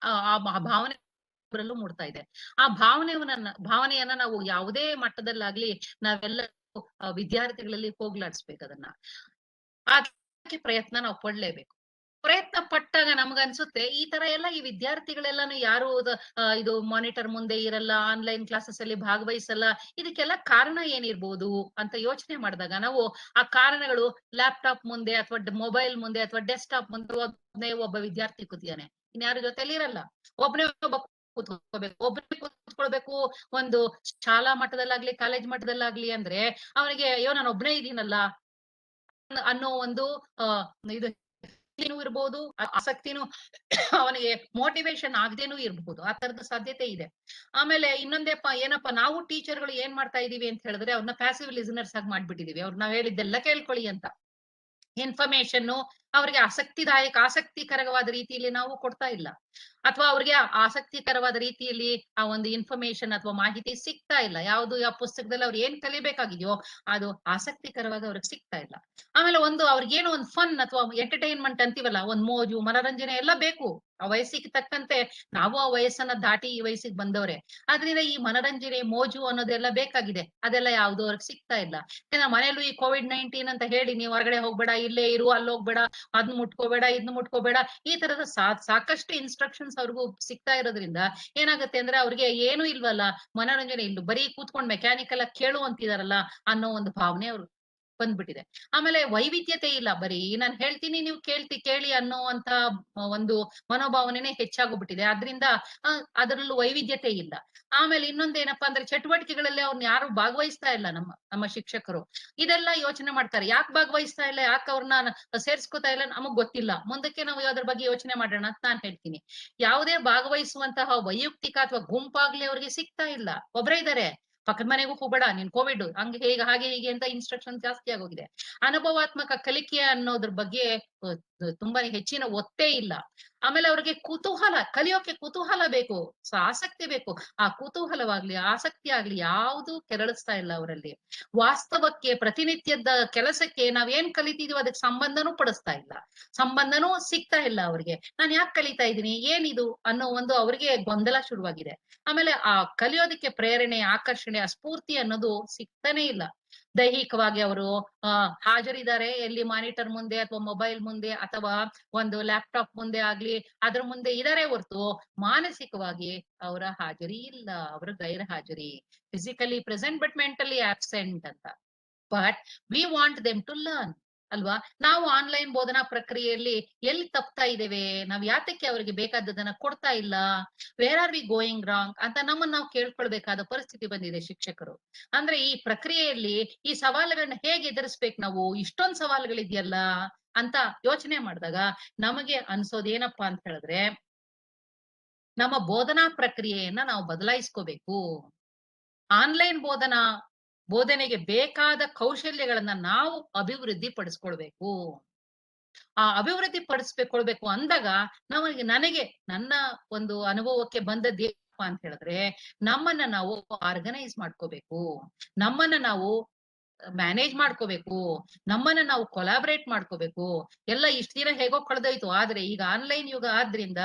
ಆ ಭಾವನೆ ಅವರಲ್ಲೂ ಮೂಡ್ತಾ ಇದೆ. ಆ ಭಾವನೆಯನ್ನ ನಾವು ಯಾವುದೇ ಮಟ್ಟದಲ್ಲಾಗ್ಲಿ ನಾವೆಲ್ಲ ವಿದ್ಯಾರ್ಥಿಗಳಲ್ಲಿ ಹೋಗ್ಲಾಡಿಸ್ಬೇಕದನ್ನ. ಅದಕ್ಕೆ ಪ್ರಯತ್ನ ನಾವು ಪಡ್ಲೇಬೇಕು. ಪ್ರಯತ್ನ ಪಟ್ಟಾಗ ನಮ್ಗನ್ಸುತ್ತೆ ಈ ತರ ಎಲ್ಲ ಈ ವಿದ್ಯಾರ್ಥಿಗಳೆಲ್ಲಾನು ಯಾರು ಇದು ಮಾನಿಟರ್ ಮುಂದೆ ಇರಲ್ಲ, ಆನ್‌ಲೈನ್ ಕ್ಲಾಸಸ್ ಅಲ್ಲಿ ಭಾಗವಹಿಸಲ್ಲ. ಇದಕ್ಕೆಲ್ಲ ಕಾರಣ ಏನಿರ್ಬೋದು ಅಂತ ಯೋಚನೆ ಮಾಡಿದಾಗ ನಾವು ಆ ಕಾರಣಗಳು ಲ್ಯಾಪ್‌ಟಾಪ್ ಮುಂದೆ ಅಥವಾ ಮೊಬೈಲ್ ಮುಂದೆ ಅಥವಾ ಡೆಸ್ಕ್‌ಟಾಪ್ ಮುಂದೆ ಒಬ್ನೇ ಒಬ್ಬ ವಿದ್ಯಾರ್ಥಿ ಕೂತಿದ್ದಾನೆ. ಇನ್ಯಾರ ಜೊತೆಲಿ ಇರಲ್ಲ. ಒಬ್ನೇ ಒಬ್ಬ ಕೂತ್ಕೋಬೇಕು. ಒಬ್ನೇ ಕೂತ್ಕೊಳ್ಬೇಕು. ಒಂದು ಶಾಲಾ ಮಟ್ಟದಲ್ಲಾಗ್ಲಿ, ಕಾಲೇಜ್ ಮಟ್ಟದಲ್ಲಾಗ್ಲಿ ಅಂದ್ರೆ ಅವನಿಗೆ ಅಯ್ಯೋ! ನಾನೊಬ್ನೇ ಇದೀನಲ್ಲ ಅನ್ನೋ ಒಂದು ಇದು ಇರ್ಬೋದು, ಆಸಕ್ತಿನೂ ಅವನಿಗೆ ಮೋಟಿವೇಶನ್ ಆಗದೇನೂ ಇರ್ಬಹುದು. ಆ ತರದ ಸಾಧ್ಯತೆ ಇದೆ. ಆಮೇಲೆ ಇನ್ನೊಂದೇಪ್ಪ ಏನಪ್ಪಾ ನಾವು ಟೀಚರ್‌ಗಳು ಏನ್ ಮಾಡ್ತಾ ಇದೀವಿ ಅಂತ ಹೇಳಿದ್ರೆ ಅವ್ರನ್ನ ಪ್ಯಾಸಿವ್ ಲಿಸನರ್ಸ್ ಆಗಿ ಮಾಡ್ಬಿಟ್ಟಿದೀವಿ. ಅವ್ರು ನಾವ್ ಹೇಳಿದ್ದೆಲ್ಲ ಕೇಳ್ಕೊಳ್ಳಿ ಅಂತ. ಇನ್ಫಾರ್ಮೇಷನ್ ಅವ್ರಿಗೆ ಆಸಕ್ತಿಕರವಾದ ರೀತಿಯಲ್ಲಿ ನಾವು ಕೊಡ್ತಾ ಇಲ್ಲ. ಅಥವಾ ಅವ್ರಿಗೆ ಆಸಕ್ತಿಕರವಾದ ರೀತಿಯಲ್ಲಿ ಆ ಒಂದು ಇನ್ಫಾರ್ಮೇಷನ್ ಅಥವಾ ಮಾಹಿತಿ ಸಿಗ್ತಾ ಇಲ್ಲ. ಯಾವ ಪುಸ್ತಕದಲ್ಲಿ ಅವ್ರು ಏನ್ ಕಲಿಬೇಕಾಗಿದೆಯೋ ಅದು ಆಸಕ್ತಿಕರವಾಗಿ ಅವ್ರಿಗೆ ಸಿಗ್ತಾ ಇಲ್ಲ. ಆಮೇಲೆ ಅವ್ರಿಗೇನೋ ಒಂದು ಫನ್ ಅಥವಾ ಎಂಟರ್‌ಟೈನ್‌ಮೆಂಟ್ ಅಂತೀವಲ್ಲ, ಒಂದ್ ಮೋಜು, ಮನರಂಜನೆ ಎಲ್ಲ ಬೇಕು. ಆ ವಯಸ್ಸಿಗೆ ತಕ್ಕಂತೆ ನಾವು ಆ ವಯಸ್ಸನ್ನ ದಾಟಿ ಈ ವಯಸ್ಸಿಗೆ ಬಂದವ್ರೆ. ಆದ್ರಿಂದ ಈ ಮನರಂಜನೆ, ಮೋಜು ಅನ್ನೋದೆಲ್ಲ ಬೇಕಾಗಿದೆ. ಅದೆಲ್ಲ ಯಾವ್ದು ಅವ್ರಿಗೆ ಸಿಗ್ತಾ ಇಲ್ಲ. ಯಾಕಂದ್ರೆ ಮನೇಲೂ ಈ ಕೋವಿಡ್-19 ಅಂತ ಹೇಳಿ ನೀವ್ ಹೊರಗಡೆ ಹೋಗ್ಬೇಡ, ಇಲ್ಲೇ ಇರು, ಅಲ್ಲಿ ಹೋಗ್ಬೇಡ, ಅದ್ನ ಮುಟ್ಕೋಬೇಡ, ಇದನ್ನ ಮುಟ್ಕೋಬೇಡ, ಈ ತರದ ಸಾಕಷ್ಟು ಇನ್ಸ್ಟ್ರಕ್ಷನ್ಸ್ ಅವ್ರಿಗೂ ಸಿಗ್ತಾ ಇರೋದ್ರಿಂದ ಏನಾಗುತ್ತೆ ಅಂದ್ರೆ ಅವ್ರಿಗೆ ಏನು ಇಲ್ವಲ್ಲ, ಮನೋರಂಜನೆ ಇಲ್ಲ, ಬರೀ ಕೂತ್ಕೊಂಡ್ ಮೆಕ್ಯಾನಿಕಲ್ ಆಗಿ ಕೇಳು ಅಂತಿದಾರಲ್ಲ ಅನ್ನೋ ಒಂದು ಭಾವನೆ ಅವ್ರು ಬಂದ್ಬಿಟ್ಟಿದೆ. ಆಮೇಲೆ ವೈವಿಧ್ಯತೆ ಇಲ್ಲ. ಬರೀ ನಾನ್ ಹೇಳ್ತೀನಿ ನೀವು ಕೇಳಿ ಅನ್ನೋವಂತ ಒಂದು ಮನೋಭಾವನೆನೇ ಹೆಚ್ಚಾಗೋಗ್ಬಿಟ್ಟಿದೆ. ಆದ್ರಿಂದ ಅದರಲ್ಲೂ ವೈವಿಧ್ಯತೆ ಇಲ್ಲ. ಆಮೇಲೆ ಇನ್ನೊಂದೇನಪ್ಪಾ ಅಂದ್ರೆ ಚಟುವಟಿಕೆಗಳಲ್ಲಿ ಅವ್ರನ್ನ ಯಾರು ಭಾಗವಹಿಸ್ತಾ ಇಲ್ಲ ನಮ್ಮ ನಮ್ಮ ಶಿಕ್ಷಕರು. ಇದೆಲ್ಲ ಯೋಚನೆ ಮಾಡ್ತಾರೆ. ಯಾಕೆ ಭಾಗವಹಿಸ್ತಾ ಇಲ್ಲ? ಯಾಕೆ ಅವ್ರನ್ನ ಸೇರ್ಸ್ಕೊತಾ ಇಲ್ಲ? ನಮಗ್ ಗೊತ್ತಿಲ್ಲ. ಮುಂದಕ್ಕೆ ನಾವು ಅದ್ರ ಬಗ್ಗೆ ಯೋಚನೆ ಮಾಡೋಣ ಅಂತ ನಾನ್ ಹೇಳ್ತೀನಿ. ಯಾವುದೇ ಭಾಗವಹಿಸುವಂತಹ ವೈಯಕ್ತಿಕ ಅಥವಾ ಗುಂಪಾಗ್ಲಿ ಅವ್ರಿಗೆ ಸಿಗ್ತಾ ಇಲ್ಲ. ಒಬ್ರೇ ಇದಾರೆ. ಪಕ್ಕದ ಮನೆಗೂ ಹೋಗ್ಬೇಡ, ನೀನ್ ಕೋವಿಡ್ ಹಂಗೆ ಹೇಗೆ ಹಾಗೆ ಹೀಗೆ ಅಂತ ಇನ್ಸ್ಟ್ರಕ್ಷನ್ ಜಾಸ್ತಿ ಆಗೋಗಿದೆ. ಅನುಭವಾತ್ಮಕ ಕಲಿಕೆ ಅನ್ನೋದ್ರ ಬಗ್ಗೆ ತುಂಬಾ ಹೆಚ್ಚಿನ ಒತ್ತೇ ಇಲ್ಲ. ಆಮೇಲೆ ಅವ್ರಿಗೆ ಕಲಿಯೋಕೆ ಕುತೂಹಲ ಬೇಕು. ಆಸಕ್ತಿ ಬೇಕು. ಆ ಕುತೂಹಲವಾಗ್ಲಿ, ಆಸಕ್ತಿ ಆಗ್ಲಿ ಯಾವುದು ಕೆರಳಿಸ್ತಾ ಇಲ್ಲ ಅವರಲ್ಲಿ. ವಾಸ್ತವಕ್ಕೆ, ಪ್ರತಿನಿತ್ಯದ ಕೆಲಸಕ್ಕೆ ನಾವ್ ಏನ್ ಕಲಿತಿದೀವೋ ಅದಕ್ಕೆ ಸಂಬಂಧನೂ ಪಡಿಸ್ತಾ ಇಲ್ಲ. ಸಂಬಂಧನೂ ಸಿಗ್ತಾ ಇಲ್ಲ ಅವ್ರಿಗೆ. ನಾನ್ ಯಾಕೆ ಕಲಿತಾ ಇದ್ದೀನಿ, ಏನಿದು ಅನ್ನೋ ಒಂದು ಅವ್ರಿಗೆ ಗೊಂದಲ ಶುರುವಾಗಿದೆ. ಆಮೇಲೆ ಆ ಕಲಿಯೋದಕ್ಕೆ ಪ್ರೇರಣೆ, ಆಕರ್ಷಣೆ, ಆ ಸ್ಫೂರ್ತಿ ಅನ್ನೋದು ಸಿಗ್ತಾನೆ ಇಲ್ಲ. ದೈಹಿಕವಾಗಿ ಅವರು ಹಾಜರಿದ್ದಾರೆ ಎಲ್ಲಿ ಮಾನಿಟರ್ ಮುಂದೆ ಅಥವಾ ಮೊಬೈಲ್ ಮುಂದೆ ಅಥವಾ ಒಂದು ಲ್ಯಾಪ್‌ಟಾಪ್ ಮುಂದೆ ಆಗ್ಲಿ ಅದ್ರ ಮುಂದೆ ಇದಾರೆ ಹೊರತು ಮಾನಸಿಕವಾಗಿ ಅವರ ಹಾಜರಿ ಇಲ್ಲ. ಅವರ ಗೈರು ಹಾಜರಿ. Physically present but mentally absent ಅಂತ. But we want them to learn ಅಲ್ವಾ? ನಾವು ಆನ್‌ಲೈನ್ ಬೋಧನಾ ಪ್ರಕ್ರಿಯೆಯಲ್ಲಿ ಎಲ್ಲಿ ತಪ್ತಾ ಇದ್ದೇವೆ? ನಾವ್ ಯಾತಕ್ಕೆ ಅವರಿಗೆ ಬೇಕಾದದನ್ನ ಕೊಡ್ತಾ ಇಲ್ಲ? Where are we going wrong ಅಂತ ನಮ್ಮನ್ನ ನಾವು ಕೇಳ್ಕೊಳ್ಬೇಕಾದ ಪರಿಸ್ಥಿತಿ ಬಂದಿದೆ ಶಿಕ್ಷಕರು. ಅಂದ್ರೆ ಈ ಪ್ರಕ್ರಿಯೆಯಲ್ಲಿ ಈ ಸವಾಲುಗಳನ್ನ ಹೇಗೆ ಎದುರಿಸ್ಬೇಕು ನಾವು? ಇಷ್ಟೊಂದ್ ಸವಾಲುಗಳಿದೆಯಲ್ಲ ಅಂತ ಯೋಚನೆ ಮಾಡಿದಾಗ ನಮಗೆ ಅನ್ಸೋದೇನಪ್ಪಾ ಅಂತ ಹೇಳಿದ್ರೆ, ನಮ್ಮ ಬೋಧನಾ ಪ್ರಕ್ರಿಯೆಯನ್ನ ನಾವು ಬದಲಾಯಿಸ್ಕೋಬೇಕು. ಆನ್‌ಲೈನ್ ಬೋಧನೆಗೆ ಬೇಕಾದ ಕೌಶಲ್ಯಗಳನ್ನ ನಾವು ಅಭಿವೃದ್ಧಿ ಪಡಿಸ್ಕೊಳ್ಬೇಕು. ಆ ಅಭಿವೃದ್ಧಿ ಪಡಿಸ್ಕೊಳ್ಬೇಕು ಅಂದಾಗ ನನಗೆ ನನ್ನ ಒಂದು ಅನುಭವಕ್ಕೆ ಬಂದದ್ದೇನಪ್ಪಾ ಅಂತ ಹೇಳಿದ್ರೆ, ನಮ್ಮನ್ನ ನಾವು ಆರ್ಗನೈಸ್ ಮಾಡ್ಕೋಬೇಕು. ನಮ್ಮನ್ನ ನಾವು ಮ್ಯಾನೇಜ್ ಮಾಡ್ಕೋಬೇಕು. ನಮ್ಮನ್ನ ನಾವು ಕೊಲಾಬರೇಟ್ ಮಾಡ್ಕೋಬೇಕು. ಎಲ್ಲ ಇಷ್ಟ್ ದಿನ ಹೇಗೋ ಕಳೆದೋಯ್ತು. ಆದ್ರೆ ಈಗ ಆನ್‌ಲೈನ್ ಯುಗ ಆದ್ರಿಂದ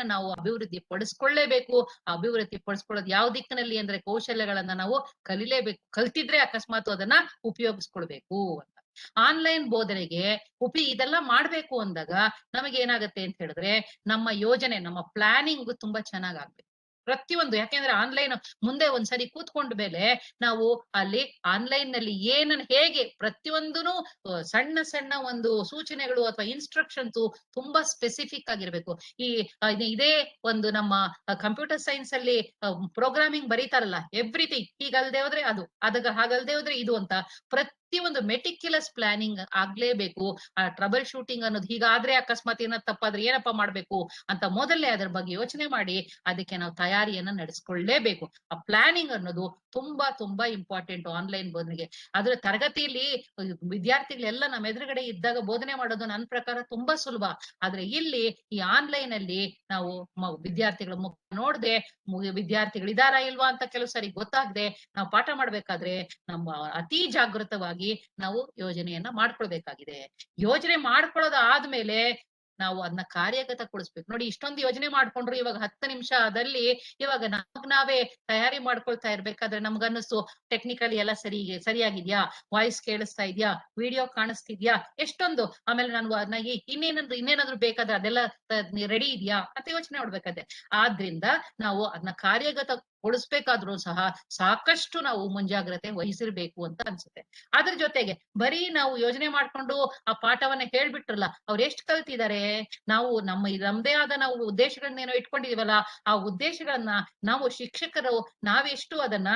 ನಾವು ಅಭಿವೃದ್ಧಿ ಪಡಿಸ್ಕೊಳ್ಳೇಬೇಕು. ಅಭಿವೃದ್ಧಿ ಪಡಿಸ್ಕೊಳ್ಳೋದು ಯಾವ ದಿಕ್ಕಿನಲ್ಲಿ ಅಂದ್ರೆ ಕೌಶಲ್ಯಗಳನ್ನ ನಾವು ಕಲಿಲೇಬೇಕು. ಕಲ್ತಿದ್ರೆ ಅಕಸ್ಮಾತ್ ಅದನ್ನ ಉಪಯೋಗಿಸ್ಕೊಳ್ಬೇಕು ಅಂತ. ಆನ್‌ಲೈನ್ ಬೋಧನೆಗೆ ಇದೆಲ್ಲ ಮಾಡ್ಬೇಕು ಅಂದಾಗ ನಮಗೇನಾಗತ್ತೆ ಅಂತ ಹೇಳಿದ್ರೆ, ನಮ್ಮ ಯೋಜನೆ, ನಮ್ಮ ಪ್ಲಾನಿಂಗ್ ತುಂಬಾ ಚೆನ್ನಾಗಾಗ್ಬೇಕು. ಪ್ರತಿಯೊಂದು ಯಾಕೆಂದ್ರೆ ಆನ್‌ಲೈನ್ ಮುಂದೆ ಒಂದ್ಸರಿ ಕೂತ್ಕೊಂಡ ಮೇಲೆ ನಾವು ಅಲ್ಲಿ ಆನ್‌ಲೈನ್‌ನಲ್ಲಿ ಏನನ್ನ ಹೇಗೆ ಪ್ರತಿಯೊಂದೂನು ಸಣ್ಣ ಸಣ್ಣ ಒಂದು ಸೂಚನೆಗಳು ಅಥವಾ ಇನ್ಸ್ಟ್ರಕ್ಷನ್ಸು ತುಂಬಾ ಸ್ಪೆಸಿಫಿಕ್ ಆಗಿರ್ಬೇಕು. ಈ ಇದೇ ಒಂದು ನಮ್ಮ ಕಂಪ್ಯೂಟರ್ ಸೈನ್ಸ್ ಅಲ್ಲಿ ಪ್ರೋಗ್ರಾಮಿಂಗ್ ಬರೀತಾರಲ್ಲ, ಎವ್ರಿಥಿಂಗ್ ಹೀಗಲ್ದೆ ಹೋದ್ರೆ ಅದು, ಹಾಗಲ್ದೆ ಹೋದ್ರೆ ಇದು ಅಂತ ಪ್ರತಿಯೊಂದು ಮೆಟಿಕ್ಯುಲಸ್ ಪ್ಲಾನಿಂಗ್ ಆಗ್ಲೇಬೇಕು. ಆ ಟ್ರಬಲ್ ಶೂಟಿಂಗ್ ಅನ್ನೋದು ಹೀಗಾದ್ರೆ ಅಕಸ್ಮಾತ್ ಏನಾದ್ರು ತಪ್ಪಾದ್ರೆ ಏನಪ್ಪಾ ಮಾಡ್ಬೇಕು ಅಂತ ಮೊದಲೇ ಅದ್ರ ಬಗ್ಗೆ ಯೋಚನೆ ಮಾಡಿ ಅದಕ್ಕೆ ನಾವು ತಯಾರಿಯನ್ನ ನಡೆಸ್ಕೊಳ್ಳೇಬೇಕು. ಆ ಪ್ಲಾನಿಂಗ್ ಅನ್ನೋದು ತುಂಬಾ ತುಂಬಾ ಇಂಪಾರ್ಟೆಂಟ್ ಆನ್‌ಲೈನ್ ಬೋಧನೆಗೆ. ಆದ್ರೆ ತರಗತಿಯಲ್ಲಿ ವಿದ್ಯಾರ್ಥಿಗಳೆಲ್ಲ ನಮ್ಮ ಎದುರುಗಡೆ ಇದ್ದಾಗ ಬೋಧನೆ ಮಾಡೋದು ನನ್ನ ಪ್ರಕಾರ ತುಂಬಾ ಸುಲಭ. ಆದ್ರೆ ಇಲ್ಲಿ ಈ ಆನ್‌ಲೈನ್ ಅಲ್ಲಿ ನಾವು ವಿದ್ಯಾರ್ಥಿಗಳ ಮುಖ ನೋಡದೆ ವಿದ್ಯಾರ್ಥಿಗಳಿದಾರಾ ಇಲ್ವಾ ಅಂತ ಕೆಲವು ಸಾರಿ ಗೊತ್ತಾಗದೆ ನಾವು ಪಾಠ ಮಾಡ್ಬೇಕಾದ್ರೆ ನಮ್ಮ ಅತಿ ಜಾಗೃತವಾಗಿ ನಾವು ಯೋಜನೆಯನ್ನ ಮಾಡ್ಕೊಳ್ಬೇಕಾಗಿದೆ. ಯೋಜನೆ ಮಾಡ್ಕೊಳ್ಳೋದು ಆದ್ಮೇಲೆ ನಾವು ಅದನ್ನ ಕಾರ್ಯಗತಗೊಳಿಸ್ಬೇಕು. ನೋಡಿ ಇಷ್ಟೊಂದು ಯೋಜನೆ ಮಾಡ್ಕೊಂಡ್ರು ಇವಾಗ 10 ನಿಮಿಷದಲ್ಲಿ ಇವಾಗ ನಾವೇ ತಯಾರಿ ಮಾಡ್ಕೊಳ್ತಾ ಇರ್ಬೇಕಾದ್ರೆ ನಮ್ಗನ್ನಿಸ್ತು ಟೆಕ್ನಿಕಲಿ ಎಲ್ಲ ಸರಿಯಾಗಿದ್ಯಾ, ವಾಯ್ಸ್ ಕೇಳಿಸ್ತಾ ಇದ್ಯಾ, ವಿಡಿಯೋ ಕಾಣಿಸ್ತಿದ್ಯಾ, ಎಷ್ಟೊಂದು ಆಮೇಲೆ ನಾನು ಇನ್ನೇನಾದ್ರೂ ಬೇಕಾದ್ರೆ ಅದೆಲ್ಲ ರೆಡಿ ಇದೆಯಾ ಅಂತ ಯೋಚನೆ ಮಾಡ್ಬೇಕಾದ್ರೆ. ಆದ್ರಿಂದ ನಾವು ಅದನ್ನ ಕಾರ್ಯಗತಗೊಳಿಸ್ಬೇಕಾದ್ರೂ ಸಹ ಸಾಕಷ್ಟು ನಾವು ಮುಂಜಾಗ್ರತೆ ವಹಿಸಿರ್ಬೇಕು ಅಂತ ಅನ್ಸುತ್ತೆ. ಅದ್ರ ಜೊತೆಗೆ ಬರೀ ನಾವು ಯೋಜನೆ ಮಾಡ್ಕೊಂಡು ಆ ಪಾಠವನ್ನ ಹೇಳ್ಬಿಟ್ರಲ್ಲ, ಅವ್ರು ಎಷ್ಟು ಕಲ್ತಿದ್ದಾರೆ, ನಾವು ನಮ್ದೇ ಆದ ನಾವು ಉದ್ದೇಶಗಳನ್ನೇನೋ ಇಟ್ಕೊಂಡಿದೀವಲ್ಲ, ಆ ಉದ್ದೇಶಗಳನ್ನ ನಾವು ಶಿಕ್ಷಕರು ನಾವೆಷ್ಟು ಅದನ್ನ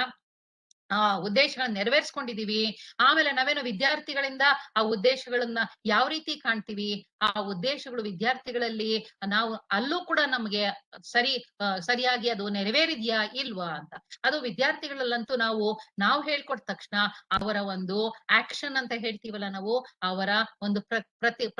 ಆ ಉದ್ದೇಶಗಳನ್ನ ನೆರವೇರಿಸ್ಕೊಂಡಿದೀವಿ, ಆಮೇಲೆ ನಾವೇನೋ ವಿದ್ಯಾರ್ಥಿಗಳಿಂದ ಆ ಉದ್ದೇಶಗಳನ್ನ ಯಾವ ರೀತಿ ಕಾಣ್ತೀವಿ, ಆ ಉದ್ದೇಶಗಳು ವಿದ್ಯಾರ್ಥಿಗಳಲ್ಲಿ ನಾವು ಅಲ್ಲೂ ಕೂಡ ನಮ್ಗೆ ಸರಿಯಾಗಿ ಅದು ನೆರವೇರಿದ್ಯಾ ಇಲ್ವಾ ಅಂತ. ಅದು ವಿದ್ಯಾರ್ಥಿಗಳಲ್ಲಂತೂ ನಾವು ಹೇಳ್ಕೊಟ್ಟ ತಕ್ಷಣ ಅವರ ಒಂದು ಆಕ್ಷನ್ ಅಂತ ಹೇಳ್ತೀವಲ್ಲ ನಾವು, ಅವರ ಒಂದು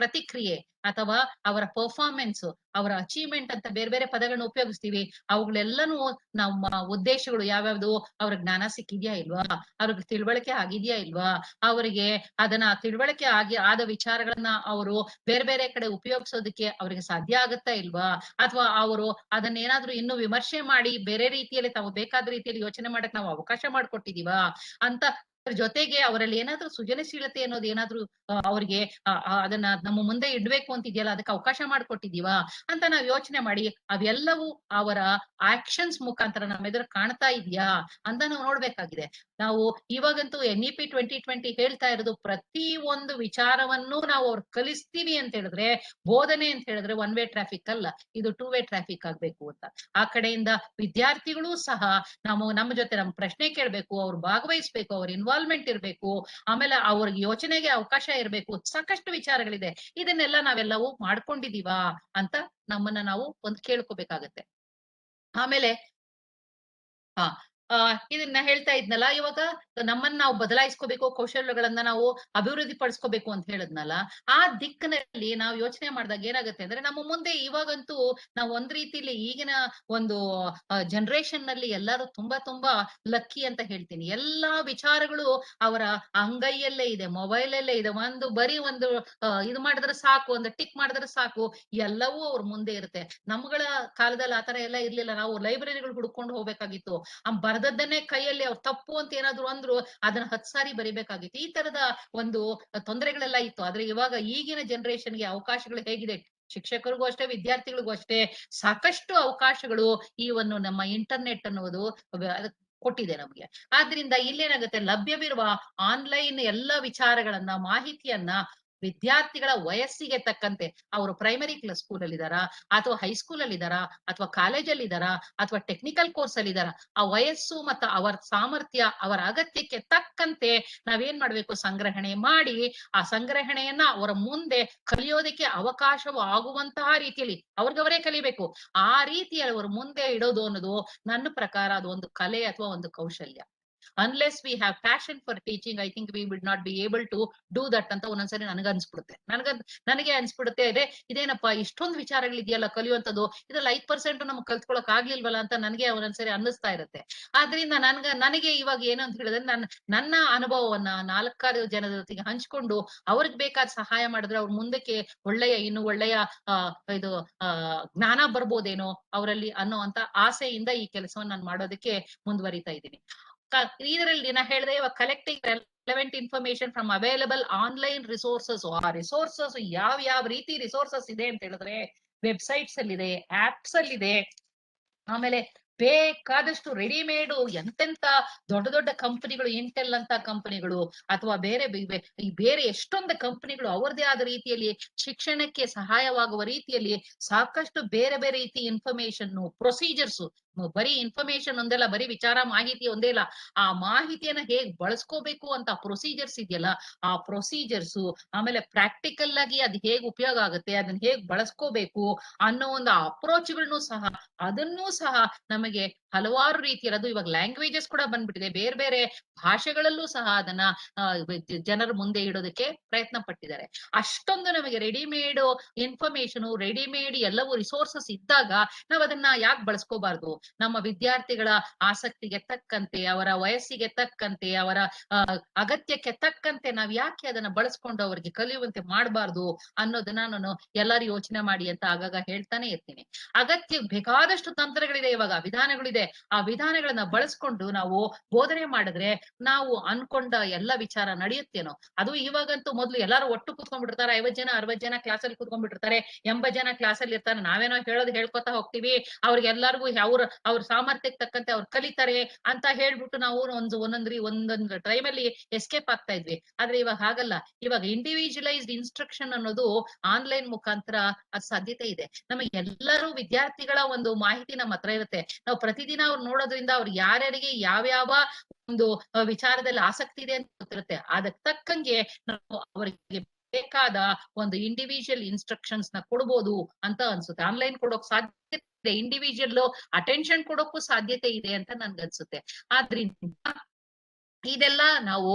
ಪ್ರತಿಕ್ರಿಯೆ ಅಥವಾ ಅವರ ಪರ್ಫಾರ್ಮೆನ್ಸ್, ಅವರ ಅಚೀವ್ಮೆಂಟ್ ಅಂತ ಬೇರೆ ಬೇರೆ ಪದಗಳನ್ನ ಉಪಯೋಗಿಸ್ತೀವಿ. ಅವುಗಳೆಲ್ಲನೂ ನಮ್ಮ ಉದ್ದೇಶಗಳು ಯಾವ್ಯಾವ್ದು, ಅವ್ರ ಜ್ಞಾನ ಸಿಕ್ಕಿದ್ಯಾ ಇಲ್ವಾ, ಅವ್ರಿಗೆ ತಿಳುವಳಿಕೆ ಆಗಿದ್ಯಾ ಇಲ್ವಾ, ಅವರಿಗೆ ಅದನ್ನ ತಿಳುವಳಿಕೆ ಆದ ವಿಚಾರಗಳನ್ನ ಅವರು ಬೇರೆ ಬೇರೆ ಕಡೆ ಉಪಯೋಗಿಸೋದಕ್ಕೆ ಅವರಿಗೆ ಸಾಧ್ಯ ಆಗುತ್ತಾ ಇಲ್ವಾ, ಅಥವಾ ಅವರು ಅದನ್ನೇನಾದ್ರೂ ಇನ್ನು ವಿಮರ್ಶೆ ಮಾಡಿ ಬೇರೆ ರೀತಿಯಲ್ಲಿ ತಾವು ಬೇಕಾದ ರೀತಿಯಲ್ಲಿ ಯೋಚನೆ ಮಾಡಕ್ ನಾವು ಅವಕಾಶ ಮಾಡ್ಕೊಟ್ಟಿದೀವಾ ಅಂತ. ಜೊತೆಗೆ ಅವರಲ್ಲಿ ಏನಾದ್ರೂ ಸೃಜನಶೀಲತೆ ಅನ್ನೋದು ಏನಾದ್ರೂ ಅವ್ರಿಗೆ ಅದನ್ನ ನಮ್ಮ ಮುಂದೆ ಇಡ್ಬೇಕು ಅಂತಿದ್ಯಲ್ಲ, ಅದಕ್ಕೆ ಅವಕಾಶ ಮಾಡ್ಕೊಟ್ಟಿದೀವಾ ಅಂತ ನಾವ್ ಯೋಚನೆ ಮಾಡಿ ಅವೆಲ್ಲವೂ ಅವರ ಆಕ್ಷನ್ಸ್ ಮುಖಾಂತರ ನಮ್ಮ ಎದುರು ಕಾಣ್ತಾ ಇದೆಯಾ ಅಂತ ನಾವು ನೋಡ್ಬೇಕಾಗಿದೆ. ನಾವು ಇವಾಗಂತೂ NEP 2020 ಹೇಳ್ತಾ ಇರೋದು ಪ್ರತಿ ಒಂದು ವಿಚಾರವನ್ನು ನಾವು ಅವ್ರು ಕಲಿಸ್ತೀವಿ ಅಂತ ಹೇಳಿದ್ರೆ, ಬೋಧನೆ ಅಂತ ಹೇಳಿದ್ರೆ ಒನ್ ವೇ ಟ್ರಾಫಿಕ್ ಅಲ್ಲ, ಇದು 2 ವೇ ಟ್ರಾಫಿಕ್ ಆಗ್ಬೇಕು ಅಂತ. ಆ ಕಡೆಯಿಂದ ವಿದ್ಯಾರ್ಥಿಗಳು ಸಹ ನಮ್ಮ ಜೊತೆ ನಮ್ಮ ಪ್ರಶ್ನೆ ಕೇಳ್ಬೇಕು, ಅವ್ರು ಭಾಗವಹಿಸ್ಬೇಕು, ಅವ್ರ ಇನ್ವಾಲ್ವ್ಮೆಂಟ್ ಇರ್ಬೇಕು, ಆಮೇಲೆ ಅವ್ರಿಗೆ ಯೋಚನೆಗೆ ಅವಕಾಶ ಇರ್ಬೇಕು. ಸಾಕಷ್ಟು ವಿಚಾರಗಳಿದೆ. ಇದನ್ನೆಲ್ಲ ನಾವೆಲ್ಲವೂ ಮಾಡ್ಕೊಂಡಿದೀವಾ ಅಂತ ನಮ್ಮನ್ನ ನಾವು ಒಂದು ಕೇಳ್ಕೋಬೇಕಾಗತ್ತೆ. ಆಮೇಲೆ ಹಾ ಇದನ್ನ ಹೇಳ್ತಾ ಇದ್ನಲ್ಲ, ಇವಾಗ ನಮ್ಮನ್ನ ನಾವು ಬದಲಾಯಿಸ್ಕೋಬೇಕು, ಕೌಶಲ್ಯಗಳನ್ನ ನಾವು ಅಭಿವೃದ್ಧಿ ಪಡಿಸ್ಕೋಬೇಕು ಅಂತ ಹೇಳಿದ್ನಲ್ಲ, ಆ ದಿಕ್ಕಿನಲ್ಲಿ ನಾವು ಯೋಚನೆ ಮಾಡಿದಾಗ ಏನಾಗುತ್ತೆ ಅಂದ್ರೆ, ನಮ್ಮ ಮುಂದೆ ಇವಾಗಂತೂ ನಾವು ಒಂದ್ ರೀತಿಲಿ ಈಗಿನ ಒಂದು ಜನರೇಷನ್ ನಲ್ಲಿ ಎಲ್ಲರೂ ತುಂಬಾ ತುಂಬಾ ಲಕ್ಕಿ ಅಂತ ಹೇಳ್ತೀನಿ. ಎಲ್ಲಾ ವಿಚಾರಗಳು ಅವರ ಅಂಗೈಯಲ್ಲೇ ಇದೆ, ಮೊಬೈಲ್ ಅಲ್ಲೇ ಇದೆ. ಬರೀ ಒಂದು ಇದು ಮಾಡಿದ್ರೆ ಸಾಕು, ಒಂದು ಟಿಕ್ ಮಾಡಿದ್ರೆ ಸಾಕು, ಎಲ್ಲವೂ ಅವ್ರ ಮುಂದೆ ಇರುತ್ತೆ. ನಮ್ಗಳ ಕಾಲದಲ್ಲಿ ಆತರ ಎಲ್ಲ ಇರ್ಲಿಲ್ಲ. ನಾವು ಲೈಬ್ರರಿಗಳು ಹುಡ್ಕೊಂಡು ಹೋಗ್ಬೇಕಾಗಿತ್ತು. ಬರ್ದದ್ದನ್ನೇ ಕೈಯಲ್ಲಿ ಅವ್ರು ತಪ್ಪು ಅಂತ ಏನಾದ್ರು ಅಂದ್ರು ಅದನ್ನ 10 ಸಾರಿ ಬರಿಬೇಕಾಗಿತ್ತು. ಈ ತರದ ಒಂದು ತೊಂದರೆಗಳೆಲ್ಲ ಇತ್ತು. ಆದ್ರೆ ಇವಾಗ ಈಗಿನ ಜನರೇಷನ್ಗೆ ಅವಕಾಶಗಳು ಹೇಗಿದೆ, ಶಿಕ್ಷಕರಿಗೂ ಅಷ್ಟೇ, ವಿದ್ಯಾರ್ಥಿಗಳಿಗೂ ಅಷ್ಟೇ ಸಾಕಷ್ಟು ಅವಕಾಶಗಳು ಈ ಒಂದು ನಮ್ಮ ಇಂಟರ್ನೆಟ್ ಅನ್ನೋದು ಕೊಟ್ಟಿದೆ ನಮ್ಗೆ. ಆದ್ರಿಂದ ಇಲ್ಲೇನಾಗುತ್ತೆ, ಲಭ್ಯವಿರುವ ಆನ್ಲೈನ್ ಎಲ್ಲ ವಿಚಾರಗಳನ್ನ, ಮಾಹಿತಿಯನ್ನ ವಿದ್ಯಾರ್ಥಿಗಳ ವಯಸ್ಸಿಗೆ ತಕ್ಕಂತೆ, ಅವರು ಪ್ರೈಮರಿ ಕ್ಲಾಸ್ ಸ್ಕೂಲ್ ಅಲ್ಲಿ ಇದಾರಾ, ಅಥವಾ ಹೈಸ್ಕೂಲ್ ಅಲ್ಲಿ ಇದಾರಾ, ಅಥವಾ ಕಾಲೇಜಲ್ಲಿ ಇದಾರಾ, ಅಥವಾ ಟೆಕ್ನಿಕಲ್ ಕೋರ್ಸ್ ಅಲ್ಲಿ ಇದಾರಾ, ಆ ವಯಸ್ಸು ಮತ್ತು ಅವರ ಸಾಮರ್ಥ್ಯ, ಅವರ ಅಗತ್ಯಕ್ಕೆ ತಕ್ಕಂತೆ ನಾವೇನ್ ಮಾಡ್ಬೇಕು, ಸಂಗ್ರಹಣೆ ಮಾಡಿ ಆ ಸಂಗ್ರಹಣೆಯನ್ನ ಅವರ ಮುಂದೆ ಕಲಿಯೋದಕ್ಕೆ ಅವಕಾಶವಾಗುವಂತಹ ರೀತಿಯಲ್ಲಿ ಅವ್ರಿಗವರೇ ಕಲಿಬೇಕು. ಆ ರೀತಿಯಲ್ಲಿ ಅವ್ರ ಮುಂದೆ ಇಡೋದು ಅನ್ನೋದು ನನ್ನ ಪ್ರಕಾರ ಅದು ಒಂದು ಕಲೆ ಅಥವಾ ಒಂದು ಕೌಶಲ್ಯ. Unless we have passion for teaching, I think we would not be able to do that ಅಂತ ಒಂದೊಂದ್ಸರಿ ಅನ್ಸ್ಬಿಡುತ್ತೆ. ನನಗೆ ಅನ್ಸ್ಬಿಡುತ್ತೆ, ಇದೇನಪ್ಪ ಇಷ್ಟೊಂದು ವಿಚಾರಗಳಿದೆಯಲ್ಲ ಕಲಿಯುವಂಥದ್ದು, ಇದ್ರಲ್ಲಿ 5% ನಮ್ಗೆ ಕಲ್ತ್ಕೊಳಕ್ ಆಗ್ಲಿಲ್ವಲ್ಲ ಅಂತ ನನಗೆ ಒಂದೊಂದ್ಸರಿ ಅನ್ನಿಸ್ತಾ ಇರುತ್ತೆ. ಆದ್ರಿಂದ ನನಗೆ ಇವಾಗ ಏನು ಅಂತ ಹೇಳಿದ್ರೆ, ನನ್ನ ಅನುಭವವನ್ನ 4-6 ಜನದ ಜೊತೆಗೆ ಹಂಚ್ಕೊಂಡು ಅವ್ರಿಗೆ ಬೇಕಾದ ಸಹಾಯ ಮಾಡಿದ್ರೆ ಅವ್ರ ಮುಂದಕ್ಕೆ ಇನ್ನು ಒಳ್ಳೆಯ ಇದು ಜ್ಞಾನ ಬರ್ಬೋದೇನೋ ಅವರಲ್ಲಿ ಅನ್ನೋ ಅಂತ ಆಸೆಯಿಂದ ಈ ಕೆಲಸವನ್ನ ನಾನು ಮಾಡೋದಕ್ಕೆ ಮುಂದುವರಿತಾ ಇದ್ದೀನಿ. ಇದರಲ್ಲಿ ನಾ ಹೇಳಿದೆ, ಇವಾಗ collecting relevant information from available online resources. ಆ ರಿಸೋರ್ಸಸ್ ಯಾವ ರೀತಿ ರಿಸೋರ್ಸಸ್ ಇದೆ ಅಂತ ಹೇಳಿದ್ರೆ, ವೆಬ್ಸೈಟ್ಸ್ ಅಲ್ಲಿದೆ, ಆಪ್ಸ್ ಅಲ್ಲಿದೆ, ಆಮೇಲೆ ಬೇಕಾದಷ್ಟು ರೆಡಿಮೇಡ್ ಎಂತೆಂತ ದೊಡ್ಡ ದೊಡ್ಡ ಕಂಪನಿಗಳು, ಇಂಟೆಲ್ ಅಂತ ಕಂಪನಿಗಳು ಅಥವಾ ಬೇರೆ ಎಷ್ಟೊಂದು ಕಂಪನಿಗಳು ಅವರದೇ ಆದ ರೀತಿಯಲ್ಲಿ ಶಿಕ್ಷಣಕ್ಕೆ ಸಹಾಯವಾಗುವ ರೀತಿಯಲ್ಲಿ ಸಾಕಷ್ಟು ಬೇರೆ ಬೇರೆ ರೀತಿ ಇನ್ಫಾರ್ಮೇಶನ್, ಪ್ರೊಸೀಜರ್ಸ್, ಬರೀ ಇನ್ಫಾರ್ಮೇಶನ್ ಒಂದೆಲ್ಲ, ಬರೀ ವಿಚಾರ ಮಾಹಿತಿ ಒಂದೇ ಇಲ್ಲ, ಆ ಮಾಹಿತಿಯನ್ನ ಹೇಗ್ ಬಳಸ್ಕೋಬೇಕು ಅಂತ ಪ್ರೊಸೀಜರ್ಸ್ ಇದೆಯಲ್ಲ, ಆ ಪ್ರೊಸೀಜರ್ಸ್, ಆಮೇಲೆ ಪ್ರಾಕ್ಟಿಕಲ್ ಆಗಿ ಅದ್ ಹೇಗ್ ಉಪಯೋಗ ಆಗುತ್ತೆ, ಅದನ್ನ ಹೇಗ್ ಬಳಸ್ಕೋಬೇಕು ಅನ್ನೋ ಒಂದು ಅಪ್ರೋಚ್ಗಳನ್ನು ಸಹ, ಅದನ್ನೂ ಸಹ ನಮಗೆ ಹಲವಾರು ರೀತಿಯಲ್ಲಿ, ಅದು ಇವಾಗ ಲ್ಯಾಂಗ್ವೇಜಸ್ ಕೂಡ ಬಂದ್ಬಿಟ್ಟಿದೆ, ಬೇರೆ ಬೇರೆ ಭಾಷೆಗಳಲ್ಲೂ ಸಹ ಅದನ್ನ ಜನರ ಮುಂದೆ ಇಡೋದಕ್ಕೆ ಪ್ರಯತ್ನ ಪಟ್ಟಿದ್ದಾರೆ. ಅಷ್ಟೊಂದು ನಮಗೆ ರೆಡಿಮೇಡ್ ಇನ್ಫಾರ್ಮೇಶನ್, ರೆಡಿಮೇಡ್ ಎಲ್ಲವೂ ರಿಸೋರ್ಸಸ್ ಇದ್ದಾಗ ನಾವ್ ಅದನ್ನ ಯಾಕೆ ಬಳಸ್ಕೋಬಾರ್ದು? ನಮ್ಮ ವಿದ್ಯಾರ್ಥಿಗಳ ಆಸಕ್ತಿಗೆ ತಕ್ಕಂತೆ, ಅವರ ವಯಸ್ಸಿಗೆ ತಕ್ಕಂತೆ, ಅವರ ಅಗತ್ಯಕ್ಕೆ ತಕ್ಕಂತೆ ನಾವ್ ಯಾಕೆ ಅದನ್ನ ಬಳಸ್ಕೊಂಡು ಅವ್ರಿಗೆ ಕಲಿಯುವಂತೆ ಮಾಡಬಾರ್ದು ಅನ್ನೋದನ್ನ ನಾನು ಎಲ್ಲರೂ ಯೋಚನೆ ಮಾಡಿ ಅಂತ ಆಗಾಗ ಹೇಳ್ತಾನೆ ಇರ್ತೀನಿ. ಅಗತ್ಯ ಬೇಕಾದಷ್ಟು ತಂತ್ರಗಳಿದೆ, ಇವಾಗ ವಿಧಾನಗಳಿದೆ. ಆ ವಿಧಾನಗಳನ್ನ ಬಳಸ್ಕೊಂಡು ನಾವು ಬೋಧನೆ ಮಾಡಿದ್ರೆ ನಾವು ಅನ್ಕೊಂಡ ಎಲ್ಲ ವಿಚಾರ ನಡೆಯುತ್ತೇನೋ. ಅದು ಇವಾಗಂತೂ ಮೊದ್ಲು ಎಲ್ಲಾರು ಒಟ್ಟು ಕೂತ್ಕೊಂಡ್ಬಿಟ್ಟಿರ್ತಾರೆ, 50 ಜನ 60 ಜನ ಕ್ಲಾಸಲ್ಲಿ ಕೂತ್ಕೊಂಡ್ಬಿಟ್ಟಿರ್ತಾರೆ, 80 ಜನ ಕ್ಲಾಸಲ್ಲಿ ಇರ್ತಾರೆ. ನಾವೇನೋ ಹೇಳೋದು ಹೇಳ್ಕೊತಾ ಹೋಗ್ತೀವಿ, ಅವ್ರಿಗೆಲ್ಲರಿಗೂ ಅವ್ರ ಸಾಮರ್ಥ್ಯಕ್ಕೆ ತಕ್ಕಂತೆ ಅವ್ರು ಕಲಿತಾರೆ ಅಂತ ಹೇಳ್ಬಿಟ್ಟು ನಾವು ಒಂದೊಂದು ಟೈಮಲ್ಲಿ ಎಸ್ಕೇಪ್ ಆಗ್ತಾ ಇದ್ವಿ. ಆದ್ರೆ ಇವಾಗ ಹಾಗಲ್ಲ. ಇವಾಗ ಇಂಡಿವಿಜುವಲೈಸ್ಡ್ ಇನ್ಸ್ಟ್ರಕ್ಷನ್ ಅನ್ನೋದು ಆನ್ಲೈನ್ ಮುಖಾಂತರ ಅದ್ ಸಾಧ್ಯತೆ ಇದೆ. ನಮಗೆ ಎಲ್ಲರೂ ವಿದ್ಯಾರ್ಥಿಗಳ ಒಂದು ಮಾಹಿತಿ ನಮ್ಮ ಹತ್ರ ಇರುತ್ತೆ. ನಾವು ಪ್ರತಿದಿನ ಅವ್ರು ನೋಡೋದ್ರಿಂದ ಅವ್ರು ಯಾರ್ಯಾರಿಗೆ ಯಾವ್ಯಾವ ಒಂದು ವಿಚಾರದಲ್ಲಿ ಆಸಕ್ತಿ ಇದೆ ಅಂತ ಗೊತ್ತಿರುತ್ತೆ. ಅದಕ್ಕೆ ತಕ್ಕಂಗೆ ನಾವು ಅವರಿಗೆ ಬೇಕಾದ ಒಂದು ಇಂಡಿವಿಜುವಲ್ ಇನ್ಸ್ಟ್ರಕ್ಷನ್ಸ್ ನ ಕೊಡ್ಬೋದು ಅಂತ ಅನ್ಸುತ್ತೆ. ಆನ್ಲೈನ್ ಕೊಡೋಕ್ ಸಾಧ್ಯತೆ ಇದೆ, ಇಂಡಿವಿಜುವಲ್ ಅಟೆನ್ಷನ್ ಕೊಡೋಕ್ಕೂ ಸಾಧ್ಯತೆ ಇದೆ ಅಂತ ನನ್ಗನ್ಸುತ್ತೆ. ಆದ್ರಿಂದ ಇದೆಲ್ಲ ನಾವು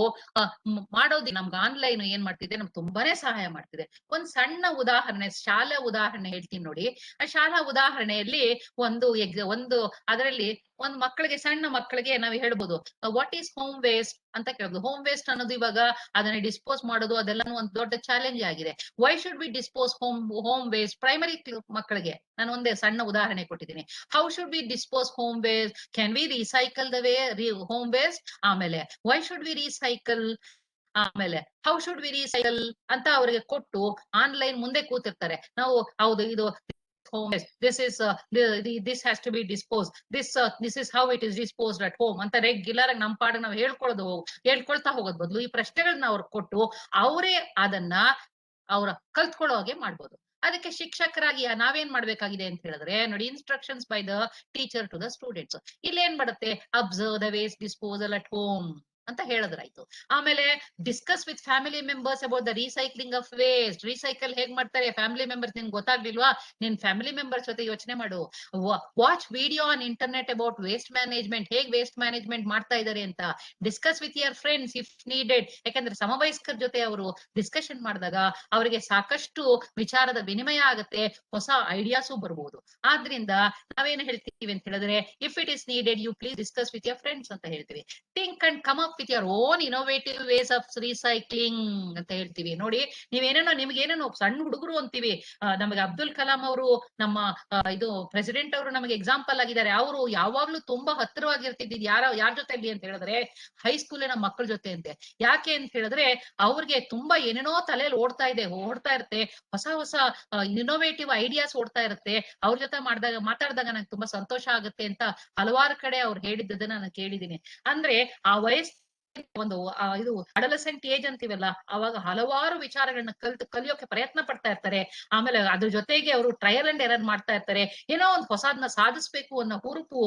ಮಾಡೋದು ನಮ್ಗೆ ಆನ್ಲೈನ್ ಏನ್ ಮಾಡ್ತಿದೆ, ನಮ್ಗೆ ತುಂಬಾನೇ ಸಹಾಯ ಮಾಡ್ತಿದೆ. ಒಂದ್ ಸಣ್ಣ ಉದಾಹರಣೆ, ಶಾಲಾ ಉದಾಹರಣೆ ಹೇಳ್ತೀನಿ ನೋಡಿ. ಆ ಶಾಲಾ ಉದಾಹರಣೆಯಲ್ಲಿ ಒಂದು ಅದರಲ್ಲಿ ಒಂದ್ ಮಕ್ಕಳಿಗೆ, ಸಣ್ಣ ಮಕ್ಕಳಿಗೆ ನಾವ್ ಹೇಳ್ಬೋದು ವಾಟ್ ಈಸ್ ಹೋಮ್ ವೇಸ್ಟ್ ಅಂತ ಕೇಳ್ಬೋದು. ಹೋಮ್ ವೇಸ್ಟ್ ಅನ್ನೋದು ಇವಾಗ ಅದನ್ನ ಡಿಸ್ಪೋಸ್ ಮಾಡೋದು ಅದೆಲ್ಲ ಒಂದು ದೊಡ್ಡ ಚಾಲೆಂಜ್ ಆಗಿದೆ. Why should be dispose home waste? Primary ಮಕ್ಕಳಿಗೆ ನಾನು ಒಂದೇ ಸಣ್ಣ ಉದಾಹರಣೆ ಕೊಟ್ಟಿದ್ದೀನಿ. How should be dispose home waste? Can we recycle the home waste? ಆಮೇಲೆ ವೈ ಶುಡ್ ವಿ ರೀಸೈಕಲ್? ಆಮೇಲೆ ಹೌ ಶುಡ್ ವಿ ರೀಸೈಕಲ್ ಅಂತ ಅವ್ರಿಗೆ ಕೊಟ್ಟು ಆನ್ಲೈನ್ ಮುಂದೆ ಕೂತಿರ್ತಾರೆ. ನಾವು ಹೌದು ಇದು home, this has to be disposed, this is how it is disposed at home ಅಂತ ರೆಗ್ಯುಲರ್ ಆಗಿ ನಮ್ಮ ಪಾಡ ನಾವು ಹೇಳ್ಕೊಳ್ತಾ ಹೋಗೋದ್ ಬದಲು ಈ ಪ್ರಶ್ನೆಗಳನ್ನ ಅವ್ರಿಗೆ ಕೊಟ್ಟು ಅವರೇ ಅದನ್ನ ಕಲ್ತ್ಕೊಳ್ಳೋ ಹಾಗೆ ಮಾಡ್ಬೋದು. ಅದಕ್ಕೆ ಶಿಕ್ಷಕರಾಗಿ ನಾವೇನ್ ಮಾಡ್ಬೇಕಾಗಿದೆ ಅಂತ ಹೇಳಿದ್ರೆ ನೋಡಿ, instructions by the teacher to the students. ಇಲ್ಲಿ ಏನ್ ಮಾಡುತ್ತೆ, observe the waste disposal at home ಅಂತ ಹೇಳಿದ್ರಾಯ್ತು. ಆಮೇಲೆ discuss with family members about the recycling of waste. Recycle ಹೇಗ್ ಮಾಡ್ತಾರೆ ಫ್ಯಾಮಿಲಿ ಮೆಂಬರ್ಸ್ ನಿನ್ ಗೊತ್ತಾಗ್ಲಿಲ್ವಾ? ನಿನ್ ಫ್ಯಾಮಿಲಿ ಮೆಂಬರ್ಸ್ ಜೊತೆ ಯೋಚನೆ ಮಾಡು. Watch video on internet about waste management, ಹೇಗ್ ವೇಸ್ಟ್ ಮ್ಯಾನೇಜ್ಮೆಂಟ್ ಮಾಡ್ತಾ ಇದಾರೆ ಅಂತ. Discuss with your friends if needed. ಯಾಕಂದ್ರೆ ಸಮವಯಸ್ಕರ ಜೊತೆ ಅವರು ಡಿಸ್ಕಷನ್ ಮಾಡಿದಾಗ ಅವರಿಗೆ ಸಾಕಷ್ಟು ವಿಚಾರದ ವಿನಿಮಯ ಆಗತ್ತೆ, ಹೊಸ ಐಡಿಯಾಸು ಬರ್ಬೋದು. ಆದ್ರಿಂದ ನಾವೇನು ಹೇಳ್ತೀವಿ ಅಂತ ಹೇಳಿದ್ರೆ, if it is needed you please discuss with your friends ಅಂತ ಹೇಳ್ತೀವಿ. Think and come up with your own innovative ways of recycling ಅಂತ ಹೇಳ್ತೀವಿ. ನೋಡಿ, ನಿಮ್ಗೇನೇನೋ ಸಣ್ಣ ಹುಡುಗರು ಅಂತೀವಿ. ನಮಗೆ ಅಬ್ದುಲ್ ಕಲಾಂ ಅವರು, ನಮ್ಮ ಇದು ಪ್ರೆಸಿಡೆಂಟ್ ಅವರು ನಮಗೆ ಎಕ್ಸಾಂಪಲ್ ಆಗಿದ್ದಾರೆ. ಅವರು ಯಾವಾಗ್ಲೂ ತುಂಬಾ ಹತ್ತಿರವಾಗಿರ್ತಿದ್ದು ಯಾರ ಜೊತೆಲಿ ಅಂತ ಹೇಳಿದ್ರೆ ಹೈಸ್ಕೂಲಿನ ಮಕ್ಕಳ ಜೊತೆ ಅಂತೆ. ಯಾಕೆ ಅಂತ ಹೇಳಿದ್ರೆ ಅವ್ರಿಗೆ ತುಂಬಾ ಏನೇನೋ ತಲೆಯಲ್ಲಿ ಓಡ್ತಾ ಇರುತ್ತೆ, ಹೊಸ ಇನೋವೇಟಿವ್ ಐಡಿಯಾಸ್ ಓಡ್ತಾ ಇರುತ್ತೆ. ಅವ್ರ ಜೊತೆ ಮಾತಾಡಿದಾಗ ನಂಗೆ ತುಂಬಾ ಸಂತೋಷ ಆಗುತ್ತೆ ಅಂತ ಹಲವಾರು ಕಡೆ ಅವ್ರು ಹೇಳಿದ್ದನ್ನ ನಾನು ಕೇಳಿದ್ದೀನಿ. ಅಂದ್ರೆ ಆ ವಯಸ್ಸು ಇದು ಅಡಲಸೆಂಟ್ ಏಜ್ ಅಂತೀವಲ್ಲ, ಅವಾಗ ಹಲವಾರು ವಿಚಾರಗಳನ್ನ ಕಲಿಯೋಕೆ ಪ್ರಯತ್ನ ಪಡ್ತಾ ಇರ್ತಾರೆ. ಆಮೇಲೆ ಅದ್ರ ಜೊತೆಗೆ ಅವರು ಟ್ರಯಲ್ ಅಂಡ್ ಎರರ್ ಮಾಡ್ತಾ ಇರ್ತಾರೆ. ಏನೋ ಒಂದು ಹೊಸದನ್ನ ಸಾಧಿಸ್ಬೇಕು ಅನ್ನೋ ಹುರುಪು,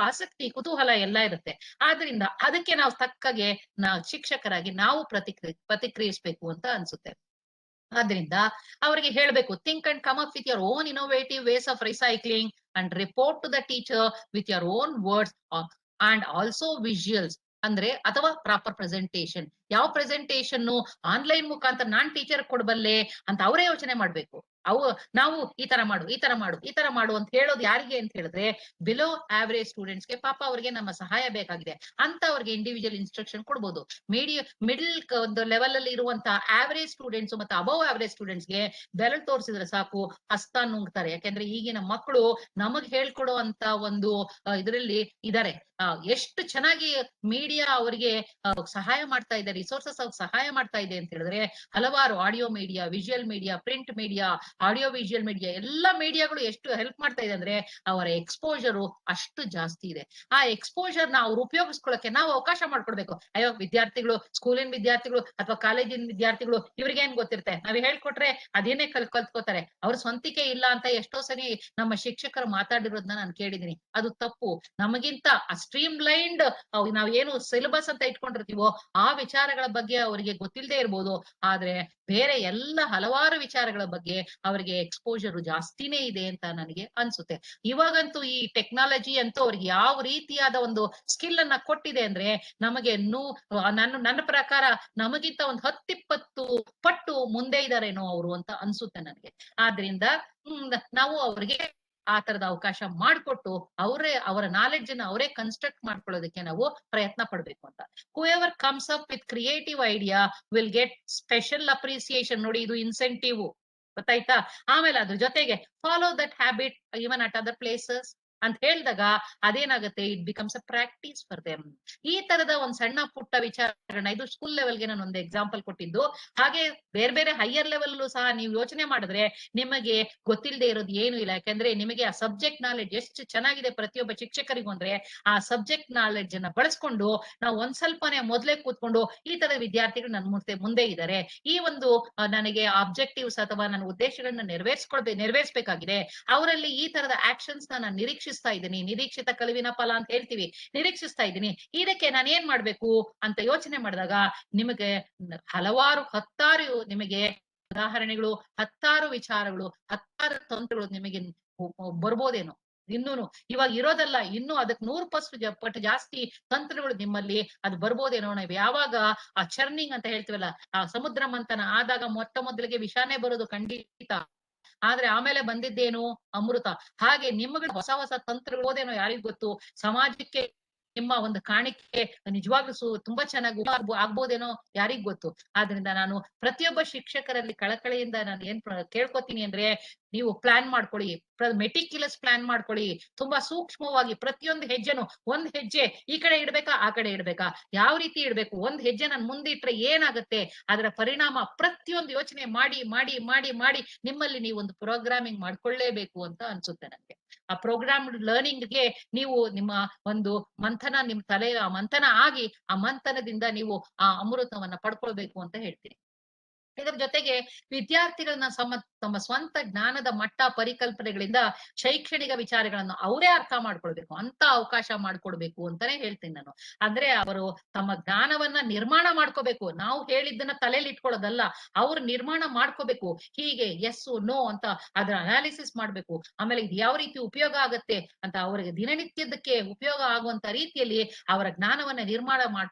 ಆಸಕ್ತಿ, ಕುತೂಹಲ ಎಲ್ಲ ಇರುತ್ತೆ. ಆದ್ರಿಂದ ಅದಕ್ಕೆ ನಾವು ತಕ್ಕಗೆ ಶಿಕ್ಷಕರಾಗಿ ನಾವು ಪ್ರತಿಕ್ರಿಯಿಸ್ಬೇಕು ಅಂತ ಅನ್ಸುತ್ತೆ. ಆದ್ರಿಂದ ಅವರಿಗೆ ಹೇಳ್ಬೇಕು, think and come up with your own innovative ways of recycling and report to the teacher with your own words and also visuals. ಅಂದ್ರೆ ಅಥವಾ ಪ್ರಾಪರ್ ಪ್ರೆಸೆಂಟೇಶನ್. ಯಾವ ಪ್ರೆಸೆಂಟೇಶನ್ ಆನ್ಲೈನ್ ಮುಖಾಂತರ ನಾನ್ ಟೀಚರ್ ಕೊಡಬಲ್ಲೆ ಅಂತ ಅವರೇ ಯೋಚನೆ ಮಾಡ್ಬೇಕು. ನಾವು ಈ ತರ ಮಾಡು ಅಂತ ಹೇಳೋದು ಯಾರಿಗೆ ಅಂತ ಹೇಳಿದ್ರೆ ಬಿಲೋ ಆವರೇಜ್ ಸ್ಟೂಡೆಂಟ್ಸ್ಗೆ. ಪಾಪ ಅವ್ರಿಗೆ ನಮ್ಮ ಸಹಾಯ ಬೇಕಾಗಿದೆ ಅಂತ ಅವ್ರಿಗೆ ಇಂಡಿವಿಜುವಲ್ ಇನ್ಸ್ಟ್ರಕ್ಷನ್ ಕೊಡ್ಬೋದು. ಮಿಡಲ್ ಒಂದು ಲೆವೆಲ್ ಅಲ್ಲಿ ಇರುವಂತಹ ಆವರೇಜ್ ಸ್ಟೂಡೆಂಟ್ಸ್ ಮತ್ತೆ ಅಬವ್ ಆವರೇಜ್ ಸ್ಟೂಡೆಂಟ್ಸ್ಗೆ ಬೆರಳು ತೋರಿಸಿದ್ರೆ ಸಾಕು, ಹಸ್ತ ನುಂಗ್ತಾರೆ. ಯಾಕೆಂದ್ರೆ ಈಗಿನ ಮಕ್ಕಳು ನಮಗ್ ಹೇಳ್ಕೊಡೋ ಅಂತ ಒಂದು ಇದರಲ್ಲಿ ಇದಾರೆ. ಎಷ್ಟು ಚೆನ್ನಾಗಿ ಮೀಡಿಯಾ ಅವರಿಗೆ ಸಹಾಯ ಮಾಡ್ತಾ ಇದೆ, ರಿಸೋರ್ಸಸ್ ಅವ್ರಿಗೆ ಸಹಾಯ ಮಾಡ್ತಾ ಇದೆ ಅಂತ ಹೇಳಿದ್ರೆ ಹಲವಾರು audio media, visual media, print media, audio visual media, ಎಲ್ಲ ಮೀಡಿಯಾಗಳು ಎಷ್ಟು ಹೆಲ್ಪ್ ಮಾಡ್ತಾ ಇದೆ ಅಂದ್ರೆ ಅವರ ಎಕ್ಸ್ಪೋಜರು ಅಷ್ಟು ಜಾಸ್ತಿ ಇದೆ. ಆ ಎಕ್ಸ್ಪೋಜರ್ ನ ಅವ್ರು ಉಪಯೋಗಿಸ್ಕೊಳ್ಳಕ್ಕೆ ನಾವು ಅವಕಾಶ ಮಾಡ್ಕೊಡ್ಬೇಕು. ಅಯ್ಯೋ ವಿದ್ಯಾರ್ಥಿಗಳು, ಸ್ಕೂಲಿನ ವಿದ್ಯಾರ್ಥಿಗಳು ಅಥವಾ ಕಾಲೇಜಿನ ವಿದ್ಯಾರ್ಥಿಗಳು ಇವ್ರಿಗೆ ಏನ್ ಗೊತ್ತಿರುತ್ತೆ, ನಾವ್ ಹೇಳ್ಕೊಟ್ರೆ ಅದೇನೇ ಕಲ್ತ್ಕೋತಾರೆ, ಅವ್ರ ಸ್ವಂತಿಕೆ ಇಲ್ಲ ಅಂತ ಎಷ್ಟೋ ಸರಿ ನಮ್ಮ ಶಿಕ್ಷಕರು ಮಾತಾಡಿರೋದನ್ನ ನಾನು ಕೇಳಿದೀನಿ. ಅದು ತಪ್ಪು. ನಮಗಿಂತ ಸ್ಟ್ರೀಮ್ ಲೈನ್ಡ್ ನಾವ್ ಏನು ಸಿಲೆಬಸ್ ಅಂತ ಇಟ್ಕೊಂಡಿರ್ತೀವೋ ಆ ವಿಚಾರಗಳ ಬಗ್ಗೆ ಅವರಿಗೆ ಗೊತ್ತಿಲ್ಲದೆ ಇರ್ಬೋದು. ಆದ್ರೆ ಬೇರೆ ಎಲ್ಲ ಹಲವಾರು ವಿಚಾರಗಳ ಬಗ್ಗೆ ಅವರಿಗೆ ಎಕ್ಸ್ಪೋಜರ್ ಜಾಸ್ತಿನೇ ಇದೆ ಅಂತ ನನಗೆ ಅನ್ಸುತ್ತೆ. ಇವಾಗಂತೂ ಈ ಟೆಕ್ನಾಲಜಿ ಅಂತೂ ಅವ್ರಿಗೆ ಯಾವ ರೀತಿಯಾದ ಒಂದು ಸ್ಕಿಲ್ ಅನ್ನ ಕೊಟ್ಟಿದೆ ಅಂದ್ರೆ ನಮಗೆ ನನ್ನ ಪ್ರಕಾರ ನಮಗಿಂತ ಒಂದು 10-20 ಪಟ್ಟು ಮುಂದೆ ಇದಾರೇನೋ ಅವರು ಅಂತ ಅನ್ಸುತ್ತೆ ನನಗೆ. ಆದ್ರಿಂದ ನಾವು ಅವ್ರಿಗೆ ಆ ತರದ ಅವಕಾಶ ಮಾಡಿಕೊಟ್ಟು ಅವರ ನಾಲೆಡ್ಜ್ ಅನ್ನ ಅವರೇ ಕನ್ಸ್ಟ್ರಕ್ಟ್ ಮಾಡ್ಕೊಳ್ಳೋದಕ್ಕೆ ನಾವು ಪ್ರಯತ್ನ ಪಡ್ಬೇಕು ಅಂತ. Whoever comes up with creative idea will get special appreciation. ನೋಡಿ, ಇದು ಇನ್ಸೆಂಟಿವ್, ಗೊತ್ತಾಯ್ತಾ? ಆಮೇಲೆ ಅದ್ರ ಜೊತೆಗೆ follow that habit even at other places ಅಂತ ಹೇಳಿದಾಗ ಅದೇನಾಗುತ್ತೆ, it becomes a practice for them. ಈ ತರದ ಒಂದ್ ಸಣ್ಣ ಪುಟ್ಟ ವಿಚಾರಗಳನ್ನ, ಇದು ಸ್ಕೂಲ್ ಲೆವೆಲ್ಗೆ ನಾನು ಒಂದು ಎಕ್ಸಾಂಪಲ್ ಕೊಟ್ಟಿದ್ದು. ಹಾಗೆ ಬೇರೆ ಬೇರೆ ಹೈಯರ್ ಲೆವೆಲ್ ಸಹ ನೀವು ಯೋಚನೆ ಮಾಡಿದ್ರೆ ನಿಮಗೆ ಗೊತ್ತಿಲ್ಲದೆ ಇರೋದು ಏನು ಇಲ್ಲ. ಯಾಕಂದ್ರೆ ನಿಮಗೆ ಆ ಸಬ್ಜೆಕ್ಟ್ ನಾಲೆಡ್ಜ್ ಎಷ್ಟು ಚೆನ್ನಾಗಿದೆ ಪ್ರತಿಯೊಬ್ಬ ಶಿಕ್ಷಕರಿಗೂ ಅಂದ್ರೆ, ಆ ಸಬ್ಜೆಕ್ಟ್ ನಾಲೆಡ್ಜ್ ಅನ್ನ ಬಳಸ್ಕೊಂಡು ನಾವು ಒಂದ್ ಸ್ವಲ್ಪನೇ ಮೊದಲೇ ಕೂತ್ಕೊಂಡು ಈ ತರ ವಿದ್ಯಾರ್ಥಿಗಳು ನನ್ನ ಮುಂದೆ ಇದ್ದಾರೆ, ಈ ಒಂದು ನನಗೆ ಆಬ್ಜೆಕ್ಟಿವ್ಸ್ ಅಥವಾ ನನ್ನ ಉದ್ದೇಶಗಳನ್ನ ನೆರವೇರಿಸಬೇಕಾಗಿದೆ, ಅವರಲ್ಲಿ ಈ ತರದ ಆಕ್ಷನ್ಸ್ ನಾನು ನಿರೀಕ್ಷಿಸ್ತಾ ಇದ್ದೀನಿ, ನಿರೀಕ್ಷಿತ ಕಲಿವಿನ ಫಲ ಅಂತ ಹೇಳ್ತೀವಿ, ನಿರೀಕ್ಷಿಸ್ತಾ ಇದ್ದೀನಿ, ಇದಕ್ಕೆ ನಾನು ಏನ್ ಮಾಡ್ಬೇಕು ಅಂತ ಯೋಚನೆ ಮಾಡಿದಾಗ ನಿಮಗೆ ಹತ್ತಾರು ನಿಮಗೆ ಉದಾಹರಣೆಗಳು, ಹತ್ತಾರು ವಿಚಾರಗಳು, ಹತ್ತಾರು ತಂತ್ರಗಳು ನಿಮಗೆ ಬರ್ಬೋದೇನೋ. ಇನ್ನೂನು ಇವಾಗ ಇರೋದಲ್ಲ, ಇನ್ನು ಅದಕ್ಕೆ 100% ಜಾಸ್ತಿ ತಂತ್ರಗಳು ನಿಮ್ಮಲ್ಲಿ ಅದು ಬರ್ಬೋದೇನೋ. ನಾವು ಯಾವಾಗ ಆ ಚರ್ನಿಂಗ್ ಅಂತ ಹೇಳ್ತೀವಲ್ಲ, ಆ ಸಮುದ್ರ ಮಂಥನ ಆದಾಗ ಮೊದಲಿಗೆ ವಿಷಾನೇ ಬರೋದು ಖಂಡಿತ, ಆದ್ರೆ ಆಮೇಲೆ ಬಂದಿದ್ದೇನು ಅಮೃತ. ಹಾಗೆ ನಿಮಗೆ ಹೊಸ ಹೊಸ ತಂತ್ರಗಳೋದೇನೋ ಯಾರಿಗ್ ಗೊತ್ತು. ಸಮಾಜಕ್ಕೆ ನಿಮ್ಮ ಒಂದು ಕಾಣಿಕೆ ನಿಜವಾಗ್ಲೂ ತುಂಬಾ ಚೆನ್ನಾಗಿ ಆಗ್ಬೋದೇನೋ ಯಾರಿಗ್ ಗೊತ್ತು. ಆದ್ರಿಂದ ನಾನು ಪ್ರತಿಯೊಬ್ಬ ಶಿಕ್ಷಕರಲ್ಲಿ ಕಳಕಳಿಯಿಂದ ನಾನು ಏನ್ ಕೇಳ್ಕೊತೀನಿ ಅಂದ್ರೆ, ನೀವು ಪ್ಲಾನ್ ಮಾಡ್ಕೊಳ್ಳಿ, ಮೆಟಿಕ್ಯುಲಸ್ ಪ್ಲಾನ್ ಮಾಡ್ಕೊಳ್ಳಿ, ತುಂಬಾ ಸೂಕ್ಷ್ಮವಾಗಿ ಪ್ರತಿಯೊಂದು ಹೆಜ್ಜೆನು, ಒಂದ್ ಹೆಜ್ಜೆ ಈ ಕಡೆ ಇಡ್ಬೇಕಾ ಆ ಕಡೆ ಇಡ್ಬೇಕಾ, ಯಾವ ರೀತಿ ಇಡ್ಬೇಕು, ಒಂದ್ ಹೆಜ್ಜೆ ನಾನು ಮುಂದೆ ಇಟ್ರೆ ಏನಾಗುತ್ತೆ, ಅದರ ಪರಿಣಾಮ ಪ್ರತಿಯೊಂದು ಯೋಚನೆ ಮಾಡಿ ಮಾಡಿ ಮಾಡಿ ಮಾಡಿ ನಿಮ್ಮಲ್ಲಿ ನೀವು ಒಂದು ಪ್ರೋಗ್ರಾಮಿಂಗ್ ಮಾಡ್ಕೊಳ್ಳೇಬೇಕು ಅಂತ ಅನ್ಸುತ್ತೆ ನನಗೆ. ಆ ಪ್ರೋಗ್ರಾಮ್ ಲರ್ನಿಂಗ್ಗೆ ನೀವು ನಿಮ್ಮ ಒಂದು ಮಂಥನ, ನಿಮ್ ತಲೆ ಆ ಮಂಥನ ಆಗಿ ಆ ಮಂಥನದಿಂದ ನೀವು ಆ ಅಮೃತವನ್ನ ಪಡ್ಕೊಳ್ಬೇಕು ಅಂತ ಹೇಳ್ತೀನಿ. ಇದರ ಜೊತೆಗೆ ವಿದ್ಯಾರ್ಥಿಗಳನ್ನ ತಮ್ಮ ಸ್ವಂತ ಜ್ಞಾನದ ಮಟ್ಟ ಪರಿಕಲ್ಪನೆಗಳಿಂದ ಶೈಕ್ಷಣಿಕ ವಿಚಾರಗಳನ್ನು ಅವರೇ ಅರ್ಥ ಮಾಡ್ಕೊಳ್ಬೇಕು ಅಂತ ಅವಕಾಶ ಮಾಡ್ಕೊಡ್ಬೇಕು ಅಂತಾನೆ ಹೇಳ್ತೀನಿ ನಾನು. ಅಂದ್ರೆ ಅವರು ತಮ್ಮ ಜ್ಞಾನವನ್ನ ನಿರ್ಮಾಣ ಮಾಡ್ಕೋಬೇಕು, ನಾವು ಹೇಳಿದ್ದನ್ನ ತಲೆಯಲ್ಲಿ ಇಟ್ಕೊಳ್ಳೋದಲ್ಲ, ಅವ್ರು ನಿರ್ಮಾಣ ಮಾಡ್ಕೋಬೇಕು. ಹೀಗೆ ಎಸ್ ನೋ ಅಂತ ಅದರ ಅನಾಲಿಸಿಸ್ ಮಾಡ್ಬೇಕು. ಆಮೇಲೆ ಇದು ಯಾವ ರೀತಿ ಉಪಯೋಗ ಆಗತ್ತೆ ಅಂತ ಅವರಿಗೆ ದಿನನಿತ್ಯದಕ್ಕೆ ಉಪಯೋಗ ಆಗುವಂತ ರೀತಿಯಲ್ಲಿ ಅವರ ಜ್ಞಾನವನ್ನ ನಿರ್ಮಾಣ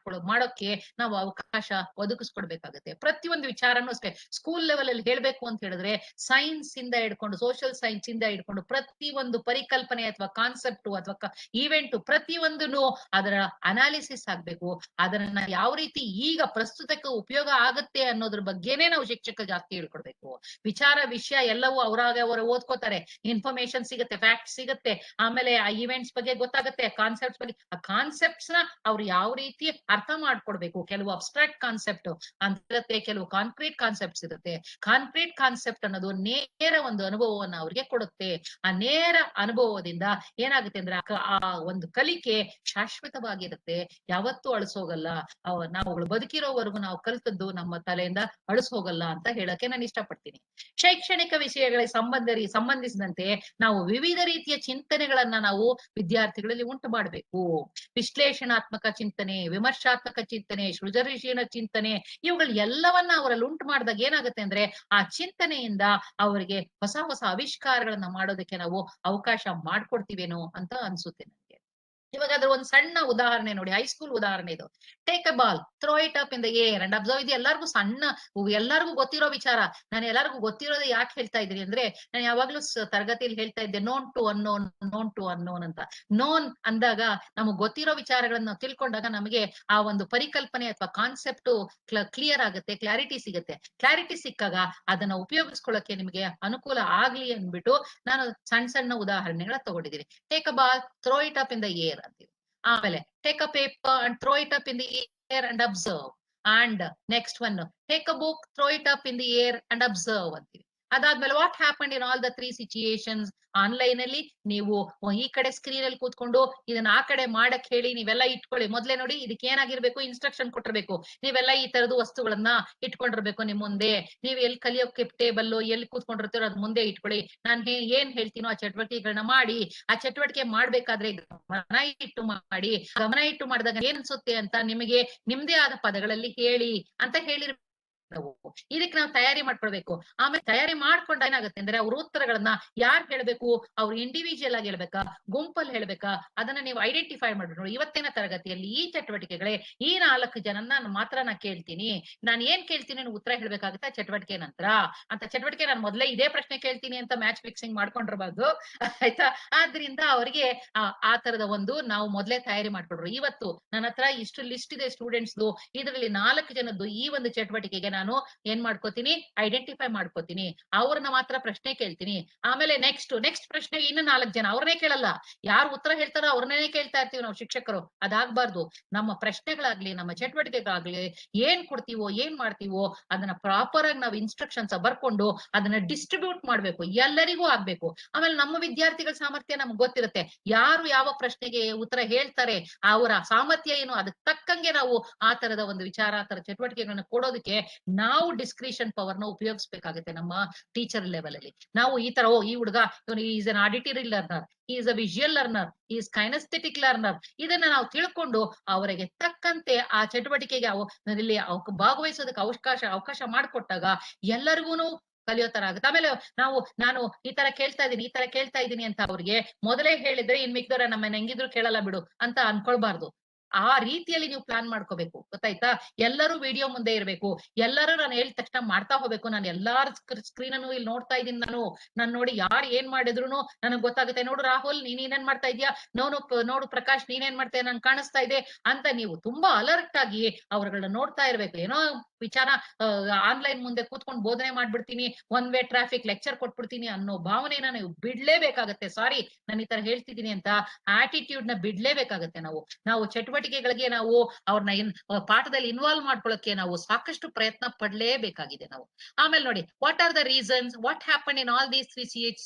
ಮಾಡೋಕೆ ನಾವು ಅವಕಾಶ ಒದಗಿಸ್ಕೊಡ್ಬೇಕಾಗತ್ತೆ. ಪ್ರತಿಯೊಂದು ವಿಚಾರನೂ ಅಷ್ಟೇ ಸ್ಕೂಲ್ ಲೆವೆಲ್ ಅಲ್ಲಿ ಹೇಳ್ಬೇಕು ಅಂತ ಹೇಳಿದ್ರೆ, ಸೈನ್ಸ್ ಇಂದ ಹಿಡ್ಕೊಂಡು ಸೋಷಿಯಲ್ ಸೈನ್ಸ್ ಇಂದ ಹಿಡ್ಕೊಂಡು ಪ್ರತಿ ಒಂದು ಪರಿಕಲ್ಪನೆ ಅಥವಾ ಕಾನ್ಸೆಪ್ಟ್ ಅಥವಾ ಈವೆಂಟ್ ಪ್ರತಿಯೊಂದನ್ನು ಅದರ ಅನಾಲಿಸಿಸ್ ಆಗ್ಬೇಕು. ಅದನ್ನ ಯಾವ ರೀತಿ ಈಗ ಪ್ರಸ್ತುತಕ್ಕೆ ಉಪಯೋಗ ಆಗುತ್ತೆ ಅನ್ನೋದ್ರ ಬಗ್ಗೆನೇ ನಾವು ಶಿಕ್ಷಕ ಜಾಸ್ತಿ ಹೇಳ್ಕೊಡ್ಬೇಕು. ವಿಷಯ ಎಲ್ಲವೂ ಅವರು ಓದ್ಕೋತಾರೆ, ಇನ್ಫಾರ್ಮೇಶನ್ ಸಿಗುತ್ತೆ, ಫ್ಯಾಕ್ಟ್ ಸಿಗುತ್ತೆ, ಆಮೇಲೆ ಆ ಈವೆಂಟ್ಸ್ ಬಗ್ಗೆ ಗೊತ್ತಾಗುತ್ತೆ, ಕಾನ್ಸೆಪ್ಟ್ಸ್ ಬಗ್ಗೆ, ಆ ಕಾನ್ಸೆಪ್ಟ್ಸ್ ನ ಅವ್ರು ಯಾವ ರೀತಿ ಅರ್ಥ ಮಾಡ್ಕೊಡ್ಬೇಕು. ಕೆಲವು ಅಬ್ಸ್ಟ್ರಾಕ್ಟ್ ಕಾನ್ಸೆಪ್ಟ್ ಅಂತ ಇರುತ್ತೆ, ಕೆಲವು ಕಾಂಕ್ರೀಟ್ ಕಾನ್ಸೆಪ್ಟ್ಸ್ ಇರುತ್ತೆ. ಕಾಂಕ್ರೀಟ್ ಕಾನ್ಸೆಪ್ಟ್ ಅನ್ನೋದು ನೇರ ಒಂದು ಅನುಭವವನ್ನ ಅವ್ರಿಗೆ ಕೊಡುತ್ತೆ. ಆ ನೇರ ಅನುಭವದಿಂದ ಏನಾಗುತ್ತೆ ಅಂದ್ರೆ ಆ ಒಂದು ಕಲಿಕೆ ಶಾಶ್ವತವಾಗಿರುತ್ತೆ, ಯಾವತ್ತೂ ಅಳಿಸೋಗಲ್ಲ. ನಾವು ಬದುಕಿರೋವರೆಗೂ ನಾವು ಕಲಿತದ್ದು ನಮ್ಮ ತಲೆಯಿಂದ ಅಳಿಸೋಗಲ್ಲ ಅಂತ ಹೇಳಕ್ಕೆ ನಾನು ಇಷ್ಟಪಡ್ತೀನಿ. ಶೈಕ್ಷಣಿಕ ವಿಷಯಗಳಿಗೆ ಸಂಬಂಧಿಸಿದಂತೆ ನಾವು ವಿವಿಧ ರೀತಿಯ ಚಿಂತನೆಗಳನ್ನ ನಾವು ವಿದ್ಯಾರ್ಥಿಗಳಲ್ಲಿ ಉಂಟು ಮಾಡಬೇಕು. ವಿಶ್ಲೇಷಣಾತ್ಮಕ ಚಿಂತನೆ, ವಿಮರ್ಶಾತ್ಮಕ ಚಿಂತನೆ, ಸೃಜನಶೀಲ ಚಿಂತನೆ, ಇವುಗಳು ಎಲ್ಲವನ್ನ ಅವರಲ್ಲಿ ಉಂಟು ಮಾಡಿದಾಗ ಏನಾಗುತ್ತೆ ಅಂದ್ರೆ, ಆ ಚಿಂತನೆಯಿಂದ ಅವರಿಗೆ ಹೊಸ ಹೊಸ ಆವಿಷ್ಕಾರಗಳನ್ನ ಮಾಡೋದಕ್ಕೆ ನಾವು ಅವಕಾಶ ಮಾಡ್ಕೊಡ್ತೀವೇನೋ ಅಂತ ಅನ್ಸುತ್ತೆ ನನಗೆ. ಇವಾಗ ಅದ್ರ ಒಂದ್ ಸಣ್ಣ ಉದಾಹರಣೆ ನೋಡಿ, ಹೈಸ್ಕೂಲ್ ಉದಾಹರಣೆ ಇದು. Take a ball, throw it up in the air and observe. ಇದು ಎಲ್ಲರಿಗೂ ಗೊತ್ತಿರೋ ವಿಚಾರ. ನಾನು ಎಲ್ಲರಿಗೂ ಗೊತ್ತಿರೋದೇ ಯಾಕೆ ಹೇಳ್ತಾ ಇದ್ದೀನಿ ಅಂದ್ರೆ, ನಾನು ಯಾವಾಗ್ಲೂ ತರಗತಿಯಲ್ಲಿ ಹೇಳ್ತಾ ಇದ್ದೆ, ನೋನ್ ಟು ಅನ್ನೋನ್ ಅಂತ. ನೋನ್ ಅಂದಾಗ ನಮಗ್ ಗೊತ್ತಿರೋ ವಿಚಾರಗಳನ್ನ ತಿಳ್ಕೊಂಡಾಗ ನಮಗೆ ಆ ಒಂದು ಪರಿಕಲ್ಪನೆ ಅಥವಾ ಕಾನ್ಸೆಪ್ಟ್ ಕ್ಲಿಯರ್ ಆಗುತ್ತೆ, ಕ್ಲಾರಿಟಿ ಸಿಗುತ್ತೆ. ಕ್ಲಾರಿಟಿ ಸಿಕ್ಕಾಗ ಅದನ್ನ ಉಪಯೋಗಿಸ್ಕೊಳ್ಳಕ್ಕೆ ನಿಮಗೆ ಅನುಕೂಲ ಆಗ್ಲಿ ಅಂದ್ಬಿಟ್ಟು ನಾನು ಸಣ್ಣ ಉದಾಹರಣೆಗಳ ತಗೊಂಡಿದ್ದೀನಿ. Take a ball, throw it up in the air ಅಂತೀವಿ. ಆಮೇಲೆ take a paper and throw it up in the air and observe. And next one, take a book, throw it up in the air and observe ಅಂತೀವಿ. ಅದಾದ್ಮೇಲೆ what happened in all the 3 situations. Online ಅಲ್ಲಿ ನೀವು ಈ ಕಡೆ screen ಅಲ್ಲಿ ಕೂತ್ಕೊಂಡು ಇದನ್ನ ಆ ಕಡೆ ಮಾಡಕ್ ಹೇಳಿ ನೀವೆಲ್ಲ ಇಟ್ಕೊಳ್ಳಿ. ಮೊದ್ಲೇ ನೋಡಿ, ಇದಕ್ಕೆ ಏನಾಗಿರ್ಬೇಕು, ಇನ್ಸ್ಟ್ರಕ್ಷನ್ ಕೊಟ್ಟಿರ್ಬೇಕು. ನೀವೆಲ್ಲ ಈ ತರದ ವಸ್ತುಗಳನ್ನ ಇಟ್ಕೊಂಡಿರ್ಬೇಕು ನಿಮ್ ಮುಂದೆ. ನೀವು ಎಲ್ಲಿ ಕಲಿಯೋಕೆ ಟೇಬಲ್ ಎಲ್ಲಿ ಕೂತ್ಕೊಂಡಿರ್ತೀರೋ ಅದ್ ಮುಂದೆ ಇಟ್ಕೊಳ್ಳಿ. ನಾನ್ ಏನ್ ಹೇಳ್ತೀನೋ ಆ ಚಟುವಟಿಕೆಗಳನ್ನ ಮಾಡಿ. ಆ ಚಟುವಟಿಕೆ ಮಾಡ್ಬೇಕಾದ್ರೆ ಗಮನ ಇಟ್ಟು ಮಾಡಿದಾಗ ಏನ್ ಅನ್ಸುತ್ತೆ ಅಂತ ನಿಮಗೆ ನಿಮ್ದೇ ಆದ ಪದಗಳಲ್ಲಿ ಹೇಳಿ ಅಂತ ಹೇಳಿರ್ಬೇಕು. ನಾವು. ಇದಕ್ಕೆ ನಾವು ತಯಾರಿ ಮಾಡ್ಕೊಳ್ಬೇಕು. ಆಮೇಲೆ ತಯಾರಿ ಮಾಡ್ಕೊಂಡ ಏನಾಗುತ್ತೆ ಅಂದ್ರೆ ಅವ್ರ ಉತ್ತರಗಳನ್ನ ಯಾರ್ ಹೇಳ್ಬೇಕು, ಅವ್ರು ಇಂಡಿವಿಜುವಲ್ ಆಗಿ ಹೇಳ್ಬೇಕಾ, ಗುಂಪಲ್ಲಿ ಹೇಳ್ಬೇಕಾ, ಅದನ್ನ ನೀವು ಐಡೆಂಟಿಫೈ ಮಾಡ್ಬಿಟ್ಟು ಇವತ್ತಿನ ತರಗತಿಯಲ್ಲಿ ಈ ಚಟುವಟಿಕೆಗಳೇ ಈ 4 ಜನನ್ನ ಮಾತ್ರ ನಾ ಕೇಳ್ತೀನಿ. ನಾನು ಏನ್ ಕೇಳ್ತೀನಿ ನೀವು ಉತ್ತರ ಹೇಳ್ಬೇಕಾಗುತ್ತೆ ಚಟುವಟಿಕೆ ನಂತರ. ಅಂತ ಚಟುವಟಿಕೆ ನಾನು ಮೊದಲೇ ಇದೇ ಪ್ರಶ್ನೆ ಕೇಳ್ತೀನಿ ಅಂತ ಮ್ಯಾಚ್ ಫಿಕ್ಸಿಂಗ್ ಮಾಡ್ಕೊಂಡಿರಬಾರ್ದು. ಆಯ್ತಾ? ಆದ್ರಿಂದ ಅವರಿಗೆ ಆ ತರದ ಒಂದು ನಾವು ಮೊದಲೇ ತಯಾರಿ ಮಾಡ್ಕೊಡ್ರು. ಇವತ್ತು ನನ್ನ ಹತ್ರ ಇಷ್ಟು ಲಿಸ್ಟ್ ಇದೆ ಸ್ಟೂಡೆಂಟ್ಸ್ದು, ಇದರಲ್ಲಿ 4 ಜನದ್ದು ಈ ಒಂದು ಚಟುವಟಿಕೆಗೆ ನಾನು ಏನ್ ಮಾಡ್ಕೋತೀನಿ, ಐಡೆಂಟಿಫೈ ಮಾಡ್ಕೋತೀನಿ. ಅವ್ರನ್ನ ಮಾತ್ರ ಪ್ರಶ್ನೆ ಕೇಳ್ತೀನಿ. ಆಮೇಲೆ ನೆಕ್ಸ್ಟ್ ಪ್ರಶ್ನೆ ಇನ್ನು 4 ಜನ ಅವ್ರನ್ನೇ ಕೇಳಲ್ಲ. ಯಾರು ಉತ್ತರ ಹೇಳ್ತಾರೋ ಅವ್ರನ್ನೇ ಕೇಳ್ತಾ ಇರ್ತೀವಿ ನಾವು ಶಿಕ್ಷಕರು. ಅದಾಗ್ಬಾರ್ದು. ನಮ್ಮ ಪ್ರಶ್ನೆಗಳಾಗ್ಲಿ, ನಮ್ಮ ಚಟುವಟಿಕೆಗಳಾಗ್ಲಿ ಏನ್ ಕೊಡ್ತೀವೋ, ಏನ್ ಮಾಡ್ತೀವೋ ಅದನ್ನ ಪ್ರಾಪರ್ ಆಗಿ ನಾವು ಇನ್ಸ್ಟ್ರಕ್ಷನ್ಸ್ ಬರ್ಕೊಂಡು ಅದನ್ನ ಡಿಸ್ಟ್ರಿಬ್ಯೂಟ್ ಮಾಡ್ಬೇಕು, ಎಲ್ಲರಿಗೂ ಆಗ್ಬೇಕು. ಆಮೇಲೆ ನಮ್ಮ ವಿದ್ಯಾರ್ಥಿಗಳ ಸಾಮರ್ಥ್ಯ ನಮ್ಗೆ ಗೊತ್ತಿರುತ್ತೆ. ಯಾರು ಯಾವ ಪ್ರಶ್ನೆಗೆ ಉತ್ತರ ಹೇಳ್ತಾರೆ, ಅವರ ಸಾಮರ್ಥ್ಯ ಏನು, ಅದಕ್ಕೆ ತಕ್ಕಂಗೆ ನಾವು ಆ ತರದ ಒಂದು ವಿಚಾರ, ಆ ತರ ಚಟುವಟಿಕೆಗಳನ್ನ ಕೊಡೋದಕ್ಕೆ ನಾವು ಡಿಸ್ಕ್ರಿಷನ್ ಪವರ್ ನ ಉಪಯೋಗಿಸ್ಬೇಕಾಗುತ್ತೆ ನಮ್ಮ ಟೀಚರ್ ಲೆವೆಲ್ ಅಲ್ಲಿ. ನಾವು ಈ ತರ ಈ ಹುಡುಗ ಇವನು is an auditory learner, is a visual learner, is kinesthetic learner, ಇದನ್ನ ನಾವು ತಿಳ್ಕೊಂಡು ಅವರಿಗೆ ತಕ್ಕಂತೆ ಆ ಚಟುವಟಿಕೆಗೆ ಇಲ್ಲಿ ಭಾಗವಹಿಸೋದಕ್ಕೆ ಅವಕಾಶ ಮಾಡಿಕೊಟ್ಟಾಗ ಎಲ್ಲರಿಗೂನು ಕಲಿಯೋ ತರ ಆಗುತ್ತೆ. ಆಮೇಲೆ ನಾನು ಈ ತರ ಕೇಳ್ತಾ ಇದ್ದೀನಿ ಅಂತ ಅವ್ರಿಗೆ ಮೊದಲೇ ಹೇಳಿದ್ರೆ ಇನ್ ಮಿಕ್ದವ್ರ ನಮ್ಮನ್ನ ಹೆಂಗಿದ್ರು ಕೇಳಲ್ಲ ಬಿಡು ಅಂತ ಅನ್ಕೊಳ್ಬಾರ್ದು. ಆ ರೀತಿಯಲ್ಲಿ ನೀವು ಪ್ಲಾನ್ ಮಾಡ್ಕೋಬೇಕು. ಗೊತ್ತಾಯ್ತಾ? ಎಲ್ಲರೂ ವಿಡಿಯೋ ಮುಂದೆ ಇರ್ಬೇಕು. ಎಲ್ಲರೂ ನಾನು ಹೇಳಿದ ತಕ್ಷಣ ಮಾಡ್ತಾ ಹೋಗ್ಬೇಕು. ನಾನು ಎಲ್ಲಾರ ಸ್ಕ್ರೀನ್ ಅನ್ನು ಇಲ್ಲಿ ನೋಡ್ತಾ ಇದ್ದೀನಿ. ನಾನು ನೋಡಿ ಯಾರು ಏನ್ ಮಾಡಿದ್ರು ನನಗ್ ಗೊತ್ತಾಗುತ್ತೆ. ನೋಡು ರಾಹುಲ್ ನೀನೇನ್ ಮಾಡ್ತಾ ಇದೀಯಾ, ನೋಡು ಪ್ರಕಾಶ್ ನೀನೇನ್ ಮಾಡ್ತಾ ನನ್ ಕಾಣಿಸ್ತಾ ಇದೆ ಅಂತ ನೀವು ತುಂಬಾ ಅಲರ್ಟ್ ಆಗಿ ಅವ್ರಗಳನ್ನ ನೋಡ್ತಾ ಇರ್ಬೇಕು. ಏನೋ ವಿಚಾರ ಆನ್ಲೈನ್ ಮುಂದೆ ಕೂತ್ಕೊಂಡು ಬೋಧನೆ ಮಾಡ್ಬಿಡ್ತೀನಿ, ಒನ್ ವೇ ಟ್ರಾಫಿಕ್ ಲೆಕ್ಚರ್ ಕೊಟ್ಬಿಡ್ತೀನಿ ಅನ್ನೋ ಭಾವನೆನ ನೀವು ಬಿಡ್ಲೇಬೇಕಾಗತ್ತೆ. ಸಾರಿ ನಾನು ಈ ತರ ಹೇಳ್ತಿದ್ದೀನಿ ಅಂತ ಆಟಿಟ್ಯೂಡ್ ನ ಬಿಡ್ಲೇಬೇಕಾಗತ್ತೆ. ನಾವು ಚಟುವಟಿಕೆಗಳಿಗೆ ನಾವು ಅವ್ರನ್ನ ಪಾಠದಲ್ಲಿ ಇನ್ವಾಲ್ವ್ ಮಾಡ್ಕೊಳ್ಳೋಕೆ ನಾವು ಸಾಕಷ್ಟು ಪ್ರಯತ್ನ ಪಡ್ಲೇಬೇಕಾಗಿದೆ ನಾವು. ಆಮೇಲೆ ನೋಡಿ, what are the reasons, what happen in all these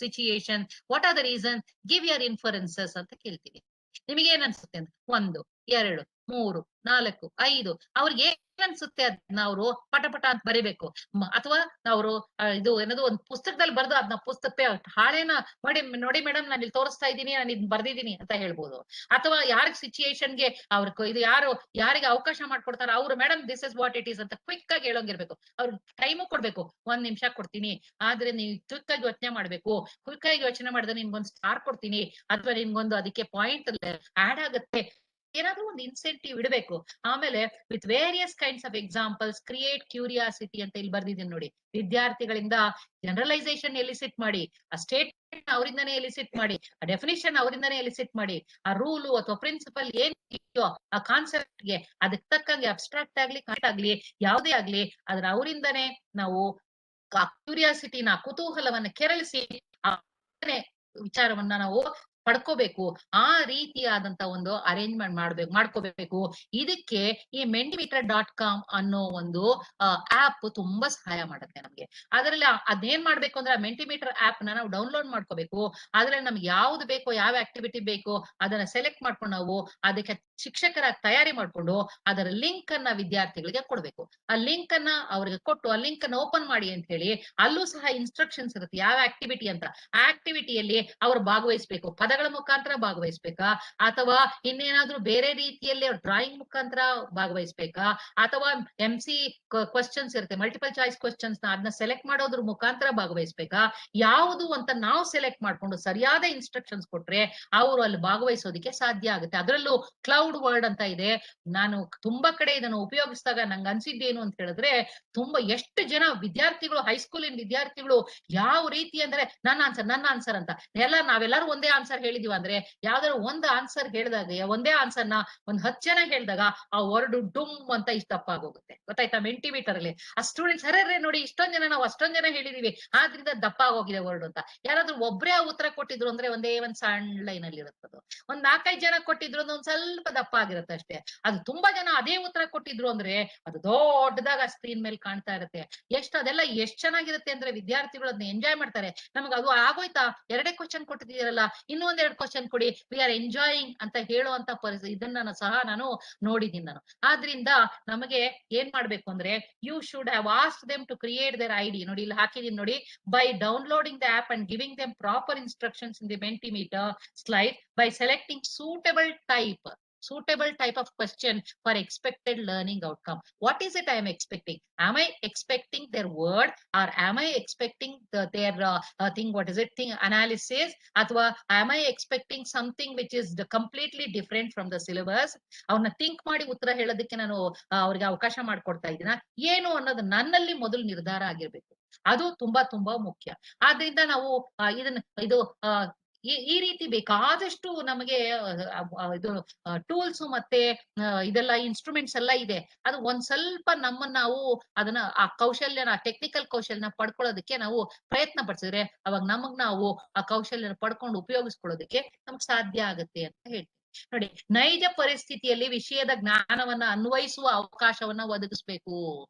situation, what are the reason, give your inferences ಅಂತ ಕೇಳ್ತೀವಿ. ನಿಮಗೆ ಏನ್ ಅನ್ಸುತ್ತೆ ಅಂತ 1 2 3 4 5 ಅವ್ರಿಗೆ ಏನ್ ಅನ್ಸುತ್ತೆ ಅದನ್ನ ಅವರು ಪಟ ಅಂತ ಬರಿಬೇಕು. ಅಥವಾ ಅವರು ಇದು ಏನದು ಒಂದು ಪುಸ್ತಕದಲ್ಲಿ ಬರ್ದು ಅದನ್ನ ಪುಸ್ತಕ ಹಾಳೆನ ನೋಡಿ ಮೇಡಮ್ ನಾನು ಇಲ್ಲಿ ತೋರಿಸ್ತಾ ಇದ್ದೀನಿ, ನಾನು ಇದನ್ನ ಬರ್ದಿದ್ದೀನಿ ಅಂತ ಹೇಳ್ಬೋದು. ಅಥವಾ ಯಾರಿಗ್ ಸಿಚುಯೇಷನ್ಗೆ ಇದು ಯಾರಿಗೆ ಅವಕಾಶ ಮಾಡ್ಕೊಡ್ತಾರ ಅವ್ರು madam this is what it is ಅಂತ ಕ್ವಿಕ್ ಆಗಿ ಹೇಳೋಂಗಿರ್ಬೇಕು. ಅವ್ರು ಟೈಮು ಕೊಡ್ಬೇಕು. 1 ನಿಮಿಷ ಕೊಡ್ತೀನಿ, ಆದ್ರೆ ನೀವು ಕ್ವಿಕ್ ಆಗಿ ಯೋಚನೆ ಮಾಡ್ಬೇಕು. ಕ್ವಿಕ್ ಆಗಿ ಯೋಚನೆ ಮಾಡಿದ್ರೆ ನಿಮ್ಗೊಂದು ಸ್ಟಾರ್ ಕೊಡ್ತೀನಿ, ಅಥವಾ ನಿಮ್ಗೊಂದು ಅದಕ್ಕೆ ಪಾಯಿಂಟ್ ಆಡ್ ಆಗುತ್ತೆ, ಏನಾದ್ರೂ ಒಂದು ಇನ್ಸೆಂಟಿವ್ ಇಡಬೇಕು. ಆಮೇಲೆ with various kinds of examples create curiosity ಅಂತ ಇಲ್ಲಿ ಬರ್ದಿದ್ದೀನಿ ನೋಡಿ. ವಿದ್ಯಾರ್ಥಿಗಳಿಂದ ಜನರಲೈಸೇಷನ್ ಎಲಿಸಿಟ್ ಮಾಡಿ, ಆ ಸ್ಟೇಟ್ಮೆಂಟ್ ಅವರಿಂದನೇ ಎಲಿಸಿಟ್ ಮಾಡಿ, ಆ ಡೆಫಿನಿಷನ್ ಅವರಿಂದನೇ ಎಲಿಸಿಟ್ ಮಾಡಿ, ಆ ರೂಲು ಅಥವಾ ಪ್ರಿನ್ಸಿಪಲ್ ಏನ್ ಇದೆಯೋ ಆ ಕಾನ್ಸೆಪ್ಟ್ ಗೆ ಅದಕ್ಕೆ ತಕ್ಕಂಗೆ ಅಬ್ಸ್ಟ್ರಾಕ್ಟ್ ಆಗ್ಲಿ ಕರೆಕ್ಟ್ ಆಗ್ಲಿ ಯಾವುದೇ ಆಗ್ಲಿ ಅದ್ರ ಅವರಿಂದನೇ ನಾವು ಕ್ಯೂರಿಯಾಸಿಟಿನ, ಕುತೂಹಲವನ್ನ ಕೆರಳಿಸಿ ಆ ವಿಚಾರವನ್ನ ನಾವು ಪಡ್ಕೋಬೇಕು. ಆ ರೀತಿಯಾದಂತ ಒಂದು ಅರೇಂಜ್ಮೆಂಟ್ ಮಾಡ್ಕೋಬೇಕು. ಇದಕ್ಕೆ ಈ mentimeter.com ಅನ್ನೋ ಒಂದು ಆಪ್ ತುಂಬಾ ಸಹಾಯ ಮಾಡುತ್ತೆ ನಮ್ಗೆ. ಅದರಲ್ಲಿ ಅದೇನ್ ಮಾಡ್ಬೇಕು ಅಂದ್ರೆ ಮೆಂಟಿಮೀಟರ್ ಆಪ್ ನ ನಾವು ಡೌನ್ಲೋಡ್ ಮಾಡ್ಕೋಬೇಕು. ಅದ್ರಲ್ಲಿ ನಮ್ಗೆ ಯಾವ್ದು ಬೇಕೋ, ಯಾವ ಆಕ್ಟಿವಿಟಿ ಬೇಕೋ ಅದನ್ನ ಸೆಲೆಕ್ಟ್ ಮಾಡ್ಕೊಂಡು ನಾವು ಅದಕ್ಕೆ ಶಿಕ್ಷಕರಾಗಿ ತಯಾರಿ ಮಾಡ್ಕೊಂಡು ಅದರ ಲಿಂಕ್ ಅನ್ನ ವಿದ್ಯಾರ್ಥಿಗಳಿಗೆ ಕೊಡ್ಬೇಕು. ಆ ಲಿಂಕ್ ಅನ್ನ ಅವ್ರಿಗೆ ಕೊಟ್ಟು ಆ ಲಿಂಕ್ ಅನ್ನ ಓಪನ್ ಮಾಡಿ ಅಂತ ಹೇಳಿ ಅಲ್ಲೂ ಸಹ ಇನ್ಸ್ಟ್ರಕ್ಷನ್ಸ್ ಇರುತ್ತೆ ಯಾವ ಆಕ್ಟಿವಿಟಿ ಅಂತ. ಆ ಆಕ್ಟಿವಿಟಿಯಲ್ಲಿ ಅವ್ರು ಭಾಗವಹಿಸ್ಬೇಕು. ಪದಗಳ ಮುಖಾಂತರ ಭಾಗವಹಿಸ್ಬೇಕಾ, ಅಥವಾ ಇನ್ನೇನಾದ್ರೂ ಬೇರೆ ರೀತಿಯಲ್ಲಿ ಅವ್ರು ಡ್ರಾಯಿಂಗ್ ಮುಖಾಂತರ ಭಾಗವಹಿಸ್ಬೇಕಾ, ಅಥವಾ MC ಕ್ವಶನ್ಸ್ ಇರುತ್ತೆ, ಮಲ್ಟಿಪಲ್ ಚಾಯ್ಸ್ ಕ್ವಶನ್ಸ್ ಅದನ್ನ ಸೆಲೆಕ್ಟ್ ಮಾಡೋದ್ರ ಮುಖಾಂತರ ಭಾಗವಹಿಸ್ಬೇಕಾ, ಯಾವುದು ಅಂತ ನಾವು ಸೆಲೆಕ್ಟ್ ಮಾಡ್ಕೊಂಡು ಸರಿಯಾದ ಇನ್ಸ್ಟ್ರಕ್ಷನ್ಸ್ ಕೊಟ್ರೆ ಅವರು ಅಲ್ಲಿ ಭಾಗವಹಿಸೋದಿಕ್ಕೆ ಸಾಧ್ಯ ಆಗುತ್ತೆ. ಅದರಲ್ಲೂ ಕ್ಲೌಡ್ ವರ್ಡ್ ಅಂತ ಇದೆ. ನಾನು ತುಂಬಾ ಕಡೆ ಇದನ್ನು ಉಪಯೋಗಿಸಿದಾಗ ನಂಗೆ ಅನ್ಸಿದ್ದೇನು ಅಂತ ಹೇಳಿದ್ರೆ, ತುಂಬಾ ಎಷ್ಟು ಜನ ವಿದ್ಯಾರ್ಥಿಗಳು, ಹೈಸ್ಕೂಲಿನ ವಿದ್ಯಾರ್ಥಿಗಳು ಯಾವ ರೀತಿ ಅಂದ್ರೆ ನನ್ನ ಆನ್ಸರ್ ಅಂತ ನಾವೆಲ್ಲರೂ ಒಂದೇ ಆನ್ಸರ್ ಹೇಳಿದೀವಿ ಅಂದ್ರೆ, ಯಾವ್ದಾದ್ರು ಒಂದು ಆನ್ಸರ್ ಹೇಳಿದಾಗ ಒಂದೇ ಆನ್ಸರ್ನ 10 ಜನ ಹೇಳಿದಾಗ ಆ ವರ್ಡ್ ಡುಮ್ ಅಂತ ಇಷ್ಟ ದಪ್ಪಾಗೋಗುತ್ತೆ. ಗೊತ್ತಾಯ್ತಾ? ಮೆಂಟಿಮೀಟರ್ ಅಲ್ಲಿ ಆ ಸ್ಟೂಡೆಂಟ್ಸ್ ಅರೆ ನೋಡಿ ಇಷ್ಟೊಂದ್ ಜನ ನಾವು ಅಷ್ಟೊಂದ್ ಜನ ಹೇಳಿದೀವಿ ಆದ್ರಿಂದ ದಪ್ಪ ಆಗೋಗಿದೆ ವರ್ಡ್ ಅಂತ. ಯಾರಾದ್ರೂ ಒಬ್ರೇ ಉತ್ತರ ಕೊಟ್ಟಿದ್ರು ಅಂದ್ರೆ ಒಂದ್ ಸಣ್ಣ ಲೈನ್ ಅಲ್ಲಿ ಇರುತ್ತದು. 4-5 ಜನ ಕೊಟ್ಟಿದ್ರು ಅಂದ್ರೆ ಒಂದ್ ಸ್ವಲ್ಪ ದಪ್ಪ ಆಗಿರುತ್ತೆ ಅಷ್ಟೇ. ಅದು ತುಂಬಾ ಜನ ಅದೇ ಉತ್ತರ ಕೊಟ್ಟಿದ್ರು ಅಂದ್ರೆ ಅದು ದೊಡ್ಡದಾಗ ಸ್ಕ್ರೀನ್ ಮೇಲೆ ಕಾಣ್ತಾ ಇರುತ್ತೆ. ಅದೆಲ್ಲ ಎಷ್ಟ್ ಚೆನ್ನಾಗಿರುತ್ತೆ ಅಂದ್ರೆ ವಿದ್ಯಾರ್ಥಿಗಳು ಅದನ್ನ ಎಂಜಾಯ್ ಮಾಡ್ತಾರೆ. ನಮ್ಗೆ ಅದು ಆಗೋಯ್ತಾ, 2 ಕ್ವಶನ್ ಕೊಟ್ಟಿದ್ದೀರಲ್ಲ, ಇನ್ನೊಂದ್ 2 ಕ್ವಶನ್ ಕೊಡಿ, ವಿ ಆರ್ ಎಂಜಾಯಿಂಗ್ ಅಂತ ಹೇಳುವಂತ ಇದನ್ನ ಸಹ ನಾನು ನೋಡಿದ್ದೀನಿ ನಾನು. ಆದ್ರಿಂದ ನಮಗೆ ಏನ್ ಮಾಡ್ಬೇಕು ಅಂದ್ರೆ, you should have asked them to create their ID. ನೋಡಿ ಇಲ್ಲಿ ಹಾಕಿದೀನಿ ನೋಡಿ, by downloading the app and giving them proper instructions in the Mentimeter slide by selecting suitable type suitable type of question for expected learning outcome. What is it I am expecting? Am I expecting their word, or am I expecting their thing, what is it, thing analysis, ಅಥವಾ am I expecting something which is completely different from the syllabus? ಅವ್ರನ್ನ think ಮಾಡಿ ಉತ್ತರ ಹೇಳೋದಕ್ಕೆ ನಾನು ಅವ್ರಿಗೆ ಅವಕಾಶ ಮಾಡ್ಕೊಡ್ತಾ ಇದ್ದೀನ ಏನು ಅನ್ನೋದು ನನ್ನಲ್ಲಿ ಮೊದಲು ನಿರ್ಧಾರ ಆಗಿರ್ಬೇಕು. ಅದು ತುಂಬಾ ತುಂಬಾ ಮುಖ್ಯ. ಆದ್ರಿಂದ ನಾವು ಇದು ಈ ರೀತಿ ಬೇಕಾದಷ್ಟು ನಮಗೆ ಇದು ಟೂಲ್ಸ್ ಮತ್ತೆ ಇದೆಲ್ಲ ಇನ್ಸ್ಟ್ರೂಮೆಂಟ್ಸ್ ಎಲ್ಲ ಇದೆ. ಅದು ಒಂದ್ ಸ್ವಲ್ಪ ನಮ್ಮನ್ನ ನಾವು ಅದನ್ನ ಆ ಕೌಶಲ್ಯನ ಟೆಕ್ನಿಕಲ್ ಕೌಶಲ್ಯನ ಪಡ್ಕೊಳ್ಳೋದಕ್ಕೆ ನಾವು ಪ್ರಯತ್ನ ಪಡಿಸಿದ್ರೆ ಅವಾಗ ನಮಗ್ ನಾವು ಆ ಕೌಶಲ್ಯನ ಪಡ್ಕೊಂಡು ಉಪಯೋಗಿಸ್ಕೊಳ್ಳೋದಕ್ಕೆ ನಮ್ಗೆ ಸಾಧ್ಯ ಆಗತ್ತೆ ಅಂತ ಹೇಳ್ತೀವಿ. ನೋಡಿ, ನೈಜ ಪರಿಸ್ಥಿತಿಯಲ್ಲಿ ವಿಷಯದ ಜ್ಞಾನವನ್ನ ಅನ್ವಯಿಸುವ ಅವಕಾಶವನ್ನ ಒದಗಿಸ್ಬೇಕು.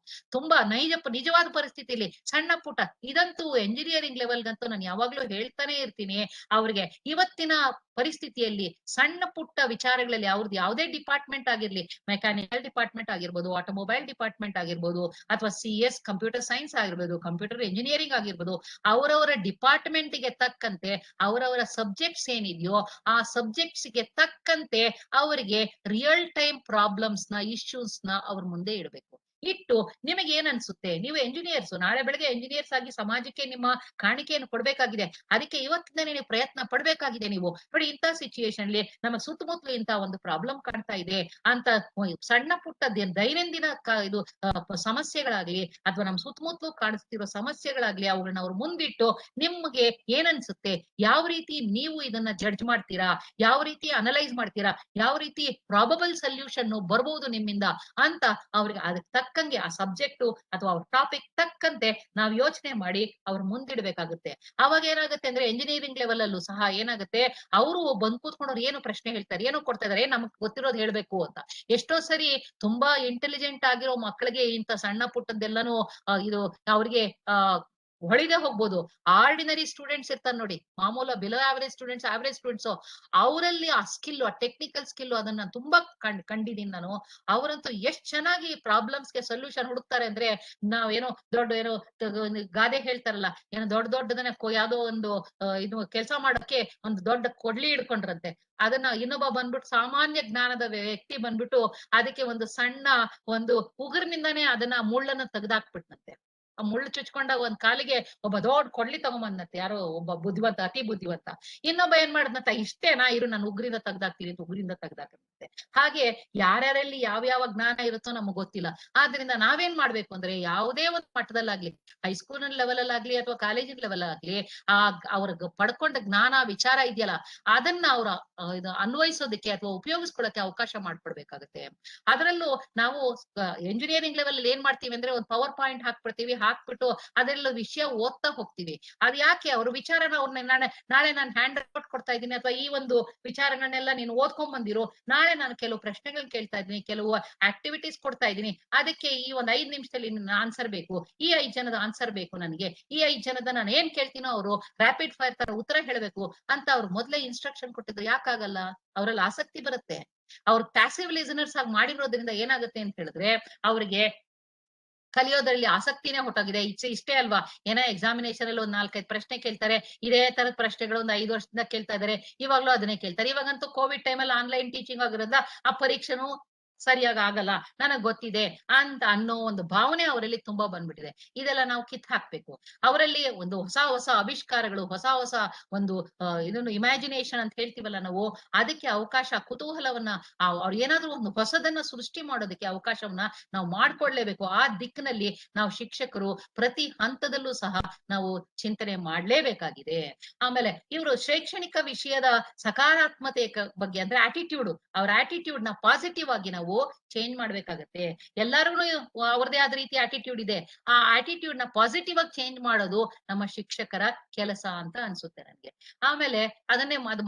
ತುಂಬಾ ನಿಜವಾದ ಪರಿಸ್ಥಿತಿಯಲ್ಲಿ ಸಣ್ಣ ಪುಟ್ಟ ಇದಂತೂ ಎಂಜಿನಿಯರಿಂಗ್ ಲೆವೆಲ್ಗಂತೂ ನಾನು ಯಾವಾಗ್ಲೂ ಹೇಳ್ತಾನೆ ಇರ್ತೀನಿ ಅವ್ರಿಗೆ, ಇವತ್ತಿನ ಪರಿಸ್ಥಿತಿಯಲ್ಲಿ ಸಣ್ಣ ಪುಟ್ಟ ವಿಚಾರಗಳಲ್ಲಿ ಅವ್ರದ್ದು ಯಾವುದೇ ಡಿಪಾರ್ಟ್ಮೆಂಟ್ ಆಗಿರ್ಲಿ, ಮೆಕ್ಯಾನಿಕಲ್ ಡಿಪಾರ್ಟ್ಮೆಂಟ್ ಆಗಿರ್ಬೋದು, ಆಟೋಮೊಬೈಲ್ ಡಿಪಾರ್ಟ್ಮೆಂಟ್ ಆಗಿರ್ಬೋದು, ಅಥವಾ CS ಕಂಪ್ಯೂಟರ್ ಸೈನ್ಸ್ ಆಗಿರ್ಬೋದು, ಕಂಪ್ಯೂಟರ್ ಇಂಜಿನಿಯರಿಂಗ್ ಆಗಿರ್ಬೋದು, ಅವರವರ ಡಿಪಾರ್ಟ್ಮೆಂಟ್ ಗೆ ತಕ್ಕಂತೆ ಅವರವರ ಸಬ್ಜೆಕ್ಟ್ಸ್ ಏನಿದೆಯೋ ಆ ಸಬ್ಜೆಕ್ಟ್ಸ್ ಗೆ ತಕ್ಕಂತೆ ಅವರಿಗೆ ರಿಯಲ್ ಟೈಮ್ ಪ್ರಾಬ್ಲಮ್ಸ್ ನ ಇಶ್ಯೂಸ್ ನ ಅವ್ರ ಮುಂದೆ ಇಡಬೇಕು. ಇಟ್ಟು ನಿಮಗೆ ಏನ್ ಅನ್ಸುತ್ತೆ, ನೀವು ಎಂಜಿನಿಯರ್ಸ್, ನಾಳೆ ಬೆಳಗ್ಗೆ ಎಂಜಿನಿಯರ್ಸ್ ಆಗಿ ಸಮಾಜಕ್ಕೆ ನಿಮ್ಮ ಕಾಣಿಕೆಯನ್ನು ಕೊಡ್ಬೇಕಾಗಿದೆ. ಅದಕ್ಕೆ ಇವತ್ತಿಂದನೇ ನೀವು ಪ್ರಯತ್ನ ಪಡ್ಬೇಕಾಗಿದೆ. ನೀವು ನೋಡಿ, ಇಂಥ ಸಿಚುಯೇಷನ್ ಅಲ್ಲಿ ನಮ್ಮ ಸುತ್ತಮುತ್ತಲು ಇಂಥ ಒಂದು ಪ್ರಾಬ್ಲಮ್ ಕಾಣ್ತಾ ಇದೆ ಅಂತ ಸಣ್ಣ ಪುಟ್ಟ ದೈನಂದಿನ ಇದು ಸಮಸ್ಯೆಗಳಾಗ್ಲಿ ಅಥವಾ ನಮ್ಮ ಸುತ್ತಮುತ್ತಲು ಕಾಣಿಸ್ತಿರೋ ಸಮಸ್ಯೆಗಳಾಗ್ಲಿ ಅವುಗಳನ್ನ ಅವ್ರು ಮುಂದಿಟ್ಟು ನಿಮ್ಗೆ ಏನನ್ಸುತ್ತೆ, ಯಾವ ರೀತಿ ನೀವು ಇದನ್ನ ಜಡ್ಜ್ ಮಾಡ್ತೀರಾ, ಯಾವ ರೀತಿ ಅನಲೈಸ್ ಮಾಡ್ತೀರಾ, ಯಾವ ರೀತಿ ಪ್ರಾಬಬಲ್ ಸೊಲ್ಯೂಷನ್ ಬರ್ಬೋದು ನಿಮ್ಮಿಂದ ಅಂತ ಅವ್ರಿಗೆ ಅದಕ್ಕೆ ತಕ್ಕಂಗೆ ಆ ಸಬ್ಜೆಕ್ಟ್ ಅಥವಾ ಅವ್ರ ಟಾಪಿಕ್ ತಕ್ಕಂತೆ ನಾವು ಯೋಚನೆ ಮಾಡಿ ಅವ್ರ ಮುಂದಿಡ್ಬೇಕಾಗುತ್ತೆ. ಅವಾಗ ಏನಾಗುತ್ತೆ ಅಂದ್ರೆ ಎಂಜಿನಿಯರಿಂಗ್ ಲೆವೆಲ್ ಅಲ್ಲೂ ಸಹ ಏನಾಗುತ್ತೆ, ಅವರು ಬಂದ್ ಕೂತ್ಕೊಂಡವ್ರು ಏನು ಪ್ರಶ್ನೆ ಹೇಳ್ತಾರೆ, ಏನೋ ಕೊಡ್ತಾ ಇದಾರೆ, ನಮಗ್ ಗೊತ್ತಿರೋದು ಹೇಳ್ಬೇಕು ಅಂತ. ಎಷ್ಟೋ ಸರಿ ತುಂಬಾ ಇಂಟೆಲಿಜೆಂಟ್ ಆಗಿರೋ ಮಕ್ಕಳಿಗೆ ಇಂಥ ಸಣ್ಣ ಪುಟ್ಟದ್ದೆಲ್ಲಾನು ಇದು ಅವ್ರಿಗೆ ಹೊಳಿದೆ ಹೋಗ್ಬೋದು. ಆರ್ಡಿನರಿ ಸ್ಟೂಡೆಂಟ್ಸ್ ಇರ್ತಾರೆ ನೋಡಿ, ಮಾಮೂಲ below average students, average students, ಅವರಲ್ಲಿ ಆ ಸ್ಕಿಲ್, ಆ ಟೆಕ್ನಿಕಲ್ ಸ್ಕಿಲ್ ಅದನ್ನ ತುಂಬಾ ಕಂಡಿದ್ದೀನಿ ನಾನು. ಅವರಂತೂ ಎಷ್ಟ್ ಚೆನ್ನಾಗಿ ಪ್ರಾಬ್ಲಮ್ಸ್ ಗೆ ಸೊಲ್ಯೂಷನ್ ಹುಡುಕ್ತಾರೆ ಅಂದ್ರೆ, ನಾವೇನೋ ಏನೋ ಗಾದೆ ಹೇಳ್ತಾರಲ್ಲ, ಏನೋ ದೊಡ್ಡದನ್ನ ಯಾವ್ದೋ ಒಂದು ಇದು ಕೆಲಸ ಮಾಡಕ್ಕೆ ಒಂದು ದೊಡ್ಡ ಕೊಡ್ಲಿ ಹಿಡ್ಕೊಂಡ್ರಂತೆ, ಅದನ್ನ ಇನ್ನೊಬ್ಬ ಬಂದ್ಬಿಟ್ಟು ಸಾಮಾನ್ಯ ಜ್ಞಾನದ ವ್ಯಕ್ತಿ ಬಂದ್ಬಿಟ್ಟು ಅದಕ್ಕೆ ಒಂದು ಸಣ್ಣ ಒಂದು ಉಗುರಿನಿಂದಾನೇ ಅದನ್ನ ಮುಳ್ಳನ್ನ ತೆಗ್ದಾಕ್ಬಿಟ್ನಂತೆ. ಆ ಮುಳ್ಳು ಚುಚ್ಕೊಂಡಾಗ ಒಂದ್ ಕಾಲಿಗೆ ಒಬ್ಬ ದೊಡ್ಡ ಕೊಡ್ಲಿ ತಗೊಂಬಂದತ್ತೆ ಯಾರೋ ಒಬ್ಬ ಬುದ್ಧಿವಂತ, ಅತಿ ಬುದ್ಧಿವಂತ. ಇನ್ನೊಬ್ಬ ಏನ್ ಮಾಡದ್ನಂತ, ಇಷ್ಟೇನಾ ಇರು ನಾನು ಉಗ್ರಿಂದ ತೆಗ್ದಾಕ್ತೀನಿ ಅಂತ ಉಗ್ರಿಂದ ತೆಗ್ದಾಕಂತೆ. ಹಾಗೆ ಯಾರ್ಯಾರಲ್ಲಿ ಯಾವ ಜ್ಞಾನ ಇರುತ್ತೋ ನಮಗ್ ಗೊತ್ತಿಲ್ಲ. ಆದ್ರಿಂದ ನಾವೇನ್ ಮಾಡ್ಬೇಕು ಅಂದ್ರೆ, ಯಾವುದೇ ಒಂದು ಮಟ್ಟದಲ್ಲಾಗ್ಲಿ, ಹೈಸ್ಕೂಲ್ ಲೆವೆಲ್ ಅಲ್ಲಾಗ್ಲಿ ಅಥವಾ ಕಾಲೇಜಿನ ಲೆವೆಲ್ ಆಗ್ಲಿ, ಅವ್ರಿಗೆ ಪಡ್ಕೊಂಡ ಜ್ಞಾನ ವಿಚಾರ ಇದೆಯಲ್ಲ ಅದನ್ನ ಅವ್ರ ಅನ್ವಯಿಸೋದಕ್ಕೆ ಅಥವಾ ಉಪಯೋಗಿಸ್ಕೊಳ್ಳಕ್ಕೆ ಅವಕಾಶ ಮಾಡ್ಕೊಡ್ಬೇಕಾಗತ್ತೆ. ಅದರಲ್ಲೂ ನಾವು ಎಂಜಿನಿಯರಿಂಗ್ ಲೆವೆಲ್ ಏನ್ ಮಾಡ್ತೀವಿ ಅಂದ್ರೆ, ಒಂದು ಪವರ್ ಪಾಯಿಂಟ್ ಹಾಕ್ಬಿಟ್ಟು ಅದೆಲ್ಲ ವಿಷಯ ಓದ್ತಾ ಹೋಗ್ತೀವಿ. ಅದ್ ಯಾಕೆ ಅವ್ರ ವಿಚಾರನ ಅವ್ರನ್ನ ನಾಳೆ ನಾನು ಹ್ಯಾಂಡ್ ಔಟ್ ಕೊಡ್ತಾ ಇದ್ದೀನಿ, ಅಥವಾ ಈ ಒಂದು ವಿಚಾರಗಳನ್ನೆಲ್ಲ ನೀನು ಓದ್ಕೊಂಡ್ ಬಂದಿರು, ನಾಳೆ ನಾನು ಕೆಲವು ಪ್ರಶ್ನೆಗಳನ್ನ ಕೇಳ್ತಾ ಇದ್ದೀನಿ, ಕೆಲವು ಆಕ್ಟಿವಿಟೀಸ್ ಕೊಡ್ತಾ ಇದ್ದೀನಿ, ಅದಕ್ಕೆ ಈ ಒಂದ್ 5 ನಿಮಿಷದಲ್ಲಿ ಆನ್ಸರ್ ಬೇಕು, ಈ 5 ಜನದ ಆನ್ಸರ್ ಬೇಕು ನನಗೆ, ಈ 5 ಜನದ ನಾನು ಏನ್ ಕೇಳ್ತೀನೋ ಅವರು ರ್ಯಾಪಿಡ್ ಫೈರ್ ತರ ಉತ್ತರ ಹೇಳ್ಬೇಕು ಅಂತ ಅವ್ರು ಮೊದ್ಲೇ ಇನ್ಸ್ಟ್ರಕ್ಷನ್ ಕೊಟ್ಟಿದ್ರು. ಯಾಕಾಗಲ್ಲ? ಅವರಲ್ಲಿ ಆಸಕ್ತಿ ಬರುತ್ತೆ. ಅವ್ರು ಪ್ಯಾಸಿವ್ ಲಿಸನರ್ಸ್ ಆಗಿ ಮಾಡಿರೋದ್ರಿಂದ ಏನಾಗುತ್ತೆ ಅಂತ ಹೇಳಿದ್ರೆ, ಅವ್ರಿಗೆ ಕಲಿಯೋದ್ರಲ್ಲಿ ಆಸಕ್ತಿನೇ ಹೊಟ್ಟೋಗಿದೆ. ಇಷ್ಟೇ ಅಲ್ವಾ, ಏನೋ ಎಕ್ಸಾಮಿನೇಷನ್ ಅಲ್ಲಿ ಒಂದ್ 4-5 ಪ್ರಶ್ನೆ ಕೇಳ್ತಾರೆ, ಇದೇ ತರದ ಪ್ರಶ್ನೆಗಳು ಒಂದು 5 ವರ್ಷದಿಂದ ಕೇಳ್ತಾ ಇದಾರೆ, ಇವಾಗ್ಲೂ ಅದನ್ನೇ ಕೇಳ್ತಾರೆ. ಇವಾಗಂತೂ ಕೋವಿಡ್ ಟೈಮಲ್ಲಿ ಆನ್ಲೈನ್ ಟೀಚಿಂಗ್ ಆಗಿರೋದ್ರಿಂದ ಆ ಪರೀಕ್ಷೆನೂ ಸರಿಯಾಗಿ ಆಗಲ್ಲ, ನನಗ್ ಗೊತ್ತಿದೆ ಅಂತ ಅನ್ನೋ ಒಂದು ಭಾವನೆ ಅವರಲ್ಲಿ ತುಂಬಾ ಬಂದ್ಬಿಟ್ಟಿದೆ. ಇದೆಲ್ಲ ನಾವು ಕಿತ್ ಹಾಕ್ಬೇಕು. ಅವರಲ್ಲಿ ಒಂದು ಹೊಸ ಆವಿಷ್ಕಾರಗಳು, ಹೊಸ ಒಂದು ಇದನ್ನು ಇಮ್ಯಾಜಿನೇಷನ್ ಅಂತ ಹೇಳ್ತೀವಲ್ಲ ನಾವು, ಅದಕ್ಕೆ ಅವಕಾಶ, ಕುತೂಹಲವನ್ನ, ಅವ್ರು ಏನಾದ್ರೂ ಒಂದು ಹೊಸದನ್ನ ಸೃಷ್ಟಿ ಮಾಡೋದಕ್ಕೆ ಅವಕಾಶವನ್ನ ನಾವು ಮಾಡ್ಕೊಡ್ಲೇಬೇಕು. ಆ ದಿಕ್ಕಿನಲ್ಲಿ ನಾವು ಶಿಕ್ಷಕರು ಪ್ರತಿ ಹಂತದಲ್ಲೂ ಸಹ ನಾವು ಚಿಂತನೆ ಮಾಡ್ಲೇಬೇಕಾಗಿದೆ. ಆಮೇಲೆ ಇವರು ಶೈಕ್ಷಣಿಕ ವಿಷಯದ ಸಕಾರಾತ್ಮತೆ ಬಗ್ಗೆ ಅಂದ್ರೆ ಆಟಿಟ್ಯೂಡ್, ಅವ್ರ ಆಟಿಟ್ಯೂಡ್ ನ ಪಾಸಿಟಿವ್ ಆಗಿ ನಾವು ಚೇಂಜ್ ಮಾಡ್ಬೇಕಾಗತ್ತೆ. ಎಲ್ಲರಿಗೂ ಅವ್ರದೇ ಆದ ರೀತಿ ಆಟಿಟ್ಯೂಡ್ ಇದೆ. ಆ ಆಟಿಟ್ಯೂಡ್ ನ ಪಾಸಿಟಿವ್ ಆಗಿ ಚೇಂಜ್ ಮಾಡೋದು ನಮ್ಮ ಶಿಕ್ಷಕರ ಕೆಲಸ ಅಂತ ಅನ್ಸುತ್ತೆ ನನಗೆ. ಆಮೇಲೆ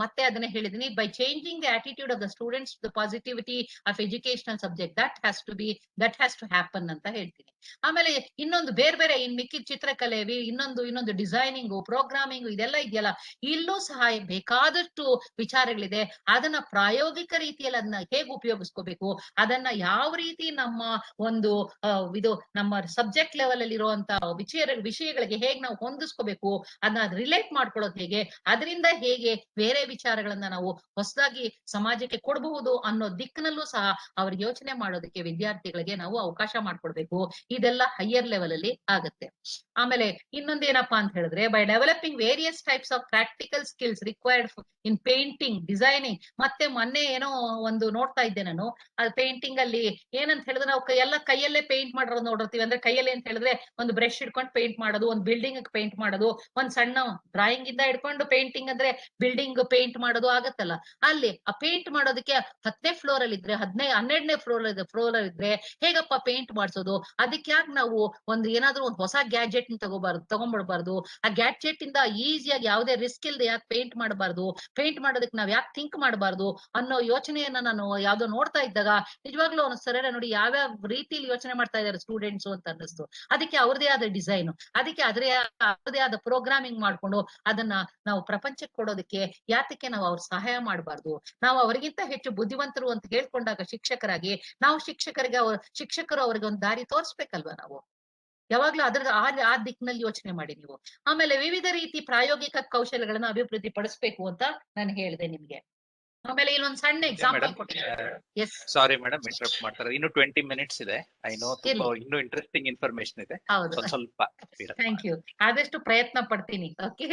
ಮತ್ತೆ ಅದನ್ನೇ ಹೇಳಿದೀನಿ, by changing the attitude of the students the positivity of educational subject that has to happen ಅಂತ ಹೇಳ್ತೀನಿ. ಆಮೇಲೆ ಇನ್ನೊಂದು ಬೇರೆ ಇನ್ ಮಿಕ್ಕಿದ ಚಿತ್ರಕಲೆ, ಇನ್ನೊಂದು ಡಿಸೈನಿಂಗು, ಪ್ರೋಗ್ರಾಮಿಂಗು, ಇದೆಲ್ಲ ಇದೆಯಲ್ಲ, ಇಲ್ಲೂ ಸಹ ಬೇಕಾದಷ್ಟು ವಿಚಾರಗಳಿದೆ. ಅದನ್ನ ಪ್ರಾಯೋಗಿಕ ರೀತಿಯಲ್ಲಿ ಅದನ್ನ ಹೇಗೆ ಉಪಯೋಗಿಸ್ಕೋಬೇಕು, ಅದನ್ನ ಯಾವ ರೀತಿ ನಮ್ಮ ಒಂದು ಇದು ನಮ್ಮ ಸಬ್ಜೆಕ್ಟ್ ಲೆವೆಲ್ ಅಲ್ಲಿ ಇರುವಂತ ವಿಷಯಗಳಿಗೆ ಹೇಗೆ ನಾವು ಹೊಂದಿಸ್ಕೋಬೇಕು, ಅದನ್ನ ರಿಲೇಟ್ ಮಾಡ್ಕೊಳ್ಳೋದು ಹೇಗೆ, ಅದರಿಂದ ಹೇಗೆ ಬೇರೆ ವಿಚಾರಗಳನ್ನ ನಾವು ಹೊಸದಾಗಿ ಸಮಾಜಕ್ಕೆ ಕೊಡಬಹುದು ಅನ್ನೋ ದಿಕ್ಕಿನಲ್ಲೂ ಸಹ ಅವ್ರಿಗೆ ಯೋಚನೆ ಮಾಡೋದಕ್ಕೆ ವಿದ್ಯಾರ್ಥಿಗಳಿಗೆ ನಾವು ಅವಕಾಶ ಮಾಡ್ಕೊಡ್ಬೇಕು. ಇದೆಲ್ಲ ಹೈಯರ್ ಲೆವೆಲ್ ಅಲ್ಲಿ ಆಗುತ್ತೆ. ಆಮೇಲೆ ಇನ್ನೊಂದೇನಪ್ಪಾ ಅಂತ ಹೇಳಿದ್ರೆ, by developing various types of practical skills required in painting, designing. ಮತ್ತೆ ಮೊನ್ನೆ ಏನೋ ಒಂದು ನೋಡ್ತಾ ಇದ್ದೆ ನಾನು, ಅದು ಪೇಂಟಿಂಗ್ ಅಲ್ಲಿ ಏನಂತ ಹೇಳಿದ್ರೆ ನಾವು ಎಲ್ಲ ಕೈಯಲ್ಲೇ ಪೇಂಟ್ ಮಾಡೋದು ನೋಡಿರ್ತೀವಿ. ಅಂದ್ರೆ ಕೈಯಲ್ಲಿ ಅಂತ ಹೇಳಿದ್ರೆ ಒಂದು ಬ್ರಷ್ ಹಿಡ್ಕೊಂಡು ಪೇಂಟ್ ಮಾಡೋದು, ಒಂದು ಬಿಲ್ಡಿಂಗ್ ಪೇಂಟ್ ಮಾಡೋದು, ಒಂದ್ ಸಣ್ಣ ಡ್ರಾಯಿಂಗ್ ಇಂದ ಹಿಡ್ಕೊಂಡು ಪೇಂಟಿಂಗ್ ಅಂದ್ರೆ ಬಿಲ್ಡಿಂಗ್ ಪೇಂಟ್ ಮಾಡೋದು ಆಗತ್ತಲ್ಲ. ಅಲ್ಲಿ ಆ ಪೇಂಟ್ ಮಾಡೋದಕ್ಕೆ 10ನೇ ಫ್ಲೋರ್ ಅಲ್ಲಿ ಇದ್ರೆ 12ನೇ ಫ್ಲೋರ್ ಅಲ್ಲಿ ಇದ್ರೆ ಹೇಗಪ್ಪ ಪೇಂಟ್ ಮಾಡ್ಸೋದು? ಅದಕ್ಕೆ ಯಾಕೆ ನಾವು ಒಂದು ಏನಾದ್ರೂ ಒಂದು ಹೊಸ ಗ್ಯಾಜೆಟ್ ತಗೊಂಡ್ಬಿಡ್ಬಾರ್ದು? ಆ ಗ್ಯಾಜೆಟ್ ಇಂದ ಈಸಿಯಾಗಿ ಯಾವುದೇ ರಿಸ್ಕ್ ಇಲ್ದೆ ಯಾಕೆ ಪೇಂಟ್ ಮಾಡಬಾರ್ದು? ಪೇಂಟ್ ಮಾಡೋದಕ್ಕೆ ನಾವ್ ಯಾಕೆ ಥಿಂಕ್ ಮಾಡಬಾರ್ದು ಅನ್ನೋ ಯೋಚನೆಯನ್ನ ನಾನು ಯಾವ್ದೋ ನೋಡ್ತಾ ಇದ್ದಾಗ ನಿಜವಾಗ್ಲೂ ಸರಿ ನೋಡಿ ಯಾವ್ಯಾವ ರೀತಿಯಲ್ಲಿ ಯೋಚನೆ ಮಾಡ್ತಾ ಇದಾರೆ ಸ್ಟೂಡೆಂಟ್ಸ್ ಅಂತ ಅನ್ನಿಸ್ತು. ಅದಕ್ಕೆ ಅವ್ರದೇ ಆದ ಡಿಸೈನ್, ಅದಕ್ಕೆ ಅವ್ರದೇ ಆದ ಪ್ರೋಗ್ರಾಮಿಂಗ್ ಮಾಡ್ಕೊಂಡು ಅದನ್ನ ನಾವು ಪ್ರಪಂಚಕ್ಕೆ ಕೊಡೋದಕ್ಕೆ ಯಾತಕ್ಕೆ ನಾವು ಅವ್ರ ಸಹಾಯ ಮಾಡಬಾರ್ದು? ನಾವು ಅವರಿಗಿಂತ ಹೆಚ್ಚು ಬುದ್ಧಿವಂತರು ಅಂತ ಹೇಳ್ಕೊಂಡಾಗ ಶಿಕ್ಷಕರಾಗಿ ನಾವು ಶಿಕ್ಷಕರು ಅವ್ರಿಗೆ ಒಂದು ದಾರಿ ತೋರಿಸ್ಬೇಕಲ್ವಾ ನಾವು? ಯಾವಾಗ್ಲೂ ಆ ದಿಕ್ಕಿನಲ್ಲಿ ಯೋಚನೆ ಮಾಡಿ ನೀವು. ಆಮೇಲೆ ವಿವಿಧ ರೀತಿ ಪ್ರಾಯೋಗಿಕ ಕೌಶಲ್ಯಗಳನ್ನ ಅಭಿವೃದ್ಧಿ ಪಡಿಸ್ಬೇಕು ಅಂತ ನಾನು ಹೇಳಿದೆ ನಿಮ್ಗೆ. ಆಮೇಲೆ ಇಲ್ಲೊಂದ್ ಸಣ್ಣ ಎಕ್ಸಾಂಪಲ್ ಕೊಟ್ಟಿದ್ದಾರೆ. ಎಸ್ ಸಾರಿ ಮೇಡಮ್, ಇಂಟರಪ್ಟ್ ಮಾಡ್ತಾರೆ. ಇನ್ನು 20 ಮಿನಿಟ್ಸ್ ಇದೆ. ಐ ನೋ ತುಂಬಾ ಇನ್ನೂ ಇಂಟ್ರೆಸ್ಟಿಂಗ್ ಇನ್ಫಾರ್ಮೇಶನ್ ಇದೆ. ಹೌದು, ಸ್ವಲ್ಪ ಥ್ಯಾಂಕ್ ಯು. ಆದಷ್ಟು ಪ್ರಯತ್ನ ಪಡ್ತೀನಿ. ಓಕೆ.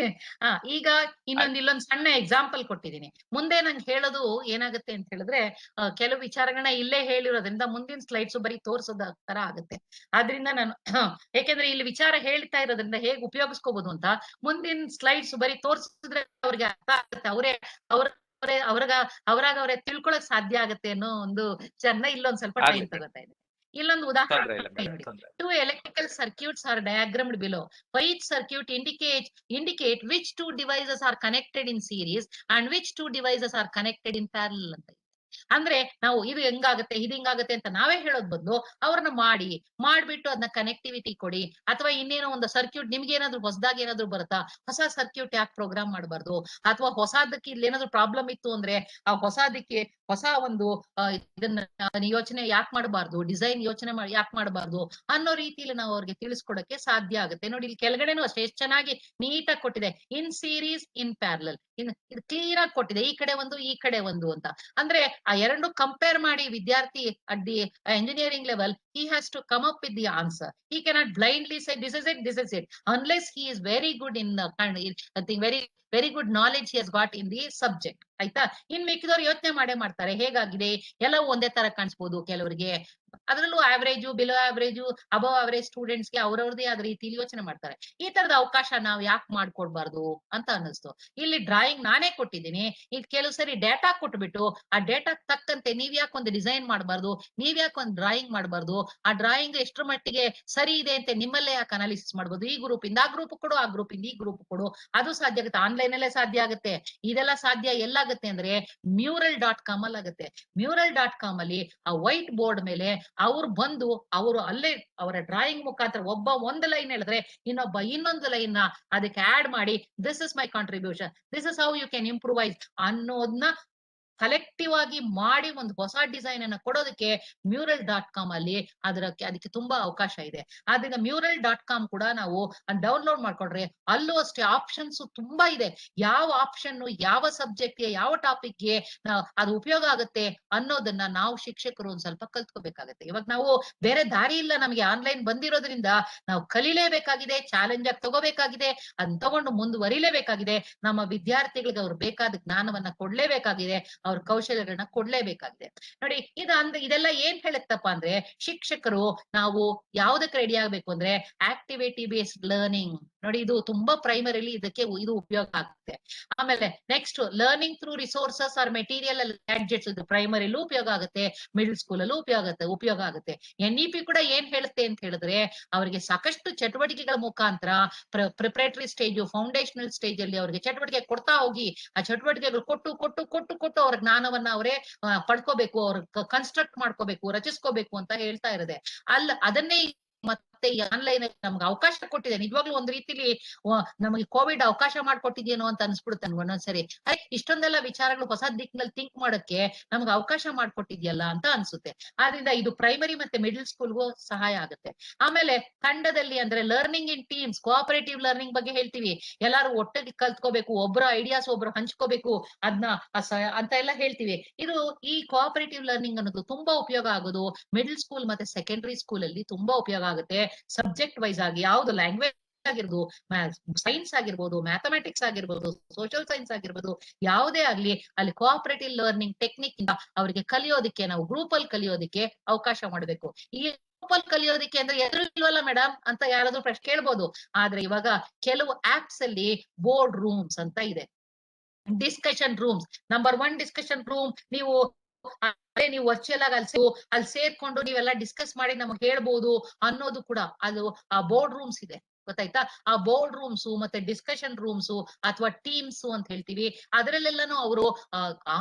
ಈಗ ಇಲ್ಲೊಂದ್ ಸಣ್ಣ ಎಕ್ಸಾಂಪಲ್ ಕೊಟ್ಟಿದ್ದೀನಿ. ಮುಂದೆ ನಂಗೆ ಹೇಳೋದು ಏನಾಗುತ್ತೆ ಅಂತ ಹೇಳಿದ್ರೆ, ಕೆಲವು ವಿಚಾರಗಳನ್ನ ಇಲ್ಲೇ ಹೇಳಿರೋದ್ರಿಂದ ಮುಂದಿನ ಸ್ಲೈಡ್ಸ್ ಬರೀ ತೋರ್ಸೋದ ತರ ಆಗುತ್ತೆ. ಆದ್ರಿಂದ ನಾನು ಯಾಕೆಂದ್ರೆ ಇಲ್ಲಿ ವಿಚಾರ ಹೇಳ್ತಾ ಇರೋದ್ರಿಂದ ಹೇಗೆ ಉಪಯೋಗಿಸ್ಕೋಬಹುದು ಅಂತ ಮುಂದಿನ ಸ್ಲೈಡ್ಸ್ ಬರೀ ತೋರ್ಸಿದ್ರೆ ಅವ್ರಿಗೆ ಅರ್ಥ ಆಗುತ್ತೆ, ಅವರಾಗ ತಿಳ್ಕೊಳಕ್ ಸಾಧ್ಯ ಆಗತ್ತೆ ಅನ್ನೋ ಒಂದು ಇಲ್ಲೊಂದ್ ಸ್ವಲ್ಪ ಟೈಮ್ ತಗೋತಾ ಇದೆ. ಇಲ್ಲೊಂದು ಉದಾಹರಣೆ ನೋಡಿ. 2 electrical circuits are diagrammed below. For each circuit indicate which 2 devices are connected in series and which 2 devices are connected in parallel ಅಂತ. ಅಂದ್ರೆ ನಾವು ಇದು ಹಿಂಗಾಗತ್ತೆ ಅಂತ ನಾವೇ ಹೇಳೋದ್ ಬದಲು ಅವ್ರನ್ನ ಮಾಡ್ಬಿಟ್ಟು ಅದನ್ನ ಕನೆಕ್ಟಿವಿಟಿ ಕೊಡಿ. ಅಥವಾ ಇನ್ನೇನೋ ಒಂದು ಸರ್ಕ್ಯೂಟ್ ನಿಮ್ಗೆ ಏನಾದ್ರು ಹೊಸದಾಗಿ ಏನಾದ್ರು ಬರುತ್ತಾ, ಹೊಸ ಸರ್ಕ್ಯೂಟ್ ಯಾಕೆ ಪ್ರೋಗ್ರಾಮ್ ಮಾಡಬಾರ್ದು? ಅಥವಾ ಹೊಸದಕ್ಕೆ ಇಲ್ಲಿ ಏನಾದ್ರು ಪ್ರಾಬ್ಲಮ್ ಇತ್ತು ಅಂದ್ರೆ ಆ ಹೊಸದಕ್ಕೆ ಹೊಸ ಒಂದು ಇದನ್ನ ಯೋಚನೆ ಯಾಕೆ ಮಾಡಬಾರ್ದು, ಡಿಸೈನ್ ಯೋಚನೆ ಯಾಕೆ ಮಾಡಬಾರ್ದು ಅನ್ನೋ ರೀತಿಯಲ್ಲಿ ನಾವು ಅವ್ರಿಗೆ ತಿಳಿಸ್ಕೊಡಕ್ಕೆ ಸಾಧ್ಯ ಆಗುತ್ತೆ. ನೋಡಿ ಇಲ್ಲಿ ಕೆಳಗಡೆನೂ ಅಷ್ಟೇ ಎಷ್ಟು ಚೆನ್ನಾಗಿ ನೀಟಾಗಿ ಕೊಟ್ಟಿದೆ. ಇನ್ ಸೀರೀಸ್, ಇನ್ ಪ್ಯಾರಲಲ್, ಇದು ಕ್ಲಿಯರ್ ಆಗಿ ಕೊಟ್ಟಿದೆ. ಈ ಕಡೆ ಒಂದು ಈ ಕಡೆ ಒಂದು ಅಂತ. ಅಂದ್ರೆ ಆ ಎರಡು ಕಂಪೇರ್ ಮಾಡಿ ವಿದ್ಯಾರ್ಥಿ at the engineering level he has to come up with the answer. He cannot blindly say this is it unless he is very good in I think very good knowledge he has got in the subject. ಆಯ್ತಾ? ಇನ್ ಮಿಕ್ಕಿದವ್ರು ಯೋಚನೆ ಮಾಡ್ತಾರೆ ಹೇಗಾಗಿದೆ, ಎಲ್ಲವೂ ಒಂದೇ ತರ ಕಾಣಿಸ್ಬೋದು ಕೆಲವರಿಗೆ. ಅದರಲ್ಲೂ average, below average, above average students ಗೆ ಅವ್ರವ್ರದೇ ಆದ ರೀತಿಯಲ್ಲಿ ಯೋಚನೆ ಮಾಡ್ತಾರೆ. ಈ ತರದ ಅವಕಾಶ ನಾವ್ ಯಾಕೆ ಮಾಡ್ಕೊಡ್ಬಾರ್ದು ಅಂತ ಅನ್ನಿಸ್ತು. ಇಲ್ಲಿ ಡ್ರಾಯಿಂಗ್ ನಾನೇ ಕೊಟ್ಟಿದ್ದೀನಿ. ಈಗ ಕೆಲವು ಸರಿ ಡೇಟಾ ಕೊಟ್ಬಿಟ್ಟು ಆ ಡೇಟಾ ತಕ್ಕಂತೆ ನೀವ್ ಯಾಕೆ ಒಂದು ಡಿಸೈನ್ ಮಾಡಬಾರ್ದು, ನೀವ್ ಯಾಕೆ ಒಂದು ಡ್ರಾಯಿಂಗ್ ಮಾಡಬಾರ್ದು, ಆ ಡ್ರಾಯಿಂಗ್ ಎಷ್ಟರ ಮಟ್ಟಿಗೆ ಸರಿ ಇದೆ ಅಂತ ನಿಮ್ಮಲ್ಲೇ ಯಾಕೆ ಅನಾಲಿಸಿಸ್ ಮಾಡ್ಬೋದು. ಈ ಗ್ರೂಪ್ ಇಂದ ಆ ಗ್ರೂಪ್ ಕೊಡು, ಆ ಗ್ರೂಪ್ ಇಂದ ಈ ಗ್ರೂಪ್ ಕೊಡು. ಅದು ಸಾಧ್ಯ ಆಗುತ್ತೆ, ಆನ್ಲೈನ್ ಅಲ್ಲೇ ಸಾಧ್ಯ ಆಗುತ್ತೆ. ಇದೆಲ್ಲ ಸಾಧ್ಯ ಎಲ್ಲಾಗುತ್ತೆ ಅಂದ್ರೆ mural.com ಅಲ್ಲಿ ಆಗುತ್ತೆ. mural.com ಅಲ್ಲಿ ಆ ವೈಟ್ ಬೋರ್ಡ್ ಮೇಲೆ ಅವ್ರು ಬಂದು ಅಲ್ಲೇ ಅವರ ಡ್ರಾಯಿಂಗ್ ಮುಖಾಂತರ ಒಬ್ಬ ಒಂದು ಲೈನ್ ಹೇಳಿದ್ರೆ ಇನ್ನೊಬ್ಬ ಇನ್ನೊಂದು ಲೈನ್ ನ ಅದಕ್ಕೆ ಆಡ್ ಮಾಡಿ this is my contribution, this is how you can improvise ಅನ್ನೋದನ್ನ ಕಲೆಕ್ಟಿವ್ ಆಗಿ ಮಾಡಿ ಒಂದು ಹೊಸ ಡಿಸೈನ್ ಅನ್ನ ಕೊಡೋದಕ್ಕೆ mural.com ಅಲ್ಲಿ ಅದಕ್ಕೆ ತುಂಬಾ ಅವಕಾಶ ಇದೆ. ಆದ್ರಿಂದ mural.com ಕೂಡ ನಾವು ಡೌನ್ಲೋಡ್ ಮಾಡ್ಕೊಂಡ್ರೆ ಅಲ್ಲೂ ಅಷ್ಟೇ ಆಪ್ಷನ್ಸ್ ತುಂಬಾ ಇದೆ. ಯಾವ ಆಪ್ಷನ್ ಯಾವ ಸಬ್ಜೆಕ್ಟ್ಗೆ ಯಾವ ಟಾಪಿಕ್ಗೆ ಅದು ಉಪಯೋಗ ಆಗುತ್ತೆ ಅನ್ನೋದನ್ನ ನಾವು ಶಿಕ್ಷಕರು ಒಂದ್ ಸ್ವಲ್ಪ ಕಲ್ತ್ಕೋಬೇಕಾಗತ್ತೆ. ಇವಾಗ ನಾವು ಬೇರೆ ದಾರಿ ಇಲ್ಲ, ನಮ್ಗೆ ಆನ್ಲೈನ್ ಬಂದಿರೋದ್ರಿಂದ ನಾವು ಕಲಿಲೇಬೇಕಾಗಿದೆ, ಚಾಲೆಂಜ್ ಆಗಿ ತಗೋಬೇಕಾಗಿದೆ, ಅದನ್ನ ತಗೊಂಡು ಮುಂದುವರಿಲೇಬೇಕಾಗಿದೆ. ನಮ್ಮ ವಿದ್ಯಾರ್ಥಿಗಳಿಗೆ ಅವ್ರು ಬೇಕಾದ ಜ್ಞಾನವನ್ನ ಕೊಡ್ಲೇಬೇಕಾಗಿದೆ, ಅವ್ರ ಕೌಶಲ್ಯಗಳನ್ನ ಕೊಡ್ಲೇಬೇಕಾಗಿದೆ. ನೋಡಿ ಇದೆಲ್ಲ ಏನ್ ಹೇಳುತ್ತಪ್ಪ ಅಂದ್ರೆ, ಶಿಕ್ಷಕರು ನಾವು ಯಾವ್ದಕ್ಕೆ ರೆಡಿ ಆಗ್ಬೇಕು ಅಂದ್ರೆ ಆಕ್ಟಿವಿಟಿ ಬೇಸ್ಡ್ ಲರ್ನಿಂಗ್. ನೋಡಿ ಇದು ತುಂಬಾ ಪ್ರೈಮರಿಲಿ ಇದು ಉಪಯೋಗ ಆಗುತ್ತೆ. ಆಮೇಲೆ next learning through resources R material gadgets, ಇದು ಪ್ರೈಮರಿಲೂ ಉಪಯೋಗ ಆಗುತ್ತೆ, ಮಿಡಲ್ ಸ್ಕೂಲ್ ಅಲ್ಲೂ ಉಪಯೋಗ ಆಗುತ್ತೆ. NEP ಕೂಡ ಏನ್ ಹೇಳುತ್ತೆ ಅಂತ ಹೇಳಿದ್ರೆ ಅವರಿಗೆ ಸಾಕಷ್ಟು ಚಟುವಟಿಕೆಗಳ ಮುಖಾಂತರ ಪ್ರಿಪರೇಟರಿ ಸ್ಟೇಜ್, ಫೌಂಡೇಶನಲ್ ಸ್ಟೇಜ್ ಅಲ್ಲಿ ಅವರಿಗೆ ಚಟುವಟಿಕೆ ಕೊಡ್ತಾ ಹೋಗಿ ಆ ಚಟುವಟಿಕೆಗಳು ಕೊಟ್ಟು ಅವ್ರ ಜ್ಞಾನವನ್ನ ಅವರೇ ಪಡ್ಕೋಬೇಕು, ಅವ್ರ ಕನ್ಸ್ಟ್ರಕ್ಟ್ ಮಾಡ್ಕೋಬೇಕು, ರಚಿಸ್ಕೋಬೇಕು ಅಂತ ಹೇಳ್ತಾ ಇರದೆ. ಅದನ್ನೇ ಮತ್ತೆ ಈ ಆನ್ಲೈನ್ ನಮ್ಗೆ ಅವಕಾಶ ಕೊಟ್ಟಿದೆ. ನಿಜವಾಗ್ಲೂ ಒಂದ್ ರೀತಿಲಿ ನಮಗೆ ಕೋವಿಡ್ ಅವಕಾಶ ಮಾಡ್ಕೊಟ್ಟಿದ್ಯೇನೋ ಅಂತ ಅನ್ಸ್ಬಿಡುತ್ತೆ ನನ್ಗೆ ಒಂದೊಂದ್ಸರಿ. ಅರೆ ಇಷ್ಟೊಂದೆಲ್ಲ ವಿಚಾರಗಳು ಹೊಸ ದಿಕ್ಕಿನಲ್ಲಿ ಥಿಂಕ್ ಮಾಡಕ್ಕೆ ನಮ್ಗೆ ಅವಕಾಶ ಮಾಡ್ಕೊಟ್ಟಿದ್ಯಲ್ಲ ಅಂತ ಅನ್ಸುತ್ತೆ. ಆದ್ರಿಂದ ಇದು ಪ್ರೈಮರಿ ಮತ್ತೆ ಮಿಡಲ್ ಸ್ಕೂಲ್ಗೂ ಸಹಾಯ ಆಗುತ್ತೆ. ಆಮೇಲೆ ತಂಡದಲ್ಲಿ ಅಂದ್ರೆ learning in teams, cooperative learning ಬಗ್ಗೆ ಹೇಳ್ತೀವಿ. ಎಲ್ಲಾರು ಒಟ್ಟಿಗೆ ಕಲ್ತ್ಕೋಬೇಕು, ಒಬ್ರ ಐಡಿಯಾಸ್ ಒಬ್ರು ಹಂಚ್ಕೋಬೇಕು ಅದನ್ನ ಅಂತ ಎಲ್ಲ ಹೇಳ್ತೀವಿ. ಇದು ಈ ಕೋಆಪರೇಟಿವ್ ಲರ್ನಿಂಗ್ ಅನ್ನೋದು ತುಂಬಾ ಉಪಯೋಗ ಆಗೋದು ಮಿಡಲ್ ಸ್ಕೂಲ್ ಮತ್ತೆ ಸೆಕೆಂಡರಿ ಸ್ಕೂಲ್ ಅಲ್ಲಿ ತುಂಬಾ ಉಪಯೋಗ ಆಗುತ್ತೆ. ಸಬ್ಜೆಕ್ಟ್ ವೈಸ್ ಆಗಿ ಯಾವ್ದು ಲ್ಯಾಂಗ್ವೇಜ್ ಆಗಿರ್ಬೋದು, ಸೈನ್ಸ್ ಆಗಿರ್ಬೋದು, ಮ್ಯಾಥಮೆಟಿಕ್ಸ್ ಆಗಿರ್ಬೋದು, ಸೋಷಿಯಲ್ ಸೈನ್ಸ್ ಆಗಿರ್ಬೋದು, ಯಾವುದೇ ಆಗ್ಲಿ ಅಲ್ಲಿ ಕೋಆಪರೇಟಿವ್ ಲರ್ನಿಂಗ್ ಟೆಕ್ನಿಕ್ ಇಂದ ಅವರಿಗೆ ಕಲಿಯೋದಿಕ್ಕೆ, ನಾವು ಗ್ರೂಪ್ ಅಲ್ಲಿ ಕಲಿಯೋದಿಕ್ಕೆ ಅವಕಾಶ ಮಾಡಬೇಕು. ಈ ಗ್ರೂಪ್ ಅಲ್ಲಿ ಕಲಿಯೋದಿಕ್ಕೆ ಅಂದ್ರೆ ಎದುರು ಇಲ್ವಲ್ಲ ಮೇಡಮ್ ಅಂತ ಯಾರಾದ್ರೂ ಪ್ರಶ್ನೆ ಕೇಳ್ಬೋದು. ಆದ್ರೆ ಇವಾಗ ಕೆಲವು ಆಪ್ಸ್ ಅಲ್ಲಿ ಬೋರ್ಡ್ ರೂಮ್ಸ್ ಅಂತ ಇದೆ, discussion rooms. Number 1 discussion room ನೀವು ನೀವು ವರ್ಚುವಲ್ ಆಗಿ ಅಲ್ಲಿ ಸೇರ್ಕೊಂಡು ನೀವೆಲ್ಲ ಡಿಸ್ಕಸ್ ಮಾಡಿ ನಮಗೆ ಹೇಳ್ಬೋದು ಅನ್ನೋದು ಕೂಡ ಅದು ಆ ಬೋರ್ಡ್ ರೂಮ್ಸ್ ಇದೆ, ಗೊತ್ತಾಯ್ತಾ? ಆ ಬೋರ್ಡ್ ರೂಮ್ಸ್ ಮತ್ತೆ ಡಿಸ್ಕಷನ್ ರೂಮ್ಸ್ ಅಥವಾ ಟೀಮ್ಸ್ ಅಂತ ಹೇಳ್ತೀವಿ. ಅದರಲ್ಲೆಲ್ಲಾನು ಅವರು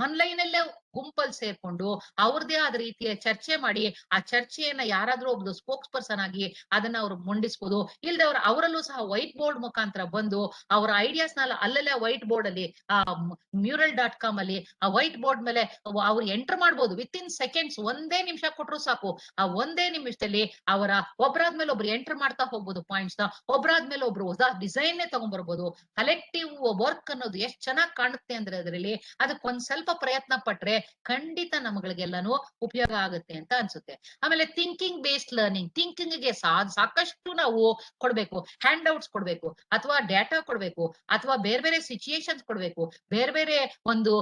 ಆನ್ಲೈನ್ ಅಲ್ಲೇ ಗುಂಪಲ್ಲಿ ಸೇರ್ಕೊಂಡು ಅವ್ರದೇ ಆದ ರೀತಿಯ ಚರ್ಚೆ ಮಾಡಿ ಆ ಚರ್ಚೆಯನ್ನ ಯಾರಾದ್ರೂ ಒಬ್ರು ಸ್ಪೋಕ್ಸ್ ಪರ್ಸನ್ ಆಗಿ ಅದನ್ನ ಅವ್ರು ಮುಂಡಿಸ್ಬೋದು. ಇಲ್ದವ್ರು ಅವರಲ್ಲೂ ಸಹ ವೈಟ್ ಬೋರ್ಡ್ ಮುಖಾಂತರ ಬಂದು ಅವರ ಐಡಿಯಾಸ್ ನ ಅಲ್ಲಲ್ಲೇ ವೈಟ್ ಬೋರ್ಡ್ ಅಲ್ಲಿ mural.com ಅಲ್ಲಿ ಆ ವೈಟ್ ಬೋರ್ಡ್ ಮೇಲೆ ಅವ್ರು ಎಂಟರ್ ಮಾಡ್ಬೋದು. ವಿತ್ ಇನ್ ಸೆಕೆಂಡ್ಸ್, ಒಂದೇ ನಿಮಿಷ ಕೊಟ್ರು ಸಾಕು. ಆ ಒಂದೇ ನಿಮಿಷದಲ್ಲಿ ಅವರ ಒಬ್ರಾದ್ಮೇಲೆ ಒಬ್ರು ಎಂಟರ್ ಮಾಡ್ತಾ ಹೋಗ್ಬೋದು ಪಾಯಿಂಟ್ಸ್ ನ. ಒಬ್ರಾದ್ಮೇಲೆ ಒಬ್ರು ಹೊಸ ಡಿಸೈನ್ ತಗೊಂಡ್ಬರ್ಬೋದು. ಕಲೆಕ್ಟಿವ್ ವರ್ಕ್ ಅನ್ನೋದು ಎಷ್ಟ್ ಚೆನ್ನಾಗಿ ಕಾಣುತ್ತೆ ಅಂದ್ರೆ ಅದರಲ್ಲಿ ಅದಕ್ಕೊಂದ್ ಸ್ವಲ್ಪ ಪ್ರಯತ್ನ ಪಟ್ರೆ ಖಂಡಿತ ನಮ್ಗಳಿಗೆಲ್ಲಾನು ಉಪಯೋಗ ಆಗುತ್ತೆ ಅಂತ ಅನ್ಸುತ್ತೆ. ಆಮೇಲೆ ಥಿಂಕಿಂಗ್ ಬೇಸ್ಡ್ ಲರ್ನಿಂಗ್, ಥಿಂಕಿಂಗ್ ಗೆ ಸಾಕಷ್ಟು ನಾವು ಕೊಡ್ಬೇಕು. ಹ್ಯಾಂಡ್ ಔಟ್ಸ್ ಕೊಡ್ಬೇಕು, ಅಥವಾ ಡೇಟಾ ಕೊಡ್ಬೇಕು, ಅಥವಾ ಬೇರೆ ಬೇರೆ ಸಿಚುಯೇಷನ್ಸ್ ಕೊಡ್ಬೇಕು, ಬೇರೆ ಬೇರೆ ಒಂದು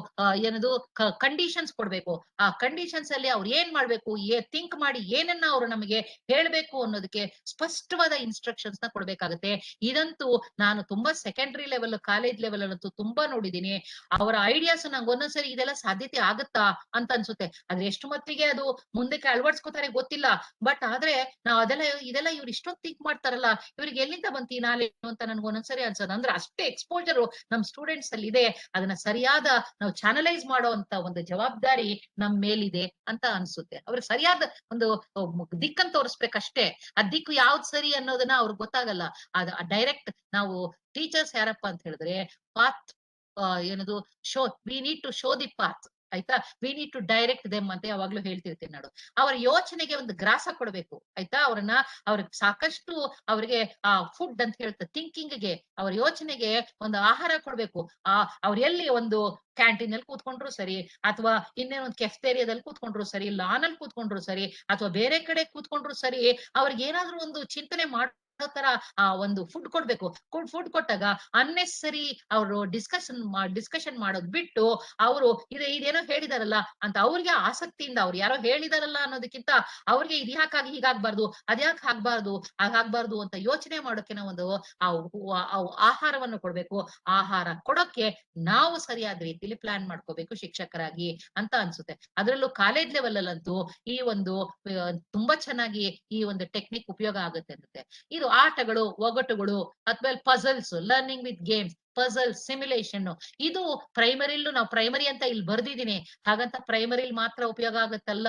ಏನದು ಕಂಡೀಷನ್ಸ್ ಕೊಡ್ಬೇಕು. ಆ ಕಂಡೀಷನ್ಸ್ ಅಲ್ಲಿ ಅವ್ರು ಏನ್ ಮಾಡ್ಬೇಕು, ಥಿಂಕ್ ಮಾಡಿ ಏನನ್ನ ಅವ್ರು ನಮಗೆ ಹೇಳ್ಬೇಕು ಅನ್ನೋದಕ್ಕೆ ಸ್ಪಷ್ಟವಾದ ಇನ್ಸ್ಟ್ರಕ್ಷನ್ಸ್ ನ ಕೊಡ್ಬೇಕಾಗತ್ತೆ. ಇದಂತೂ ನಾನು ತುಂಬಾ ಸೆಕೆಂಡರಿ ಲೆವೆಲ್, ಕಾಲೇಜ್ ಲೆವೆಲ್ ಅಂತೂ ತುಂಬಾ ನೋಡಿದೀನಿ. ಅವರ ಐಡಿಯಾಸ್ ನಂಗೆ ಒಂದೊಂದ್ಸರಿ ಇದೆಲ್ಲ ಸಾಧ್ಯತೆ ಆಗುತ್ತಾ ಅಂತ ಅನ್ಸುತ್ತೆ. ಆದ್ರೆ ಎಷ್ಟು ಮಟ್ಟಿಗೆ ಅದು ಮುಂದಕ್ಕೆ ಅಳವಡಿಸ್ಕೋತಾರೆ ಗೊತ್ತಿಲ್ಲ. ಬಟ್ ಆದ್ರೆ ನಾವ್ ಇದೆಲ್ಲ ಇವ್ರು ಇಷ್ಟೊಂದು ಥಿಂಕ್ ಮಾಡ್ತಾರಲ್ಲ, ಇವ್ರಿಗೆ ಎಲ್ಲಿಂದ ಬಂತು ಈ ನಾಲೆಜ್ ಅಂತ ನನ್ಗೆ ಒಂದೊಂದ್ಸರಿ ಅನ್ಸೋದು. ಅಂದ್ರೆ ಅಷ್ಟೇ ಎಕ್ಸ್ಪೋಜರ್ ನಮ್ ಸ್ಟೂಡೆಂಟ್ಸ್ ಅಲ್ಲಿ ಇದೆ. ಅದನ್ನ ಸರಿಯಾದ ನಾವು ಚಾನಲೈಸ್ ಮಾಡೋ ಅಂತ ಒಂದು ಜವಾಬ್ದಾರಿ ನಮ್ ಮೇಲಿದೆ ಅಂತ ಅನ್ಸುತ್ತೆ. ಅವ್ರಿಗೆ ಸರಿಯಾದ ಒಂದು ದಿಕ್ಕನ್ನು ತೋರಿಸ್ಬೇಕಷ್ಟೇ. ಆ ದಿಕ್ಕು ಯಾವ್ದು ಸರಿ ಅನ್ನೋದನ್ನ ಅವ್ರಿಗೆ ಗೊತ್ತಾಗಲ್ಲ. ಅದ ಡೈರೆಕ್ಟ್ ನಾವು ಟೀಚರ್ಸ್ ಯಾರಪ್ಪ ಅಂತ ಹೇಳಿದ್ರೆ ಪಾತ್ ಏನದು we need to show the path, ಆಯ್ತಾ? We need to direct them ಅಂತ ಯಾವಾಗ್ಲೂ ಹೇಳ್ತಿರ್ತೀನಿ ನಾನು. ಅವರ ಯೋಚನೆಗೆ ಒಂದು ಗ್ರಾಸ ಕೊಡ್ಬೇಕು, ಆಯ್ತಾ? ಅವ್ರಿಗೆ ಸಾಕಷ್ಟು ಅವ್ರಿಗೆ ಆ ಫುಡ್ ಅಂತ ಹೇಳ್ತಾರೆ ಥಿಂಕಿಂಗ್ ಗೆ, ಅವ್ರ ಯೋಚನೆಗೆ ಒಂದು ಆಹಾರ ಕೊಡ್ಬೇಕು. ಅವ್ರ ಎಲ್ಲಿ ಒಂದು ಕ್ಯಾಂಟೀನ್ ಅಲ್ಲಿ ಕೂತ್ಕೊಂಡ್ರು ಸರಿ, ಅಥವಾ ಇನ್ನೇನೊಂದು ಕೆಫ್ಟೇರಿಯಾದಲ್ಲಿ ಕೂತ್ಕೊಂಡ್ರು ಸರಿ, ಲಾನ್ ಅಲ್ಲಿ ಕೂತ್ಕೊಂಡ್ರು ಸರಿ, ಅಥವಾ ಬೇರೆ ಕಡೆ ಕೂತ್ಕೊಂಡ್ರು ಸರಿ, ಅವ್ರಿಗೆ ಏನಾದ್ರೂ ಒಂದು ಚಿಂತನೆ ತರ ಆ ಒಂದು ಫುಡ್ ಕೊಡ್ಬೇಕು. ಫುಡ್ ಕೊಟ್ಟಾಗ ಅನ್ನೆಸರಿ ಅವರು ಡಿಸ್ಕಷನ್ ಮಾಡೋದ್ ಬಿಟ್ಟು ಅವರು ಇದೇನೋ ಹೇಳಿದಾರಲ್ಲ ಅಂತ ಅವ್ರಿಗೆ ಆಸಕ್ತಿಯಿಂದ ಅವ್ರು ಯಾರೋ ಹೇಳಿದಾರಲ್ಲ ಅನ್ನೋದಕ್ಕಿಂತ ಅವ್ರಿಗೆ ಇದ್ಯಾಕಾಗಿ ಹೀಗಾಗ್ಬಾರ್ದು, ಅದ್ಯಾಕೆ ಹಾಗ್ಬಾರ್ದು ಅಂತ ಯೋಚನೆ ಮಾಡೋಕೆ ನಾವು ಒಂದು ಆಹಾರವನ್ನು ಕೊಡ್ಬೇಕು. ಆಹಾರ ಕೊಡೋಕೆ ನಾವು ಸರಿಯಾದ ರೀತಿಯಲ್ಲಿ ಪ್ಲಾನ್ ಮಾಡ್ಕೋಬೇಕು ಶಿಕ್ಷಕರಾಗಿ ಅಂತ ಅನ್ಸುತ್ತೆ. ಅದರಲ್ಲೂ ಕಾಲೇಜ್ ಲೆವೆಲ್ ಅಲ್ಲಂತೂ ಈ ಒಂದು ತುಂಬಾ ಚೆನ್ನಾಗಿ ಈ ಒಂದು ಟೆಕ್ನಿಕ್ ಉಪಯೋಗ ಆಗುತ್ತೆ ಅನ್ಸುತ್ತೆ. ಇದು ಆಟಗಳು, ಒಗಟುಗಳು, ಅಥವಾ puzzles, learning with games, puzzle, simulation, ಇದು ಪ್ರೈಮರಿಲೂ ನಾವು ಪ್ರೈಮರಿ ಅಂತ ಇಲ್ಲಿ ಬರ್ದಿದ್ದೀನಿ. ಹಾಗಂತ ಪ್ರೈಮರಿಲಿ ಮಾತ್ರ ಉಪಯೋಗ ಆಗುತ್ತಲ್ಲ,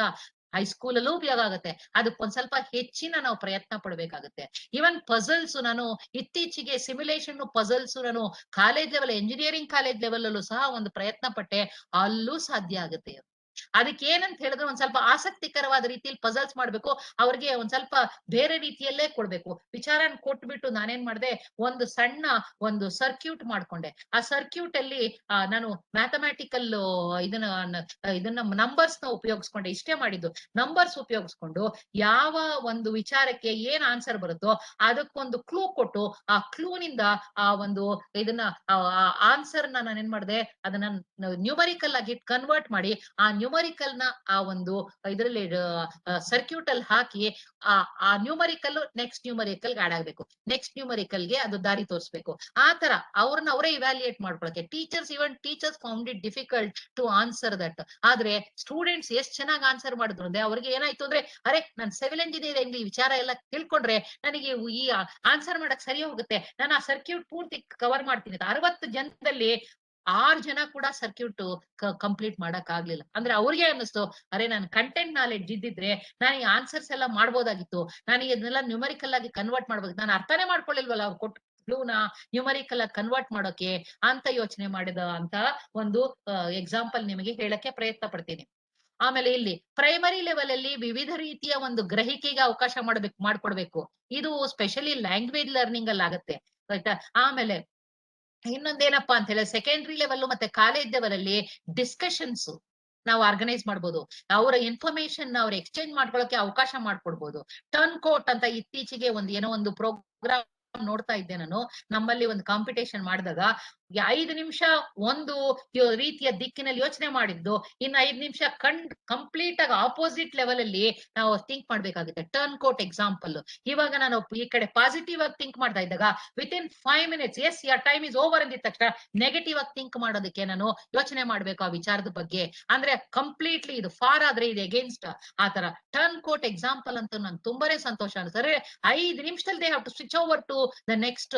ಹೈಸ್ಕೂಲ್ ಅಲ್ಲೂ ಉಪಯೋಗ ಆಗುತ್ತೆ. ಅದಕ್ಕೊಂದ್ ಸ್ವಲ್ಪ ಹೆಚ್ಚಿನ ನಾವು ಪ್ರಯತ್ನ ಪಡ್ಬೇಕಾಗುತ್ತೆ. ಇವನ್ ಪಜಲ್ಸ್ ನಾನು ಇತ್ತೀಚೆಗೆ ಸಿಮ್ಯುಲೇಷನ್ ಪಜಲ್ಸ್ ನಾನು college level, engineering college level ಅಲ್ಲೂ ಸಹ ಒಂದು ಪ್ರಯತ್ನ ಪಟ್ಟೆ. ಅಲ್ಲೂ ಸಾಧ್ಯ ಆಗುತ್ತೆ. ಅದಕ್ಕೆ ಏನಂತ ಹೇಳಿದ್ರೆ ಒಂದ್ ಸ್ವಲ್ಪ ಆಸಕ್ತಿಕರವಾದ ರೀತಿಯಲ್ಲಿ ಪಜಲ್ಸ್ ಮಾಡ್ಬೇಕು. ಅವ್ರಿಗೆ ಒಂದ್ ಸ್ವಲ್ಪ ಬೇರೆ ರೀತಿಯಲ್ಲೇ ಕೊಡ್ಬೇಕು. ವಿಚಾರನ ಕೊಟ್ಬಿಟ್ಟು ನಾನೇನ್ ಮಾಡ್ದೆ, ಒಂದು ಸಣ್ಣ ಒಂದು ಸರ್ಕ್ಯೂಟ್ ಮಾಡ್ಕೊಂಡೆ. ಆ ಸರ್ಕ್ಯೂಟ್ ಅಲ್ಲಿ ನಾನು ಮ್ಯಾಥಮ್ಯಾಟಿಕಲ್ ಇದನ್ನ ನಂಬರ್ಸ್ ನ ಉಪಯೋಗಿಸ್ಕೊಂಡೆ. ಇಷ್ಟೇ ಮಾಡಿದ್ದು, ನಂಬರ್ಸ್ ಉಪಯೋಗಿಸ್ಕೊಂಡು ಯಾವ ಒಂದು ವಿಚಾರಕ್ಕೆ ಏನ್ ಆನ್ಸರ್ ಬರುತ್ತೋ ಅದಕ್ಕೊಂದು ಕ್ಲೂ ಕೊಟ್ಟು ಆ ಕ್ಲೂನಿಂದ ಆ ಒಂದು ಇದನ್ನ ಆನ್ಸರ್ ನಾನೇನ್ ಮಾಡ್ದೆ, ಅದನ್ನ ನ್ಯೂಮರಿಕಲ್ ಆಗಿ ಕನ್ವರ್ಟ್ ಮಾಡಿ ಆ ನ್ಯೂಮರಿಕಲ್ ನ ಆ ಒಂದು ಇದರಲ್ಲಿ ಸರ್ಕ್ಯೂಟ್ ಅಲ್ಲಿ ಹಾಕಿ ಆ ನ್ಯೂಮರಿಕಲ್ ನೆಕ್ಸ್ಟ್ ನ್ಯೂಮರಿಕಲ್ ಆಡ್ ಆಗ್ಬೇಕು, ನೆಕ್ಸ್ಟ್ ನ್ಯೂಮರಿಕಲ್ ಗೆ ಅದು ದಾರಿ ತೋರಿಸ್ಬೇಕು. ಆ ತರ ಅವ್ರನ್ನ ಅವರೇ ಇವ್ಯಾಲ್ಯೂಯೇಟ್ ಮಾಡ್ಕೊಳಕ್ಕೆ teachers found it difficult to answer that. ಆದ್ರೆ ಸ್ಟೂಡೆಂಟ್ಸ್ ಎಷ್ಟ್ ಚೆನ್ನಾಗಿ ಆನ್ಸರ್ ಮಾಡಿದ್ರು ಅಂದ್ರೆ ಅವ್ರಿಗೆ ಏನಾಯ್ತು ಅಂದ್ರೆ, ಅರೆ ನಾನ್ ಸಿವಿಲ್ ಇಂಜಿನಿಯರಿಂಗ್ ಈ ವಿಚಾರ ಎಲ್ಲ ತಿಳ್ಕೊಂಡ್ರೆ ನನಗೆ ಈ ಆನ್ಸರ್ ಮಾಡಕ್ ಸರಿ ಹೋಗುತ್ತೆ, ನಾನು ಆ ಸರ್ಕ್ಯೂಟ್ ಪೂರ್ತಿ ಕವರ್ ಮಾಡ್ತೀನಿ. 60 ಜನದಲ್ಲಿ 6 ಜನ ಕೂಡ ಸರ್ಕ್ಯೂಟ್ ಕಂಪ್ಲೀಟ್ ಮಾಡಕ್ ಆಗ್ಲಿಲ್ಲ. ಅಂದ್ರೆ ಅವ್ರಿಗೆ ಅನ್ನಿಸ್ತು, ಅರೆ ನಾನು ಕಂಟೆಂಟ್ ನಾಲೆಡ್ಜ್ ಇದ್ದಿದ್ರೆ ನಾನು ಈ ಆನ್ಸರ್ಸ್ ಎಲ್ಲ ಮಾಡ್ಬೋದಾಗಿತ್ತು, ನಾನು ಇದನ್ನೆಲ್ಲ ನ್ಯೂಮರಿಕಲ್ ಆಗಿ ಕನ್ವರ್ಟ್ ಮಾಡ್ಬೋದು, ನಾನು ಅರ್ಥನೇ ಮಾಡ್ಕೊಳ್ಳಿಲ್ವಲ್ಲ ಅವ್ರು ಕೊಟ್ಟು ಕ್ಲೂನ ನ್ಯೂಮರಿಕಲ್ ಆಗಿ ಕನ್ವರ್ಟ್ ಮಾಡೋಕೆ ಅಂತ ಯೋಚನೆ ಮಾಡಿದ ಅಂತ ಒಂದು ಎಕ್ಸಾಂಪಲ್ ನಿಮಗೆ ಹೇಳಕ್ಕೆ ಪ್ರಯತ್ನ ಪಡ್ತೀನಿ. ಆಮೇಲೆ ಇಲ್ಲಿ ಪ್ರೈಮರಿ ಲೆವೆಲ್ ಅಲ್ಲಿ ವಿವಿಧ ರೀತಿಯ ಒಂದು ಗ್ರಹಿಕೆಗೆ ಅವಕಾಶ ಮಾಡ್ಕೊಡ್ಬೇಕು. ಇದು ಸ್ಪೆಷಲಿ ಲ್ಯಾಂಗ್ವೇಜ್ ಲರ್ನಿಂಗ್ ಅಲ್ಲಿ ಆಗತ್ತೆ, ಆಯ್ತಾ. ಆಮೇಲೆ ಇನ್ನೊಂದೇನಪ್ಪಾ ಅಂತ ಹೇಳಿದ್ರೆ ಸೆಕೆಂಡರಿ ಲೆವೆಲ್ ಮತ್ತೆ ಕಾಲೇಜ್ ಲೆವೆಲ್ ಅಲ್ಲಿ ಡಿಸ್ಕಷನ್ಸ್ ನಾವು ಆರ್ಗನೈಸ್ ಮಾಡ್ಬೋದು. ಅವರ ಇನ್ಫಾರ್ಮೇಶನ್ ಅವ್ರ ಎಕ್ಸ್ಚೇಂಜ್ ಮಾಡ್ಕೊಳ್ಳೋಕೆ ಅವಕಾಶ ಮಾಡ್ಕೊಡ್ಬೋದು. ಟರ್ನ್ ಕೋಟ್ ಅಂತ ಇತ್ತೀಚೆಗೆ ಏನೋ ಒಂದು ಪ್ರೋಗ್ರಾಮ್ ನೋಡ್ತಾ ಇದ್ದೆ ನಾನು. ನಮ್ಮಲ್ಲಿ ಒಂದು ಕಾಂಪಿಟೇಷನ್ ಮಾಡಿದಾಗ 5 ನಿಮಿಷ ಒಂದು ರೀತಿಯ ದಿಕ್ಕಿನಲ್ಲಿ ಯೋಚನೆ ಮಾಡಿದ್ದು, ಇನ್ನು 5 ನಿಮಿಷ ಕಂಪ್ಲೀಟ್ ಆಗಿ ಆಪೋಸಿಟ್ ಲೆವೆಲ್ ಅಲ್ಲಿ ನಾವು ಥಿಂಕ್ ಮಾಡ್ಬೇಕಾಗುತ್ತೆ. Turn coat example. ಇವಾಗ ನಾನು ಈ ಕಡೆ ಪಾಸಿಟಿವ್ ಆಗಿ ಥಿಂಕ್ ಮಾಡ್ತಾ ಇದ್ದಾಗ within 5 minutes yes your time is over ಅಂದಿದ ತಕ್ಷಣ ನೆಗೆಟಿವ್ ಆಗಿ ಥಿಂಕ್ ಮಾಡೋದಕ್ಕೆ ನಾನು ಯೋಚನೆ ಮಾಡ್ಬೇಕು ಆ ವಿಚಾರದ ಬಗ್ಗೆ. ಅಂದ್ರೆ ಕಂಪ್ಲೀಟ್ಲಿ ಇದು ಫಾರ್ ಆದ್ರೆ ಇದು ಅಗೇನ್ಸ್ಟ್ ಆ ತರ. ಟರ್ನ್ ಕೋಟ್ ಎಕ್ಸಾಂಪಲ್ ಅಂತ ನಂಗೆ ತುಂಬಾನೇ ಸಂತೋಷ ಅನ್ಸುತ್ತೆ. 5 ನಿಮಿಷದಲ್ಲಿ they have to switch over to the next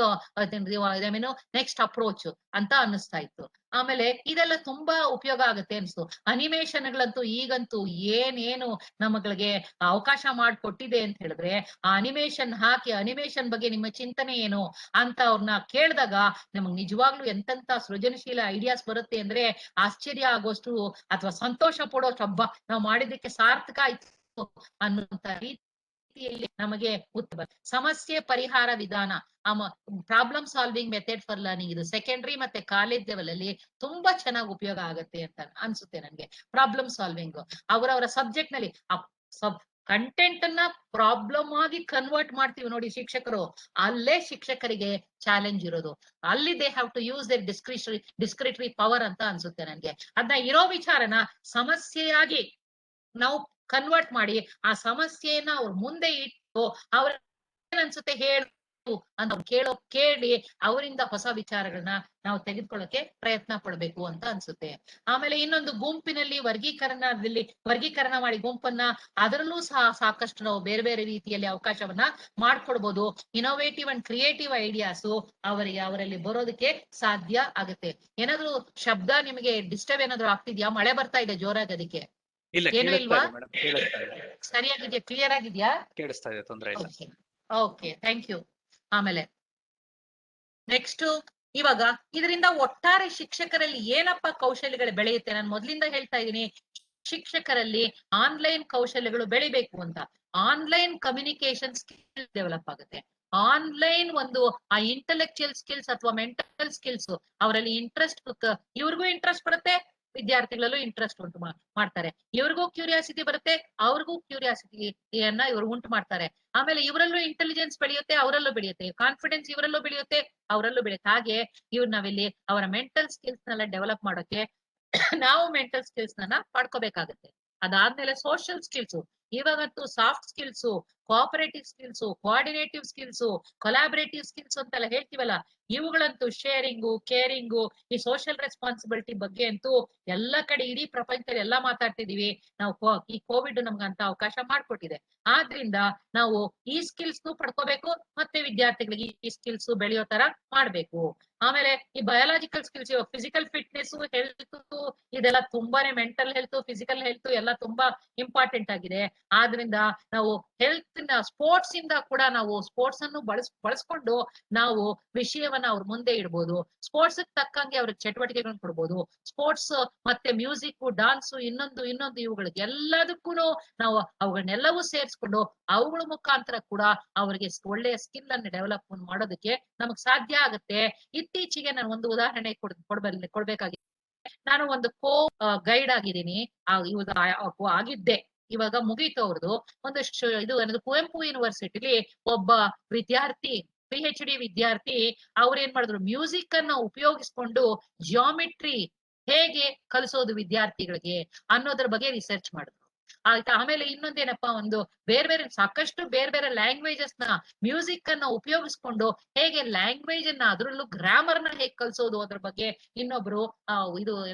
next approach ಅಂತ ಅನ್ನಿಸ್ತಾ ಇತ್ತು. ಆಮೇಲೆ ಇದೆಲ್ಲ ತುಂಬಾ ಉಪಯೋಗ ಆಗುತ್ತೆ ಅನ್ಸ್ತು. ಅನಿಮೇಷನ್ಗಳಂತೂ ಈಗಂತೂ ಏನೇನು ನಮಗಳಿಗೆ ಅವಕಾಶ ಮಾಡಿಕೊಟ್ಟಿದೆ ಅಂತ ಹೇಳಿದ್ರೆ, ಆ ಅನಿಮೇಷನ್ ಹಾಕಿ ಅನಿಮೇಷನ್ ಬಗ್ಗೆ ನಿಮ್ಮ ಚಿಂತನೆ ಏನು ಅಂತ ಅವ್ರನ್ನ ಕೇಳಿದಾಗ ನಮಗ್ ನಿಜವಾಗ್ಲೂ ಎಂತೆಂತ ಸೃಜನಶೀಲ ಐಡಿಯಾಸ್ ಬರುತ್ತೆ ಅಂದ್ರೆ ಆಶ್ಚರ್ಯ ಆಗೋಷ್ಟು ಅಥವಾ ಸಂತೋಷ ಪಡೋಷ್ಟು, ಹಬ್ಬ ನಾವು ಮಾಡಿದ್ದಕ್ಕೆ ಸಾರ್ಥಕ ಆಯ್ತು ಅನ್ನುವಂತ ರೀತಿಯಲ್ಲಿ ನಮಗೆ ಉತ್ತಮ ಸಮಸ್ಯೆ ಪರಿಹಾರ ವಿಧಾನ, problem solving method for learning ಇದು ಸೆಕೆಂಡರಿ ಮತ್ತೆ ಕಾಲೇಜ್ ಲೆವೆಲ್ ಅಲ್ಲಿ ತುಂಬಾ ಚೆನ್ನಾಗಿ ಉಪಯೋಗ ಆಗುತ್ತೆ ಅಂತ ಅನ್ಸುತ್ತೆ ನನ್ಗೆ. ಪ್ರಾಬ್ಲಮ್ ಸಾಲ್ವಿಂಗ್ ಅವರವರ ಸಬ್ಜೆಕ್ಟ್ ನಲ್ಲಿ ಕಂಟೆಂಟ್ ಅನ್ನ ಪ್ರಾಬ್ಲಮ್ ಆಗಿ ಕನ್ವರ್ಟ್ ಮಾಡ್ತೀವಿ ನೋಡಿ ಶಿಕ್ಷಕರು, ಅಲ್ಲೇ ಶಿಕ್ಷಕರಿಗೆ ಚಾಲೆಂಜ್ ಇರೋದು. ಅಲ್ಲಿ they have to use their discretionary power ಅಂತ ಅನ್ಸುತ್ತೆ ನನ್ಗೆ. ಅದನ್ನ ಇರೋ ವಿಚಾರನ ಸಮಸ್ಯೆಯಾಗಿ ನಾವು ಕನ್ವರ್ಟ್ ಮಾಡಿ ಆ ಸಮಸ್ಯೆಯನ್ನ ಅವ್ರ ಮುಂದೆ ಇಟ್ಟು ಅವ್ರ ಅನ್ಸುತ್ತೆ ಹೇಳು ಅಂತ ಕೇಳಿ ಅವರಿಂದ ಹೊಸ ವಿಚಾರಗಳನ್ನ ನಾವು ತೆಗೆದುಕೊಳ್ಳಕ್ಕೆ ಪ್ರಯತ್ನ ಪಡ್ಬೇಕು ಅಂತ ಅನ್ಸುತ್ತೆ. ಆಮೇಲೆ ಇನ್ನೊಂದು ಗುಂಪಿನಲ್ಲಿ ವರ್ಗೀಕರಣ ಮಾಡಿ ಗುಂಪನ್ನ ಅದರಲ್ಲೂ ಸಹ ಸಾಕಷ್ಟು ನಾವು ಬೇರೆ ಬೇರೆ ರೀತಿಯಲ್ಲಿ ಅವಕಾಶವನ್ನ ಮಾಡ್ಕೊಡ್ಬೋದು. ಇನೋವೇಟಿವ್ ಅಂಡ್ ಕ್ರಿಯೇಟಿವ್ ಐಡಿಯಾಸ್ ಅವರಲ್ಲಿ ಬರೋದಕ್ಕೆ ಸಾಧ್ಯ ಆಗುತ್ತೆ. ಏನಾದ್ರು ಶಬ್ದ ನಿಮಗೆ ಡಿಸ್ಟರ್ಬ್ ಏನಾದ್ರು ಆಗ್ತಿದ್ಯಾ? ಮಳೆ ಬರ್ತಾ ಇದೆ ಜೋರಾಗಿ, ಅದಕ್ಕೆ ಏನು ಇಲ್ವಾ? ಸರಿಯಾಗಿದ್ಯಾ? ಕ್ಲಿಯರ್ ಆಗಿದ್ಯಾ? ಕೇಳಿಸ್ತಾ ಇದೆ, ತೊಂದರೆ ಇಲ್ಲ. Okay, thank you. ಆಮೇಲೆ ನೆಕ್ಸ್ಟ್ ಇವಾಗ ಇದರಿಂದ ಒಟ್ಟಾರೆ ಶಿಕ್ಷಕರಲ್ಲಿ ಏನಪ್ಪಾ ಕೌಶಲ್ಯಗಳು ಬೆಳೆಯುತ್ತೆ? ನಾನು ಮೊದಲಿಂದ ಹೇಳ್ತಾ ಇದ್ದೀನಿ, ಶಿಕ್ಷಕರಲ್ಲಿ ಆನ್ಲೈನ್ ಕೌಶಲ್ಯಗಳು ಬೆಳಿಬೇಕು ಅಂತ. ಆನ್ಲೈನ್ ಕಮ್ಯುನಿಕೇಶನ್ ಸ್ಕಿಲ್ ಡೆವಲಪ್ ಆಗುತ್ತೆ. ಆನ್ಲೈನ್ ಒಂದು ಆ ಇಂಟೆಲೆಕ್ಚುಯಲ್ ಸ್ಕಿಲ್ಸ್ ಅಥವಾ ಮೆಂಟಲ್ ಸ್ಕಿಲ್ಸ್ ಅವರಲ್ಲಿ ಇಂಟ್ರೆಸ್ಟ್, ಇವ್ರಿಗೂ ಇಂಟ್ರೆಸ್ಟ್ ಬರುತ್ತೆ, ವಿದ್ಯಾರ್ಥಿಗಳಲ್ಲೂ ಇಂಟ್ರೆಸ್ಟ್ ಉಂಟು ಮಾಡ್ತಾರೆ. ಇವ್ರಿಗೂ ಕ್ಯೂರಿಯಾಸಿಟಿ ಬರುತ್ತೆ, ಅವ್ರಿಗೂ ಕ್ಯೂರಿಯಾಸಿಟಿಯನ್ನ ಇವರು ಉಂಟು ಮಾಡ್ತಾರೆ. ಆಮೇಲೆ ಇವರಲ್ಲೂ ಇಂಟೆಲಿಜೆನ್ಸ್ ಬೆಳೆಯುತ್ತೆ, ಅವರಲ್ಲೂ ಬೆಳೆಯುತ್ತೆ. ಕಾನ್ಫಿಡೆನ್ಸ್ ಇವರಲ್ಲೂ ಬೆಳೆಯುತ್ತೆ, ಅವರಲ್ಲೂ ಬೆಳೆಯುತ್ತೆ. ಹಾಗೆ ನಾವಿಲ್ಲಿ ಅವರ ಮೆಂಟಲ್ ಸ್ಕಿಲ್ಸ್ ನೆಲ್ಲ ಡೆವಲಪ್ ಮಾಡೋಕೆ ನಾವು ಮೆಂಟಲ್ ಸ್ಕಿಲ್ಸ್ ಪಡ್ಕೋಬೇಕಾಗತ್ತೆ. ಅದಾದ್ಮೇಲೆ ಸೋಷಿಯಲ್ ಸ್ಕಿಲ್ಸ್, ಇವಾಗಂತೂ soft skills, cooperative skills, coordinative skills, collaborative skills ಅಂತೆಲ್ಲ ಹೇಳ್ತೀವಲ್ಲ, ಇವುಗಳಂತೂ ಶೇರಿಂಗು, ಕೇರಿಂಗು, ಈ ಸೋಷಿಯಲ್ ರೆಸ್ಪಾನ್ಸಿಬಿಲಿಟಿ ಬಗ್ಗೆ ಅಂತೂ ಎಲ್ಲ ಕಡೆ ಇಡೀ ಪ್ರಪಂಚದಲ್ಲಿ ಎಲ್ಲ ಮಾತಾಡ್ತಿದೀವಿ ನಾವು. ಈ ಕೋವಿಡ್ ನಮ್ಗಂತ ಅವಕಾಶ ಮಾಡ್ಕೊಟ್ಟಿದೆ. ಆದ್ರಿಂದ ನಾವು ಈ ಸ್ಕಿಲ್ಸ್ ಪಡ್ಕೋಬೇಕು, ಮತ್ತೆ ವಿದ್ಯಾರ್ಥಿಗಳಿಗೆ ಈ ಸ್ಕಿಲ್ಸ್ ಬೆಳೆಯೋ ತರ ಮಾಡ್ಬೇಕು. ಆಮೇಲೆ ಈ biological skills, physical fitness, health, ಇದೆಲ್ಲ ತುಂಬಾನೇ, ಮೆಂಟಲ್ ಹೆಲ್ತ್, ಫಿಸಿಕಲ್ ಹೆಲ್ತ್ ಎಲ್ಲ ತುಂಬಾ ಇಂಪಾರ್ಟೆಂಟ್ ಆಗಿದೆ. ಆದ್ರಿಂದ ನಾವು ಹೆಲ್ತ್ ಸ್ಪೋರ್ಟ್ಸ್ ಇಂದ ಕೂಡ ನಾವು ಸ್ಪೋರ್ಟ್ಸ್ ಅನ್ನು ಬಳಸ್ಕೊಂಡು ನಾವು ವಿಷಯವನ್ನ ಅವ್ರ ಮುಂದೆ ಇಡ್ಬೋದು. ಸ್ಪೋರ್ಟ್ಸ್ ತಕ್ಕಂಗೆ ಅವ್ರಿಗೆ ಚಟುವಟಿಕೆಗಳನ್ನ ಕೊಡ್ಬೋದು. ಸ್ಪೋರ್ಟ್ಸ್ ಮತ್ತೆ ಮ್ಯೂಸಿಕ್, ಡಾನ್ಸ್, ಇನ್ನೊಂದು ಇವುಗಳಿಗೆ ಎಲ್ಲದಕ್ಕೂ ನಾವು ಅವುಗಳನ್ನೆಲ್ಲವೂ ಸೇರಿಸ್ಕೊಂಡು ಅವುಗಳ ಮುಖಾಂತರ ಕೂಡ ಅವರಿಗೆ ಒಳ್ಳೆಯ ಸ್ಕಿಲ್ ಅನ್ನು ಡೆವಲಪ್ ಮಾಡೋದಕ್ಕೆ ನಮಗ್ ಸಾಧ್ಯ ಆಗುತ್ತೆ. ಇತ್ತೀಚೆಗೆ ನಾನು ಒಂದು ಉದಾಹರಣೆ ಕೊಡ್ಬೇಕಾಗಿದೆ. ನಾನು ಒಂದು ಗೈಡ್ ಆಗಿದ್ದೀನಿ, ಆಗಿದ್ದೆ. ಇವಾಗ ಮುಗೀತು ಅವ್ರದ್ದು ಒಂದು ಕುವೆಂಪು ಯೂನಿವರ್ಸಿಟಿಲಿ ಒಬ್ಬ ವಿದ್ಯಾರ್ಥಿ, PhD ವಿದ್ಯಾರ್ಥಿ, ಅವ್ರೇನ್ ಮಾಡಿದ್ರು, ಮ್ಯೂಸಿಕ್ ಅನ್ನ ಉಪಯೋಗಿಸ್ಕೊಂಡು ಜಿಯೋಮೆಟ್ರಿ ಹೇಗೆ ಕಲಿಸೋದು ವಿದ್ಯಾರ್ಥಿಗಳಿಗೆ ಅನ್ನೋದ್ರ ಬಗ್ಗೆ ರಿಸರ್ಚ್ ಮಾಡಿದ್ರು. ಆಯ್ತಾ. ಆಮೇಲೆ ಇನ್ನೊಂದೇನಪ್ಪಾ, ಸಾಕಷ್ಟು ಬೇರೆ ಬೇರೆ ಲ್ಯಾಂಗ್ವೇಜಸ್ ನ ಮ್ಯೂಸಿಕ್ ಅನ್ನ ಉಪಯೋಗಿಸ್ಕೊಂಡು ಹೇಗೆ ಲ್ಯಾಂಗ್ವೇಜ್ ಅನ್ನ, ಅದರಲ್ಲೂ ಗ್ರಾಮರ್ ನ ಹೇಗೆ ಕಲಿಸೋದು ಅದ್ರ ಬಗ್ಗೆ ಇನ್ನೊಬ್ರು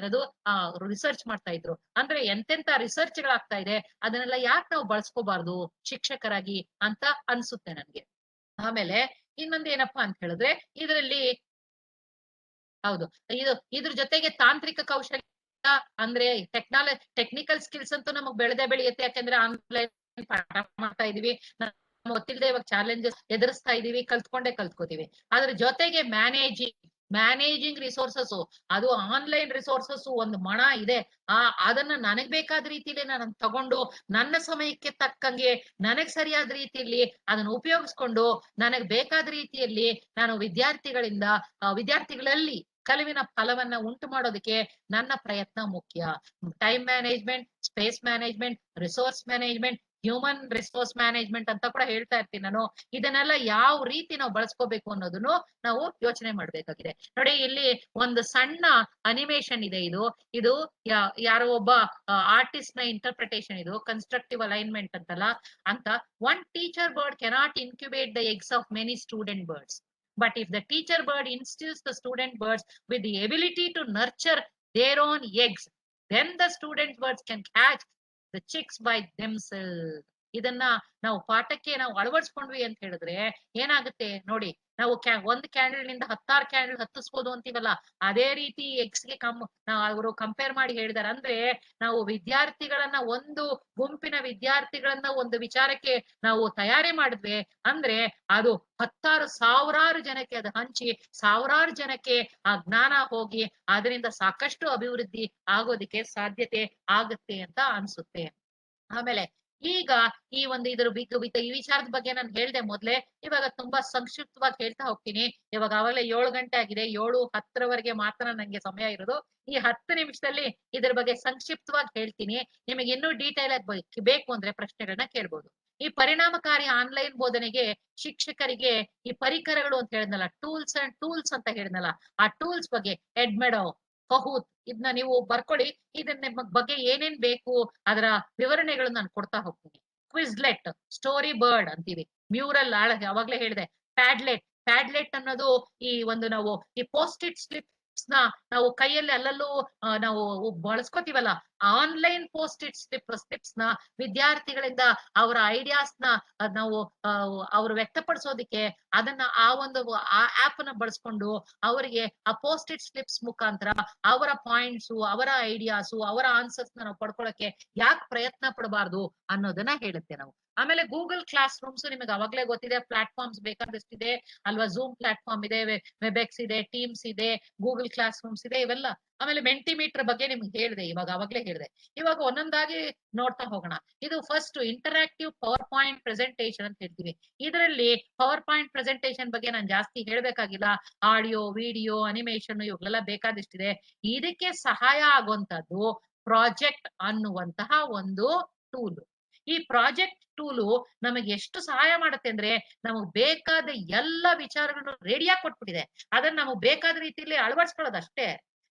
ರಿಸರ್ಚ್ ಮಾಡ್ತಾ ಇದ್ರು. ಅಂದ್ರೆ ಎಂತೆಂತ ರಿಸರ್ಚ್ ಗಳಾಗ್ತಾ ಇದೆ, ಅದನ್ನೆಲ್ಲ ಯಾಕೆ ನಾವು ಬಳಸ್ಕೋಬಾರ್ದು ಶಿಕ್ಷಕರಾಗಿ ಅಂತ ಅನ್ಸುತ್ತೆ ನನ್ಗೆ. ಆಮೇಲೆ ಇನ್ನೊಂದೇನಪ್ಪಾ ಅಂತ ಹೇಳಿದ್ರೆ, ಇದರಲ್ಲಿ ಹೌದು. ಇದ್ರ ಜೊತೆಗೆ ತಾಂತ್ರಿಕ ಕೌಶಲ್ಯ ಅಂದ್ರೆ ಟೆಕ್ನಿಕಲ್ ಸ್ಕಿಲ್ಸ್ ಅಂತೂ ನಮಗ್ ಬೆಳೆಯುತ್ತೆ. ಯಾಕಂದ್ರೆ ಆನ್ಲೈನ್ ಪಾಠ ಮಾಡ್ತಾ ಇದೀವಿ, ಗೊತ್ತಿಲ್ಲದೆ ಇವಾಗ ಚಾಲೆಂಜಸ್ ಎದುರಿಸ್ತಾ ಇದೀವಿ, ಕಲ್ತ್ಕೋತೀವಿ. ಅದ್ರ ಜೊತೆಗೆ ಮ್ಯಾನೇಜಿಂಗ್ ರಿಸೋರ್ಸಸ್, ಅದು ಆನ್ಲೈನ್ ರಿಸೋರ್ಸಸ್ ಒಂದು ಮಣ ಇದೆ. ಅದನ್ನ ನನಗ್ ಬೇಕಾದ ರೀತಿಯಲ್ಲಿ ನಾನು ತಗೊಂಡು ನನ್ನ ಸಮಯಕ್ಕೆ ತಕ್ಕಂಗೆ ನನಗ್ ಸರಿಯಾದ ರೀತಿಯಲ್ಲಿ ಅದನ್ನ ಉಪಯೋಗಿಸ್ಕೊಂಡು ನನಗ್ ಬೇಕಾದ ರೀತಿಯಲ್ಲಿ ನಾನು ವಿದ್ಯಾರ್ಥಿಗಳಲ್ಲಿ ಕಲಿವಿನ ಫಲವನ್ನ ಉಂಟು ಮಾಡೋದಕ್ಕೆ ನನ್ನ ಪ್ರಯತ್ನ ಮುಖ್ಯ. Time management, space management, resource management, human resource management ಅಂತ ಕೂಡ ಹೇಳ್ತಾ ಇರ್ತೀನಿ ನಾನು. ಇದನ್ನೆಲ್ಲ ಯಾವ ರೀತಿ ನಾವು ಬಳಸ್ಕೋಬೇಕು ಅನ್ನೋದನ್ನು ನಾವು ಯೋಚನೆ ಮಾಡ್ಬೇಕಾಗಿದೆ. ನೋಡಿ, ಇಲ್ಲಿ ಒಂದು ಸಣ್ಣ ಅನಿಮೇಷನ್ ಇದೆ. ಇದು ಯಾರೋ ಒಬ್ಬ ಆರ್ಟಿಸ್ಟ್ ನ ಇಂಟರ್ಪ್ರಿಟೇಷನ್. ಇದು ಕನ್ಸ್ಟ್ರಕ್ಟಿವ್ ಅಲೈನ್ಮೆಂಟ್ ಅಂತ. One teacher bird cannot incubate the eggs of many student birds. But if the teacher bird instills the student birds with the ability to nurture their own eggs, then the student birds can catch the chicks by themselves. ಇದನ್ನ ನಾವು ಪಾಠಕ್ಕೆ ನಾವು ಅಳವಡಿಸ್ಕೊಂಡ್ವಿ ಅಂತ ಹೇಳಿದ್ರೆ ಏನಾಗುತ್ತೆ ನೋಡಿ. ನಾವು ಒಂದ್ ಕ್ಯಾಂಡಲ್ ನಿಂದ 10 ಕ್ಯಾಂಡಲ್ ಹತ್ತಿಸ್ಬೋದು ಅಂತೀವಲ್ಲ, ಅದೇ ರೀತಿ ಎಗ್ಸ್ಗೆ ಅವರು ಕಂಪೇರ್ ಮಾಡಿ ಹೇಳಿದಾರೆ. ಅಂದ್ರೆ ನಾವು ವಿದ್ಯಾರ್ಥಿಗಳನ್ನ, ಒಂದು ಗುಂಪಿನ ವಿದ್ಯಾರ್ಥಿಗಳನ್ನ ಒಂದು ವಿಚಾರಕ್ಕೆ ನಾವು ತಯಾರಿ ಮಾಡಿದ್ವಿ ಅಂದ್ರೆ ಅದು 10,000 ಜನಕ್ಕೆ ಅದು ಹಂಚಿ 1000 ಜನಕ್ಕೆ ಆ ಜ್ಞಾನ ಹೋಗಿ ಅದರಿಂದ ಸಾಕಷ್ಟು ಅಭಿವೃದ್ಧಿ ಆಗೋದಿಕ್ಕೆ ಸಾಧ್ಯತೆ ಆಗುತ್ತೆ ಅಂತ ಅನ್ಸುತ್ತೆ. ಆಮೇಲೆ ಈಗ ಈ ವಿಚಾರದ ಬಗ್ಗೆ ನಾನು ಹೇಳ್ದೆ ಮೊದ್ಲೇ. ಇವಾಗ ತುಂಬಾ ಸಂಕ್ಷಿಪ್ತವಾಗಿ ಹೇಳ್ತಾ ಹೋಗ್ತೀನಿ. ಇವಾಗ ಆವಾಗಲೇ 7 ಗಂಟೆ ಆಗಿದೆ. 7:10 ಮಾತ್ರ ನಂಗೆ ಸಮಯ ಇರೋದು. ಈ 10 ನಿಮಿಷದಲ್ಲಿ ಇದ್ರ ಬಗ್ಗೆ ಸಂಕ್ಷಿಪ್ತವಾಗಿ ಹೇಳ್ತೀನಿ. ನಿಮಗೆ ಇನ್ನೂ ಡೀಟೇಲ್ ಆಗಿ ಬೇಕು ಅಂದ್ರೆ ಪ್ರಶ್ನೆಗಳನ್ನ ಕೇಳ್ಬೋದು. ಈ ಪರಿಣಾಮಕಾರಿ ಆನ್ಲೈನ್ ಬೋಧನೆಗೆ ಶಿಕ್ಷಕರಿಗೆ ಈ ಪರಿಕರಗಳು ಅಂತ ಹೇಳಿದ್ನಲ್ಲ, ಟೂಲ್ಸ್ ಅಂತ ಹೇಳಿದ್ನಲ್ಲ, ಆ ಟೂಲ್ಸ್ ಬಗ್ಗೆ ಎಡ್ಮೆಡೋ, ಕಹೂತ್ ಇದನ್ನ ನೀವು ಬರ್ಕೊಳ್ಳಿ. ಇದನ್ನ ಬಗ್ಗೆ ಏನೇನ್ ಬೇಕು ಅದರ ವಿವರಣೆಗಳು ನಾನು ಕೊಡ್ತಾ ಹೋಗ್ತೀನಿ. ಕ್ವಿಜ್ಲೆಟ್, ಸ್ಟೋರಿ ಬರ್ಡ್ ಅಂತೀವಿ, ಮ್ಯೂರಲ್ ಅವಾಗ್ಲೇ ಹೇಳಿದೆ, ಪ್ಯಾಡ್ಲೆಟ್ ಅನ್ನೋದು ನಾವು ಈ ಪೋಸ್ಟ್ ಇಟ್ ಸ್ಲಿಪ್ಸ್ ನ ನಾವು ಕೈಯಲ್ಲಿ ಅಲ್ಲಲ್ಲೂ ನಾವು ಬಳಸ್ಕೋತೀವಲ್ಲ, ಆನ್ಲೈನ್ ಪೋಸ್ಟ್ ಇಟ್ ಸ್ಲಿಪ್ಸ್ ನ ವಿದ್ಯಾರ್ಥಿಗಳಿಂದ ಅವರ ಐಡಿಯಾಸ್ ನ ನಾವು ಅವ್ರು ವ್ಯಕ್ತಪಡಿಸೋದಿಕ್ಕೆ ಅದನ್ನ ಆ ಆಪ್ ನ ಬಳಸ್ಕೊಂಡು ಅವರಿಗೆ ಆ ಪೋಸ್ಟ್ ಇಟ್ ಸ್ಲಿಪ್ಸ್ ಮುಖಾಂತರ ಅವರ ಪಾಯಿಂಟ್ಸ್, ಅವರ ಐಡಿಯಾಸು, ಅವರ ಆನ್ಸರ್ಸ್ ನಾವು ಪಡ್ಕೊಳಕ್ಕೆ ಯಾಕೆ ಪ್ರಯತ್ನ ಪಡಬಾರ್ದು ಅನ್ನೋದನ್ನ ಹೇಳುತ್ತೆ ನಾವು. ಆಮೇಲೆ ಗೂಗಲ್ ಕ್ಲಾಸ್ ರೂಮ್ಸ್ ನಿಮಗೆ ಅವಾಗ್ಲೇ ಗೊತ್ತಿದೆ. ಪ್ಲಾಟ್ಫಾರ್ಮ್ಸ್ ಬೇಕಾದಷ್ಟಿದೆ ಅಲ್ವಾ. ಝೂಮ್ ಪ್ಲಾಟ್ಫಾರ್ಮ್ ಇದೆ, ವೆಬೆಕ್ಸ್ ಇದೆ, ಟೀಮ್ಸ್ ಇದೆ, ಗೂಗಲ್ ಕ್ಲಾಸ್ ರೂಮ್ಸ್ ಇದೆ, ಇವೆಲ್ಲ. ಆಮೇಲೆ ಮೆಂಟಿಮೀಟರ್ ಬಗ್ಗೆ ನಿಮ್ಗೆ ಹೇಳಿದೆ, ಅವಾಗ್ಲೇ ಹೇಳಿದೆ. ಇವಾಗ ಒಂದೊಂದಾಗಿ ನೋಡ್ತಾ ಹೋಗೋಣ. ಇದು first interactive power point presentation ಅಂತ ಹೇಳ್ತೀವಿ. ಇದರಲ್ಲಿ ಪವರ್ ಪಾಯಿಂಟ್ ಪ್ರೆಸೆಂಟೇಷನ್ ಬಗ್ಗೆ ನಾನು ಜಾಸ್ತಿ ಹೇಳ್ಬೇಕಾಗಿಲ್ಲ. ಆಡಿಯೋ, ವಿಡಿಯೋ, ಅನಿಮೇಷನ್ ಇವುಗಳೆಲ್ಲ ಬೇಕಾದಷ್ಟಿದೆ. ಇದಕ್ಕೆ ಸಹಾಯ ಆಗುವಂತದ್ದು ಪ್ರಾಜೆಕ್ಟ್ ಅನ್ನುವಂತಹ ಒಂದು ಟೂಲ್. ಈ ಪ್ರಾಜೆಕ್ಟ್ ಟೂಲು ನಮಗೆ ಎಷ್ಟು ಸಹಾಯ ಮಾಡುತ್ತೆ ಅಂದ್ರೆ, ನಮಗ್ ಬೇಕಾದ ಎಲ್ಲ ವಿಚಾರಗಳನ್ನು ರೆಡಿಯಾಗಿ ಕೊಟ್ಬಿಟ್ಟಿದೆ. ಅದನ್ನ ನಮಗ್ ಬೇಕಾದ ರೀತಿಯಲ್ಲಿ ಅಳವಡಿಸ್ಕೊಳ್ಳೋದು ಅಷ್ಟೇ.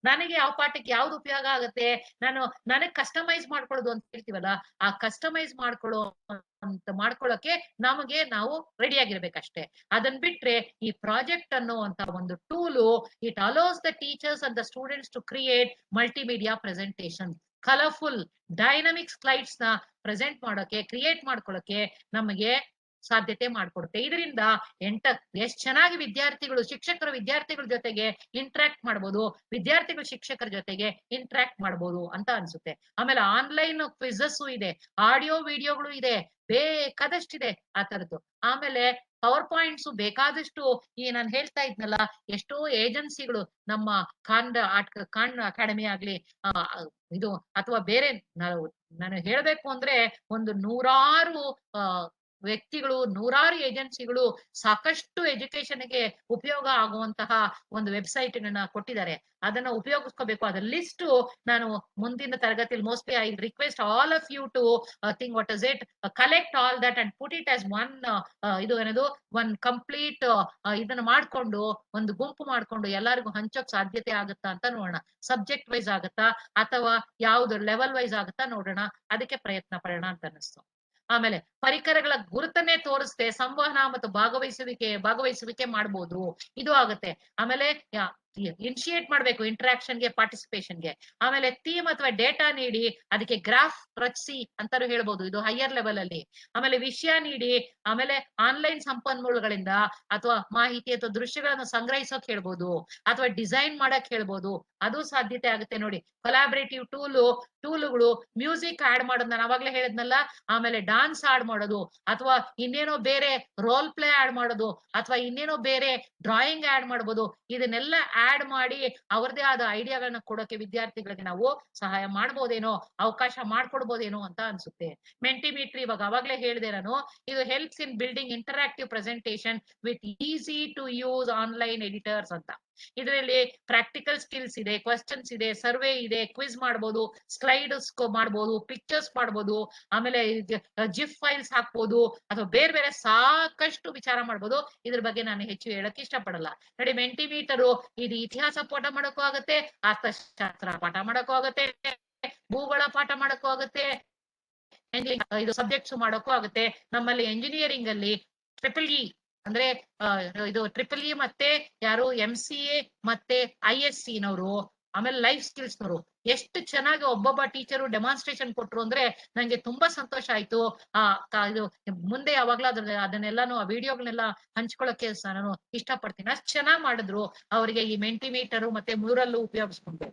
ನನಗೆ ಯಾವ ಪಾಠಕ್ಕೆ ಯಾವ್ದು ಉಪಯೋಗ ಆಗುತ್ತೆ, ನನಗ್ ಕಸ್ಟಮೈಸ್ ಮಾಡ್ಕೊಳ್ಳೋದು ಅಂತ ಹೇಳ್ತೀವಲ್ಲ, ಆ ಕಸ್ಟಮೈಸ್ ಮಾಡ್ಕೊಳ್ಳೋಕೆ ನಾವು ರೆಡಿ ಆಗಿರ್ಬೇಕಷ್ಟೇ. ಅದನ್ ಬಿಟ್ರೆ ಈ ಪ್ರಾಜೆಕ್ಟ್ ಅನ್ನುವಂತ ಒಂದು tool, it allows the teachers and the students to create multimedia presentation, colourful dynamic slides ನ ಪ್ರೆಸೆಂಟ್ ಮಾಡೋಕೆ, ಕ್ರಿಯೇಟ್ ಮಾಡ್ಕೊಳ್ಳೋಕೆ ನಮಗೆ ಸಾಧ್ಯತೆ ಮಾಡ್ಕೊಡುತ್ತೆ. ಇದರಿಂದ ಎಷ್ಟ್ ಚೆನ್ನಾಗಿ ಶಿಕ್ಷಕರು ವಿದ್ಯಾರ್ಥಿಗಳ ಜೊತೆಗೆ ಇಂಟ್ರಾಕ್ಟ್ ಮಾಡ್ಬೋದು, ವಿದ್ಯಾರ್ಥಿಗಳು ಶಿಕ್ಷಕರ ಜೊತೆಗೆ ಇಂಟ್ರಾಕ್ಟ್ ಮಾಡ್ಬೋದು ಅಂತ ಅನ್ಸುತ್ತೆ. ಆಮೇಲೆ ಆನ್ಲೈನ್ ಕ್ವಿಝಸ್ ಇದೆ, ಆಡಿಯೋ ವಿಡಿಯೋಗಳು ಇದೆ, ಬೇಕಾದಷ್ಟಿದೆ ಆ ತರದ್ದು. ಆಮೇಲೆ ಪವರ್ ಪಾಯಿಂಟ್ಸ್ ಬೇಕಾದಷ್ಟು ನಾನು ಹೇಳ್ತಾ ಇದ್ನಲ್ಲ, ಎಷ್ಟೋ ಏಜೆನ್ಸಿಗಳು ನಮ್ಮ ಖಾನ್ ಅಕಾಡೆಮಿ ಆಗ್ಲಿ ಇದು ಅಥವಾ ಬೇರೆ ನಾನು ಹೇಳ್ಬೇಕು ಅಂದ್ರೆ ಒಂದು 100 ವ್ಯಕ್ತಿಗಳು, 100 ಏಜೆನ್ಸಿಗಳು ಸಾಕಷ್ಟು ಎಜುಕೇಶನ್ಗೆ ಉಪಯೋಗ ಆಗುವಂತಹ ಒಂದು ವೆಬ್ಸೈಟ್ ಕೊಟ್ಟಿದ್ದಾರೆ. ಅದನ್ನ ಉಪಯೋಗಿಸ್ಕೋಬೇಕು. ಅದ್ರ ಲಿಸ್ಟ್ ನಾನು ಮುಂದಿನ ತರಗತಿಯಲ್ಲಿ mostly I request all of you to think what is it, collect all that and put it as one complete ಇದನ್ನ ಮಾಡ್ಕೊಂಡು ಒಂದು ಗುಂಪು ಮಾಡ್ಕೊಂಡು ಎಲ್ಲರಿಗೂ ಹಂಚೋಕ್ ಸಾಧ್ಯತೆ ಆಗುತ್ತಾ ಅಂತ ನೋಡೋಣ. ಸಬ್ಜೆಕ್ಟ್ ವೈಸ್ ಆಗುತ್ತಾ ಅಥವಾ ಯಾವ್ದು ಲೆವೆಲ್ ವೈಸ್ ಆಗುತ್ತಾ ನೋಡೋಣ. ಅದಕ್ಕೆ ಪ್ರಯತ್ನ ಪಡೋಣ ಅಂತ ಅನಿಸ್ತು. ಆಮೇಲೆ ಪರಿಕರಗಳ ಗುರುತನ್ನೇ ತೋರಿಸ್ದೆ ಸಂವಹನ ಮತ್ತು ಭಾಗವಹಿಸುವಿಕೆ ಮಾಡ್ಬೋದು, ಇದು ಆಗುತ್ತೆ. ಆಮೇಲೆ ಇನಿಶಿಯೇಟ್ ಮಾಡ್ಬೇಕು ಇಂಟರಾಕ್ಷನ್ಗೆ ಪಾರ್ಟಿಸಿಪೇಷನ್ಗೆ. ಆಮೇಲೆ ಥೀಮ್ ಅಥವಾ ಡೇಟಾ ನೀಡಿ ಅದಕ್ಕೆ ಗ್ರಾಫ್ ರಚಿಸಿ ಅಂತಾನು ಹೇಳ್ಬೋದು, ಇದು ಹೈಯರ್ ಲೆವೆಲ್ ಅಲ್ಲಿ. ಆಮೇಲೆ ವಿಷಯ ನೀಡಿ, ಆಮೇಲೆ ಆನ್ಲೈನ್ ಸಂಪನ್ಮೂಲಗಳಿಂದ ಅಥವಾ ಮಾಹಿತಿ ಅಥವಾ ದೃಶ್ಯಗಳನ್ನು ಸಂಗ್ರಹಿಸೋಕ್ ಹೇಳ್ಬೋದು, ಅಥವಾ ಡಿಸೈನ್ ಮಾಡಕ್ ಹೇಳ್ಬೋದು, ಅದು ಸಾಧ್ಯತೆ ಆಗುತ್ತೆ ನೋಡಿ. ಕೊಲಾಬರೇಟಿವ್ ಟೂಲ್ಗಳು, ಮ್ಯೂಸಿಕ್ ಆಡ್ ಮಾಡೋದು ನಾನು ಅವಾಗ್ಲೇ ಹೇಳಿದ್ನಲ್ಲ, ಆಮೇಲೆ ಡಾನ್ಸ್ ಆಡ್ ಮಾಡೋದು, ಅಥವಾ ಇನ್ನೇನೋ ಬೇರೆ ರೋಲ್ ಪ್ಲೇ ಆಡ್ ಮಾಡೋದು, ಅಥವಾ ಇನ್ನೇನೋ ಬೇರೆ ಡ್ರಾಯಿಂಗ್ ಆಡ್ ಮಾಡ್ಬೋದು. ಇದನ್ನೆಲ್ಲ ಆಡ್ ಮಾಡಿ ಅವರದೇ ಆದ ಐಡಿಯಾಗಳನ್ನ ಕೊಡೋಕೆ ವಿದ್ಯಾರ್ಥಿಗಳಿಗೆ ನಾವು ಸಹಾಯ ಮಾಡ್ಬೋದೇನೋ, ಅವಕಾಶ ಮಾಡ್ಕೊಡ್ಬೋದೇನೋ ಅಂತ ಅನ್ಸುತ್ತೆ. ಮೆಂಟಿಮೀಟರ್ ಇವಾಗ ಅವಾಗ್ಲೇ ಹೇಳಿದೆ ನಾನು, ಇದು helps in building interactive presentation with easy to use online editors ಅಂತ. ಇದರಲ್ಲಿ ಪ್ರಾಕ್ಟಿಕಲ್ ಸ್ಕಿಲ್ಸ್ ಇದೆ, ಕ್ವೆಶ್ಚನ್ಸ್ ಇದೆ, ಸರ್ವೆ ಇದೆ, ಕ್ವಿಜ್ ಮಾಡ್ಬೋದು, ಸ್ಲೈಡ್ಸ್ ಮಾಡ್ಬೋದು, ಪಿಕ್ಚರ್ಸ್ ಮಾಡ್ಬೋದು, ಆಮೇಲೆ ಜಿಫ್ ಫೈಲ್ಸ್ ಹಾಕ್ಬೋದು, ಅಥವಾ ಬೇರೆ ಬೇರೆ ಸಾಕಷ್ಟು ವಿಚಾರ ಮಾಡ್ಬೋದು. ಇದ್ರ ಬಗ್ಗೆ ನಾನು ಹೆಚ್ಚು ಹೇಳಕ್ ಇಷ್ಟಪಡಲ್ಲ. ನೋಡಿ, ಮೆಂಟಿಮೀಟರ್ ಇದು ಇತಿಹಾಸ ಪಾಠ ಮಾಡಕ್ಕೂ ಆಗತ್ತೆ, ಅರ್ಥಶಾಸ್ತ್ರ ಪಾಠ ಮಾಡಕ್ಕೂ ಆಗತ್ತೆ, ಭೂಗೋಳ ಪಾಠ ಮಾಡಕ್ಕೂ ಆಗತ್ತೆ, ಇದು ಸಬ್ಜೆಕ್ಟ್ಸ್ ಮಾಡಕ್ಕೂ ಆಗುತ್ತೆ. ನಮ್ಮಲ್ಲಿ ಎಂಜಿನಿಯರಿಂಗ್ ಅಲ್ಲಿ ಟ್ರಿಪಲ್ ಅಂದ್ರೆ ಇದು ಟ್ರಿಪಲ್ ಮತ್ತೆ ಯಾರು MCA ಮತ್ತೆ ISC ನವರು, ಆಮೇಲೆ ಲೈಫ್ ಸ್ಕಿಲ್ಸ್ ನವರು ಎಷ್ಟು ಚೆನ್ನಾಗಿ ಒಬ್ಬೊಬ್ಬ ಟೀಚರು ಡೆಮಾನ್ಸ್ಟ್ರೇಷನ್ ಕೊಟ್ರು ಅಂದ್ರೆ ನಂಗೆ ತುಂಬಾ ಸಂತೋಷ ಆಯ್ತು. ಇದು ಮುಂದೆ ಯಾವಾಗ್ಲೂ ಅದನ್ನೆಲ್ಲಾನು ಆ ವಿಡಿಯೋಗಳನ್ನೆಲ್ಲ ಹಂಚ್ಕೊಳ್ಳೋಕೆ ನಾನು ಇಷ್ಟಪಡ್ತೀನಿ. ಅಷ್ಟು ಚೆನ್ನಾಗಿ ಮಾಡಿದ್ರು ಅವರಿಗೆ ಈ ಮೆಂಟಿಮೀಟರ್ ಮತ್ತೆ ಮ್ಯೂರಲ್ ಉಪಯೋಗಿಸ್ಕೊಂಡು.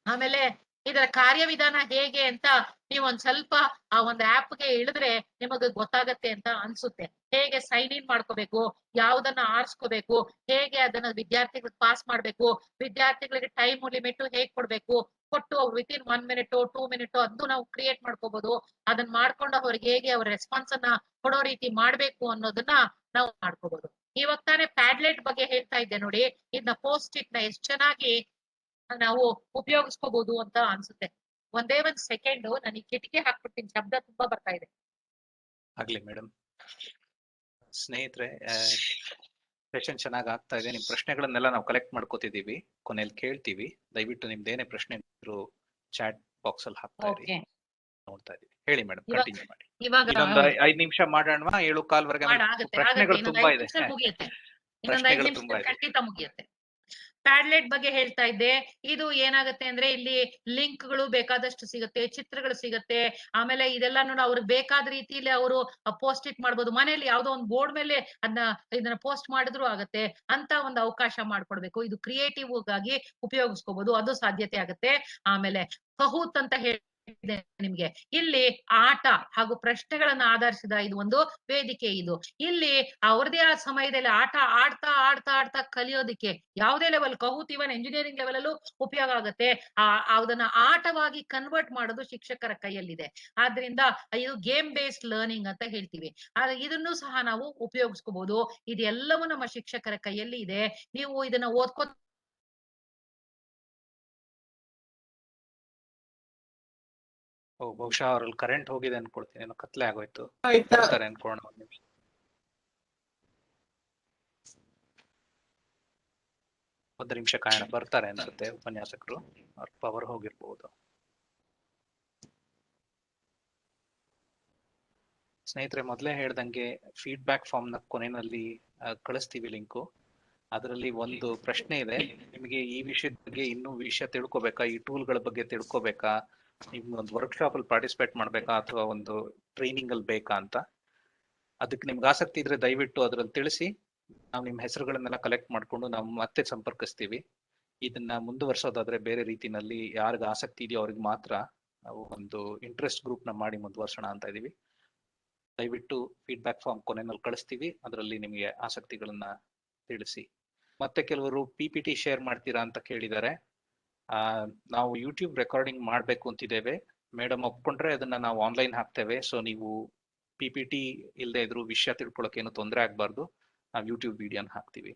ಆಮೇಲೆ ಇದರ ಕಾರ್ಯವಿಧಾನ ಹೇಗೆ ಅಂತ ನೀವು ಒಂದ್ ಸ್ವಲ್ಪ ಆ ಒಂದು ಆಪ್ಗೆ ಇಳಿದ್ರೆ ನಿಮಗೆ ಗೊತ್ತಾಗತ್ತೆ ಅಂತ ಅನ್ಸುತ್ತೆ. ಹೇಗೆ ಸೈನ್ ಇನ್ ಮಾಡ್ಕೋಬೇಕು, ಯಾವ್ದನ್ನ ಆರಿಸ್ಕೋಬೇಕು, ಹೇಗೆ ಅದನ್ನ ವಿದ್ಯಾರ್ಥಿಗಳಿಗೆ ಪಾಸ್ ಮಾಡ್ಬೇಕು, ವಿದ್ಯಾರ್ಥಿಗಳಿಗೆ ಟೈಮ್ ಲಿಮಿಟ್ ಹೇಗ್ ಕೊಡ್ಬೇಕು, ಕೊಟ್ಟು ವಿತಿನ್ 1 minute 2 minute ಅದನ್ನು ನಾವು ಕ್ರಿಯೇಟ್ ಮಾಡ್ಕೋಬಹುದು. ಅದನ್ನ ಮಾಡ್ಕೊಂಡು ಅವ್ರಿಗೆ ಹೇಗೆ ಅವ್ರ ರೆಸ್ಪಾನ್ಸ್ ಅನ್ನ ಕೊಡೋ ರೀತಿ ಮಾಡ್ಬೇಕು ಅನ್ನೋದನ್ನ ನಾವು ಮಾಡ್ಕೋಬಹುದು. ಇವಾಗ ತಾನೇ ಪ್ಯಾಡ್ಲೆಟ್ ಬಗ್ಗೆ ಹೇಳ್ತಾ ಇದ್ದೆ ನೋಡಿ, ಇದನ್ನ ಪೋಸ್ಟ್ ಇಟ್ ನ ಎಷ್ಟ್ ಚೆನ್ನಾಗಿ ನಾವು ಉಪಯೋಗಿಸ್ಕೋಬಹುದು ಅಂತ ಅನ್ಸುತ್ತೆ. ಒಂದೇ ಒಂದ್ ಸೆಕೆಂಡ್ ನಾನು ಈ ಕಿಟಕಿ ಹಾಕ್ಬಿಡ್ತೀನಿ, ಶಬ್ದ ತುಂಬಾ ಬರ್ತಾ ಇದೆ. ಆಗ್ಲಿ ಮೇಡಮ್. ಸ್ನೇಹಿತರೆ, ಸೆಷನ್ ಚೆನ್ನಾಗಿ ಆಗ್ತಾ ಇದೆ. ನಿಮ್ ಪ್ರಶ್ನೆಗಳನ್ನೆಲ್ಲ ನಾವು ಕಲೆಕ್ಟ್ ಮಾಡ್ಕೋತಿದೀವಿ, ಕೊನೆಯಲ್ಲಿ ಕೇಳ್ತೀವಿ. ದಯವಿಟ್ಟು ನಿಮ್ದೇನೇ ಪ್ರಶ್ನೆ ಇದ್ರು ಚಾಟ್ ಬಾಕ್ಸ್ ಅಲ್ಲಿ ಹಾಕ್ತಾ ಇರಿ, ನೋಡ್ತಾ ಇದೀವಿ. ಹೇಳಿ ಮೇಡಮ್, ಕಂಟಿನ್ಯೂ ಮಾಡಿ. ಇವಾಗ ಇನ್ನೊಂದು 5 ನಿಮಿಷ ಮಾಡೋಣವಾ? 7:15 ಪ್ರಶ್ನೆಗಳು ತುಂಬಾ ಇದೆ. ಪ್ರಶ್ನೆಗಳು ತುಂಬಾ ಇದೆ, ಖಂಡಿತ ಮುಗಿಯುತ್ತೆ. ಪ್ಯಾಡ್ಲೆಟ್ ಬಗ್ಗೆ ಹೇಳ್ತಾ ಇದ್ದೆ. ಇದು ಏನಾಗುತ್ತೆ ಅಂದ್ರೆ ಇಲ್ಲಿ ಲಿಂಕ್ಗಳು ಬೇಕಾದಷ್ಟು ಸಿಗುತ್ತೆ, ಚಿತ್ರಗಳು ಸಿಗುತ್ತೆ, ಆಮೇಲೆ ಇದೆಲ್ಲಾನು ಅವ್ರಿಗೆ ಬೇಕಾದ ರೀತಿಯಲ್ಲಿ ಅವರು ಪೋಸ್ಟ್ ಇಟ್ ಮಾಡ್ಬೋದು. ಮನೆಯಲ್ಲಿ ಯಾವ್ದೋ ಒಂದು ಬೋರ್ಡ್ ಮೇಲೆ ಇದನ್ನ ಪೋಸ್ಟ್ ಮಾಡಿದ್ರು ಆಗತ್ತೆ ಅಂತ ಒಂದು ಅವಕಾಶ ಮಾಡ್ಕೊಡ್ಬೇಕು. ಇದು ಕ್ರಿಯೇಟಿವ್ ಗಾಗಿ ಉಪಯೋಗಿಸ್ಕೋಬಹುದು, ಅದು ಸಾಧ್ಯತೆ ಆಗುತ್ತೆ. ಆಮೇಲೆ ಕಹೂತ್ ಅಂತ ಹೇಳಿದೆ ನಿಮ್ಗೆ, ಇಲ್ಲಿ ಆಟ ಹಾಗೂ ಪ್ರಶ್ನೆಗಳನ್ನ ಆಧರಿಸಿದ ಇದು ಒಂದು ವೇದಿಕೆ. ಇದು ಇಲ್ಲಿ ಅವ್ರದೇ ಆ ಸಮಯದಲ್ಲಿ ಆಟ ಆಡ್ತಾ ಆಡ್ತಾ ಆಡ್ತಾ ಕಲಿಯೋದಿಕ್ಕೆ ಯಾವುದೇ ಲೆವೆಲ್, ಕಹೂತ್ ಇವನ್ ಎಂಜಿನಿಯರಿಂಗ್ ಲೆವೆಲ್ ಅಲ್ಲೂ ಉಪಯೋಗ ಆಗುತ್ತೆ. ಅದನ್ನ ಆಟವಾಗಿ ಕನ್ವರ್ಟ್ ಮಾಡೋದು ಶಿಕ್ಷಕರ ಕೈಯಲ್ಲಿದೆ. ಆದ್ರಿಂದ ಇದು ಗೇಮ್ ಬೇಸ್ಡ್ ಲರ್ನಿಂಗ್ ಅಂತ ಹೇಳ್ತೀವಿ. ಆದ್ರೆ ಇದನ್ನು ಸಹ ನಾವು ಉಪಯೋಗಿಸ್ಕೋಬಹುದು. ಇದೆಲ್ಲವೂ ನಮ್ಮ ಶಿಕ್ಷಕರ ಕೈಯಲ್ಲಿ ಇದೆ. ನೀವು ಇದನ್ನ ಓದ್ಕೋ ಬಹುಶಃ ಅವ್ರಲ್ಲಿ ಕರೆಂಟ್ ಹೋಗಿದೆ ಅನ್ಕೊಳ್ತೀನಿ, ಏನೋ ಕತ್ಲೆ ಆಗೋಯ್ತು. ಅನ್ಕೋಣ. ಒಂದ್ ನಿಮಿಷ ಕಾರಣ ಬರ್ತಾರೆ ಅನ್ಸುತ್ತೆ ಉಪನ್ಯಾಸಕರು, ಅವ್ರ ಪವರ್ ಹೋಗಿರ್ಬಹುದು. ಸ್ನೇಹಿತರೆ, ಮೊದಲೇ ಹೇಳ್ದಂಗೆ ಫೀಡ್ಬ್ಯಾಕ್ ಫಾರ್ಮ್ ನ ಕೊನೆಯಲ್ಲಿ ಕಳಿಸ್ತೀವಿ ಲಿಂಕು. ಅದರಲ್ಲಿ ಒಂದು ಪ್ರಶ್ನೆ ಇದೆ, ನಿಮಗೆ ಈ ವಿಷಯದ ಬಗ್ಗೆ ಇನ್ನೂ ವಿಷಯ ತಿಳ್ಕೊಬೇಕಾ, ಈ ಟೂಲ್ಗಳ ಬಗ್ಗೆ ತಿಳ್ಕೊಬೇಕಾ, ನಿಮ್ಗೆ ಒಂದು ವರ್ಕ್ಶಾಪ್ ಅಲ್ಲಿ ಪಾರ್ಟಿಸಿಪೇಟ್ ಮಾಡ್ಬೇಕಾ, ಅಥವಾ ಒಂದು ಟ್ರೈನಿಂಗ್ ಅಲ್ಲಿ ಬೇಕಾ ಅಂತ. ಅದಕ್ಕೆ ನಿಮ್ಗೆ ಆಸಕ್ತಿ ಇದ್ರೆ ದಯವಿಟ್ಟು ಅದ್ರಲ್ಲಿ ತಿಳಿಸಿ. ನಾವು ನಿಮ್ಮ ಹೆಸರುಗಳನ್ನೆಲ್ಲ ಕಲೆಕ್ಟ್ ಮಾಡ್ಕೊಂಡು ನಾವು ಮತ್ತೆ ಸಂಪರ್ಕಿಸ್ತೀವಿ. ಇದನ್ನ ಮುಂದುವರ್ಸೋದಾದ್ರೆ ಬೇರೆ ರೀತಿನಲ್ಲಿ ಯಾರಿಗ ಆಸಕ್ತಿ ಇದೆಯೋ ಅವ್ರಿಗೆ ಮಾತ್ರ ನಾವು ಒಂದು ಇಂಟ್ರೆಸ್ಟ್ ಗ್ರೂಪ್ ನ ಮಾಡಿ ಮುಂದುವರ್ಸೋಣ ಅಂತ ಇದೀವಿ. ದಯವಿಟ್ಟು ಫೀಡ್ಬ್ಯಾಕ್ ಫಾರ್ಮ್ ಕೊನೆಯಲ್ಲಿ ಕಳಿಸ್ತೀವಿ, ಅದರಲ್ಲಿ ನಿಮಗೆ ಆಸಕ್ತಿಗಳನ್ನ ತಿಳಿಸಿ. ಮತ್ತೆ ಕೆಲವರು PPT ಶೇರ್ ಮಾಡ್ತೀರಾ ಅಂತ ಕೇಳಿದ್ದಾರೆ. ನಾವು ಯೂಟ್ಯೂಬ್ ರೆಕಾರ್ಡಿಂಗ್ ಮಾಡ್ಬೇಕು ಅಂತಿದ್ದೇವೆ. ಮೇಡಮ್ ಒಪ್ಕೊಂಡ್ರೆ ಅದನ್ನ ನಾವು ಆನ್ಲೈನ್ ಹಾಕ್ತೇವೆ. ಸೊ ನೀವು PPT ಇಲ್ಲದೆ ಇದ್ರು ವಿಷಯ ತಿಳ್ಕೊಳಕ್ ಏನು ತೊಂದರೆ ಆಗ್ಬಾರ್ದು, ನಾವು ಯೂಟ್ಯೂಬ್ ವಿಡಿಯೋನ ಹಾಕ್ತಿವಿ.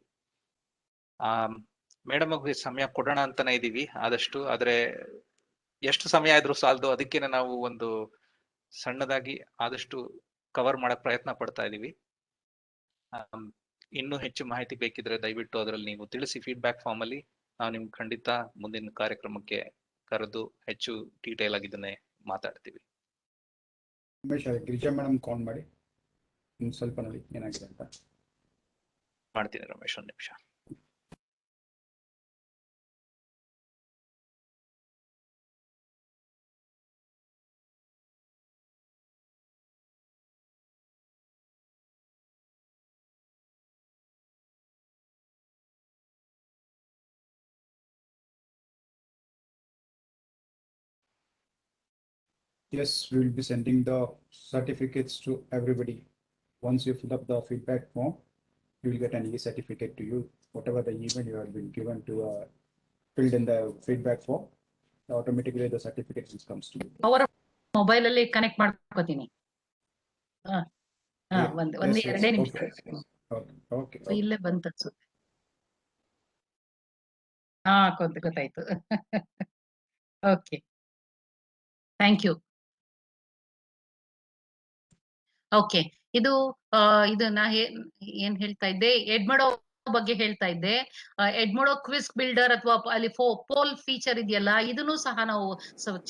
ಮೇಡಮ್ ಸಮಯ ಕೊಡೋಣ ಅಂತಾನೆ ಇದೀವಿ ಆದಷ್ಟು, ಆದ್ರೆ ಎಷ್ಟು ಸಮಯ ಆದ್ರೂ ಸಾಲದು. ಅದಕ್ಕೇನೆ ನಾವು ಒಂದು ಸಣ್ಣದಾಗಿ ಆದಷ್ಟು ಕವರ್ ಮಾಡಕ್ ಪ್ರಯತ್ನ ಪಡ್ತಾ ಇದೀವಿ. ಇನ್ನೂ ಹೆಚ್ಚು ಮಾಹಿತಿ ಬೇಕಿದ್ರೆ ದಯವಿಟ್ಟು ಅದರಲ್ಲಿ ನೀವು ತಿಳಿಸಿ ಫೀಡ್ಬ್ಯಾಕ್ ಫಾರ್ಮ್ ಅಲ್ಲಿ. ನಾವು ನಿಮ್ಗೆ ಖಂಡಿತ ಮುಂದಿನ ಕಾರ್ಯಕ್ರಮಕ್ಕೆ ಕರೆದು ಹೆಚ್ಚು ಡೀಟೇಲ್ ಆಗಿ ಇದನ್ನೇ ಮಾತಾಡ್ತೀವಿ. ಗಿರಿಜಾ ಮೇಡಮ್ ಕಾಲ್ ಮಾಡಿ ಸ್ವಲ್ಪ ನೋಡಿ ಏನಾಗಿದೆ ಅಂತ ಮಾಡ್ತೀನಿ ರಮೇಶ್, ಒಂದು ನಿಮಿಷ. Yes, we will be sending the certificates to everybody. Once you fill up the feedback form, you will get an e-certificate to you. Whatever the email you have been given to filled in the feedback form, automatically the certificate comes to you. ಅವರ mobile ಅಲ್ಲಿ connect ಮಾಡ್ಕೋತೀನಿ. Yeah. ಒಂದು Yes, yes. ಎರಡೇ ನಿಮಿಷ. Okay. ಇಲ್ಲೇ ಬಂತ ಅನ್ಸುತ್ತೆ. ಗೊತ್ತಾಯ್ತು. Okay, thank you. ಓಕೆ, ಇದು ನಾ ಏನ್ ಹೇಳ್ತಾ ಇದ್ದೆ, ಎಡ್ಮಡೋ ಬಗ್ಗೆ ಹೇಳ್ತಾ ಇದ್ದೆ. ಎಡ್ಮಡೋ ಕ್ವಿಸ್ ಬಿಲ್ಡರ್ ಅಥವಾ ಅಲ್ಲಿ ಪೋಲ್ ಫೀಚರ್ ಇದೆಯಲ್ಲ, ಇದನ್ನು ಸಹ ನಾವು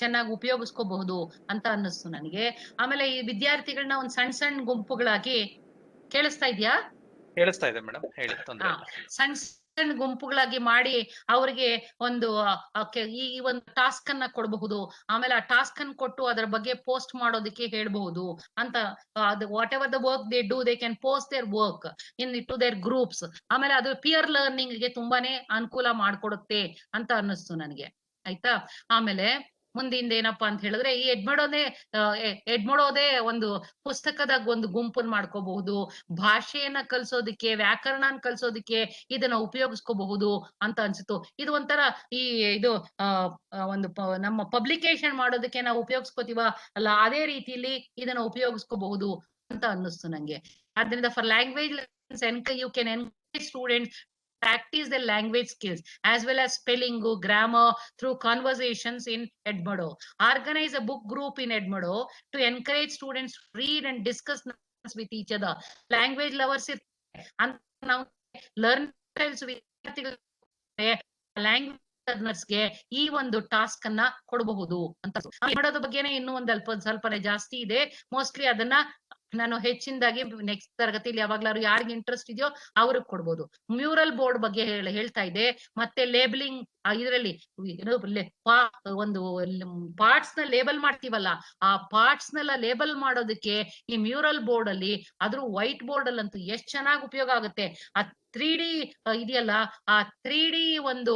ಚೆನ್ನಾಗಿ ಉಪಯೋಗಿಸ್ಕೋಬಹುದು ಅಂತ ಅನ್ನಿಸ್ತು ನನಗೆ. ಆಮೇಲೆ ಈ ವಿದ್ಯಾರ್ಥಿಗಳನ್ನ ಒಂದ್ ಸಣ್ಣ ಗುಂಪುಗಳಾಗಿ, ಕೇಳಿಸ್ತಾ ಇದ್ಯಾ? ಕೇಳಿಸ್ತಾ ಇದೆ ಮೇಡಮ್, ಹೇಳಿ, ತೊಂದ್ರೆ ಇಲ್ಲ. ಸಣ್ಣ ಗುಂಪುಗಳಾಗಿ ಮಾಡಿ ಅವ್ರಿಗೆ ಒಂದು ಈ ಒಂದು ಟಾಸ್ಕ್ ಅನ್ನ ಕೊಡಬಹುದು. ಆಮೇಲೆ ಆ ಟಾಸ್ಕ್ ಅನ್ನು ಕೊಟ್ಟು ಅದರ ಬಗ್ಗೆ ಪೋಸ್ಟ್ ಮಾಡೋದಕ್ಕೆ ಹೇಳ್ಬಹುದು ಅಂತ. ಅದು whatever the work they do, they can post their work into their groups. ಆಮೇಲೆ ಅದು ಪಿಯರ್ ಲರ್ನಿಂಗ್ ಗೆ ತುಂಬಾನೇ ಅನುಕೂಲ ಮಾಡ್ಕೊಡುತ್ತೆ ಅಂತ ಅನ್ನಿಸ್ತು ನನಗೆ. ಆಯ್ತಾ? ಆಮೇಲೆ ಮುಂದಿಂದ ಏನಪ್ಪಾ ಅಂತ ಹೇಳಿದ್ರೆ, ಈ ಎಡ್ಮಡೋದೇ ಒಂದು ಪುಸ್ತಕದ ಒಂದು ಗುಂಪನ್ನು ಮಾಡ್ಕೋಬಹುದು. ಭಾಷೆಯನ್ನ ಕಲ್ಸೋದಿಕ್ಕೆ, ವ್ಯಾಕರಣ ಕಲ್ಸೋದಿಕ್ಕೆ ಇದನ್ನ ಉಪಯೋಗಿಸ್ಕೋಬಹುದು ಅಂತ ಅನ್ಸಿತು. ಇದು ಒಂಥರ ಇದು ಒಂದು ನಮ್ಮ ಪಬ್ಲಿಕೇಶನ್ ಮಾಡೋದಕ್ಕೆ ನಾವು ಉಪಯೋಗಿಸ್ಕೋತೀವ ಅಲ್ಲ, ಅದೇ ರೀತಿಯಲ್ಲಿ ಇದನ್ನ ಉಪಯೋಗಿಸ್ಕೋಬಹುದು ಅಂತ ಅನ್ನಿಸ್ತು ನಂಗೆ. ಆದ್ರಿಂದ for language you can encourage students practice their language skills as well as spelling, grammar through conversations in Edmodo. Organize a book group in Edmodo to encourage students to read and discuss with each other. Language lovers and now learners language ಲರ್ನರ್ಸ್ಗೆ ಈ ಒಂದು task ಅನ್ನ ಕೊಡಬಹುದು ಅಂತ. ಮಾಡೋದ್ರ ಬಗ್ಗೆನೇ ಇನ್ನೂ ಒಂದು ಸ್ವಲ್ಪನೇ ಜಾಸ್ತಿ ಇದೆ. ಮೋಸ್ಟ್ಲಿ ಅದನ್ನ ನಾನು ಹೆಚ್ಚಿನದಾಗಿ ನೆಕ್ಸ್ಟ್ ತರಗತಿಯಲ್ಲಿ ಯಾವಾಗ್ಲಾರು ಯಾರಿಗೆ ಇಂಟ್ರೆಸ್ಟ್ ಇದೆಯೋ ಅವ್ರಿಗೆ ಕೊಡ್ಬೋದು. ಮ್ಯೂರಲ್ ಬೋರ್ಡ್ ಬಗ್ಗೆ ಹೇಳ್ತಾ ಇದೆ. ಮತ್ತೆ ಲೇಬಲಿಂಗ್, ಇದರಲ್ಲಿ ಒಂದು ಪಾರ್ಟ್ಸ್ ನ ಲೇಬಲ್ ಮಾಡ್ತೀವಲ್ಲ, ಆ ಪಾರ್ಟ್ಸ್ ನೆಲ್ಲ ಲೇಬಲ್ ಮಾಡೋದಕ್ಕೆ ಈ ಮ್ಯೂರಲ್ ಬೋರ್ಡ್ ಅಲ್ಲಿ, ಅದ್ರ ವೈಟ್ ಬೋರ್ಡ್ ಅಲ್ಲಂತೂ ಎಷ್ಟ್ ಚೆನ್ನಾಗಿ ಉಪಯೋಗ ಆಗುತ್ತೆ. ಆ 3D ಇದೆಯಲ್ಲ, ಆ 3D ಒಂದು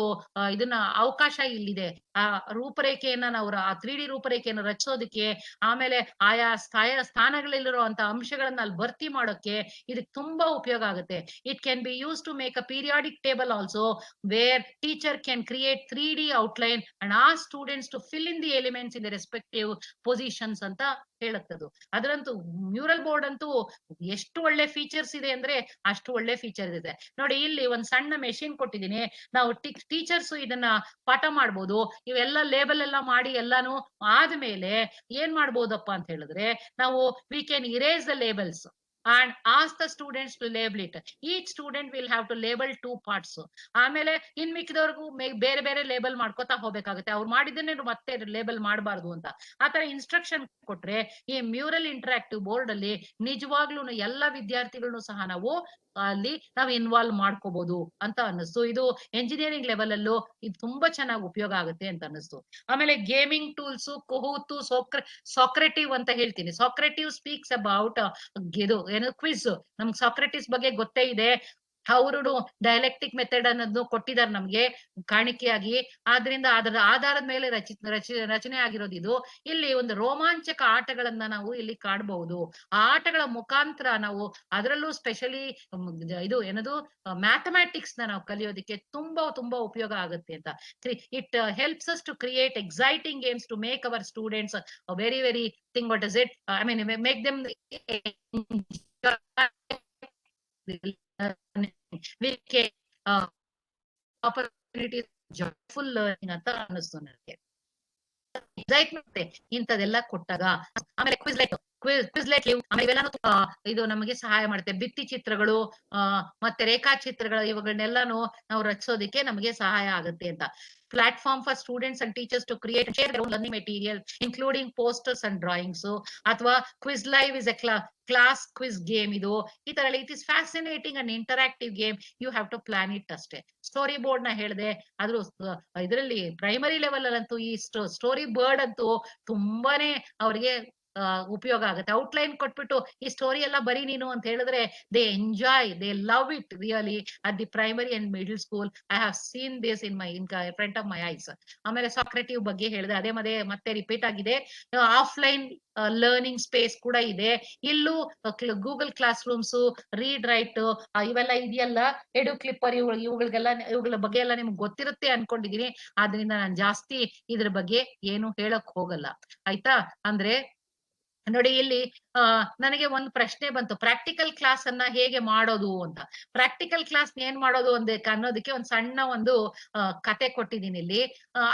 ಇದನ್ನ ಅವಕಾಶ ಇಲ್ಲಿದೆ. ಆ ರೂಪರೇಖೆಯನ್ನ ನಾವು ಆ 3D ರೂಪರೇಖೆಯನ್ನು ರಚಿಸೋದಕ್ಕೆ, ಆಮೇಲೆ ಆಯಾ ಸ್ಥಾನಗಳಲ್ಲಿರುವಂತ ಅಂಶಗಳನ್ನ ಅಲ್ಲಿ ಭರ್ತಿ ಮಾಡೋಕೆ ಇದಕ್ಕೆ ತುಂಬಾ ಉಪಯೋಗ ಆಗುತ್ತೆ. It can be use to make a periodic table also, where teacher can create 3D outline and ask students to fill in the elements in the respective positions ಅಂತ ಹೇಳುತ್ತದು. ಅದರಂತೂ ಮ್ಯೂರಲ್ ಬೋರ್ಡ್ ಅಂತೂ ಎಷ್ಟು ಒಳ್ಳೆ ಫೀಚರ್ಸ್ ಇದೆ ಅಂದ್ರೆ ಅಷ್ಟು ಒಳ್ಳೆ feature ಇದೆ. ನೋಡಿ, ಇಲ್ಲಿ ಒಂದ್ ಸಣ್ಣ ಮೆಷಿನ್ ಕೊಟ್ಟಿದ್ದೀನಿ. ನಾವು ಟೀಚರ್ಸ್ ಇದನ್ನ ಪಾಠ ಮಾಡ್ಬೋದು. ಇವೆಲ್ಲ ಲೇಬಲ್ ಎಲ್ಲ ಮಾಡಿ ಎಲ್ಲಾನು ಆದ್ಮೇಲೆ ಏನ್ ಮಾಡ್ಬೋದಪ್ಪ ಅಂತ ಹೇಳಿದ್ರೆ, ನಾವು we can erase the labels and ask the students to label it. Each student will have to label 2 parts. ಆಮೇಲೆ ಇನ್ ಮಿಕ್ಕಿದವ್ರಿಗೂ ಬೇರೆ ಬೇರೆ ಲೇಬಲ್ ಮಾಡ್ಕೋತಾ ಹೋಗ್ಬೇಕಾಗುತ್ತೆ. ಅವ್ರು ಮಾಡಿದ್ದನ್ನೇ ಮತ್ತೆ ಲೇಬಲ್ ಮಾಡಬಾರ್ದು ಅಂತ. ಆತರ ಇನ್ಸ್ಟ್ರಕ್ಷನ್ ಕೊಟ್ರೆ ಈ ಮ್ಯೂರಲ್ ಇಂಟರಾಕ್ಟಿವ್ ಬೋರ್ಡ್ ಅಲ್ಲಿ ನಿಜವಾಗ್ಲೂ ಎಲ್ಲ ವಿದ್ಯಾರ್ಥಿಗಳನ್ನು ಸಹ ನಾವು ಇನ್ವಾಲ್ವ್ ಮಾಡ್ಕೋಬಹುದು ಅಂತ ಅನ್ನಿಸ್ತು. ಇದು ಎಂಜಿನಿಯರಿಂಗ್ ಲೆವೆಲ್ ಅಲ್ಲೂ ಇದು ತುಂಬಾ ಚೆನ್ನಾಗಿ ಉಪಯೋಗ ಆಗುತ್ತೆ ಅಂತ ಅನ್ನಿಸ್ತು. ಆಮೇಲೆ ಗೇಮಿಂಗ್ ಟೂಲ್ಸ್, ಕುಹೂತು, ಸಾಕ್ರೆಟಿವ್ ಅಂತ ಹೇಳ್ತೀನಿ. ಸಾಕ್ರೆಟಿವ್ ಸ್ಪೀಕ್ಸ್ ಅಬೌಟ್ ಇದು ಕ್ವಿಜ್. ನಮ್ಗೆ ಸಾಕ್ರೆಟಿಸ್ ಬಗ್ಗೆ ಗೊತ್ತೇ ಇದೆ. ಅವರು ಡೈಲೆಕ್ಟಿಕ್ ಮೆಥಡ್ ಅನ್ನೋದು ಕೊಟ್ಟಿದ್ದಾರೆ ನಮ್ಗೆ ಕಾಣಿಕೆಯಾಗಿ. ಆದ್ರಿಂದ ಅದರ ಆಧಾರದ ಮೇಲೆ ರಚನೆ ಆಗಿರೋದು ಇದು. ಇಲ್ಲಿ ಒಂದು ರೋಮಾಂಚಕ ಆಟಗಳನ್ನ ನಾವು ಇಲ್ಲಿ ಕಾಣಬಹುದು. ಆ ಆಟಗಳ ಮುಖಾಂತರ ನಾವು ಅದರಲ್ಲೂ ಸ್ಪೆಷಲಿ ಇದು ಮ್ಯಾಥಮ್ಯಾಟಿಕ್ಸ್ ನಾವು ಕಲಿಯೋದಕ್ಕೆ ತುಂಬಾ ಉಪಯೋಗ ಆಗುತ್ತೆ ಅಂತ. It helps us to create exciting games to make our students very thing. What is it? I mean make them opportunities, joyful learning ಅಂತ ಅನ್ನಿಸ್ತು ನನಗೆ. ಎಕ್ಸೈಟ್ಮೆಂಟ್ ಇಂಥದೆಲ್ಲ ಕೊಟ್ಟಾಗ. ಆಮೇಲೆ ಕ್ವಿಜ್ಲೆಟ್ ಇವೆಲ್ಲಾನು ಇದು ನಮಗೆ ಸಹಾಯ ಮಾಡುತ್ತೆ. ಭಿತ್ತಿ ಚಿತ್ರಗಳು ಮತ್ತೆ ರೇಖಾಚಿತ್ರಗಳು ಇವುಗಳನ್ನೆಲ್ಲಾನು ನಾವು ರಚಿಸೋದಕ್ಕೆ ನಮಗೆ ಸಹಾಯ ಆಗುತ್ತೆ ಅಂತ. Platform for students and teachers to create share their own learning material including posters and drawings. ಅಥವಾ quiz live is a class quiz game. ಇದು ಈ ತರ it is fascinating and interactive game. You have to plan it ಅಷ್ಟೇ. Story board ನ ಹೇಳಿದೆ, ಆದ್ರೂ ಇದರಲ್ಲಿ primary level ಅಲ್ಲಂತೂ ಈ ಸ್ಟೋರಿ ಬೋರ್ಡ್ ಅಂತೂ ತುಂಬಾನೇ ಅವರಿಗೆ ಉಪಯೋಗ ಆಗುತ್ತೆ. ಔಟ್ಲೈನ್ ಕೊಟ್ಬಿಟ್ಟು ಈ ಸ್ಟೋರಿ ಎಲ್ಲ ಬರೀ ನೀನು ಅಂತ ಹೇಳಿದ್ರೆ they enjoy, they love it really at the primary and middle school. I have seen this in front of my ice. ಆಮೇಲೆ ಸಾಕ್ರೆಟಿವ್ ಬಗ್ಗೆ ಹೇಳಿದೆ, ಅದೇ ಮತ್ತೆ ರಿಪೀಟ್ ಆಗಿದೆ. ಆಫ್ಲೈನ್ ಲರ್ನಿಂಗ್ ಸ್ಪೇಸ್ ಕೂಡ ಇದೆ. ಇಲ್ಲೂ Google class rooms, read write ಇವೆಲ್ಲ ಇದೆಯಲ್ಲ, ಎಡು ಕ್ಲಿಪ್ಪರ್, ಇವುಗಳ ಬಗ್ಗೆ ಎಲ್ಲ ನಿಮ್ಗೆ ಗೊತ್ತಿರುತ್ತೆ ಅನ್ಕೊಂಡಿದೀನಿ. ಆದ್ರಿಂದ ನಾನು ಜಾಸ್ತಿ ಇದ್ರ ಬಗ್ಗೆ ಏನು ಹೇಳಕ್ ಹೋಗಲ್ಲ, ಆಯ್ತಾ? ಅಂದ್ರೆ ನೋಡಿ, ಇಲ್ಲಿ ನನಗೆ ಒಂದು ಪ್ರಶ್ನೆ ಬಂತು, ಪ್ರಾಕ್ಟಿಕಲ್ ಕ್ಲಾಸ್ ಅನ್ನ ಹೇಗೆ ಮಾಡೋದು ಅಂತ. ಪ್ರಾಕ್ಟಿಕಲ್ ಕ್ಲಾಸ್ ಏನ್ ಮಾಡೋದು ಅನ್ನೋದಕ್ಕೆ ಒಂದು ಸಣ್ಣ ಒಂದು ಕತೆ ಕೊಟ್ಟಿದ್ದೀನಿ ಇಲ್ಲಿ.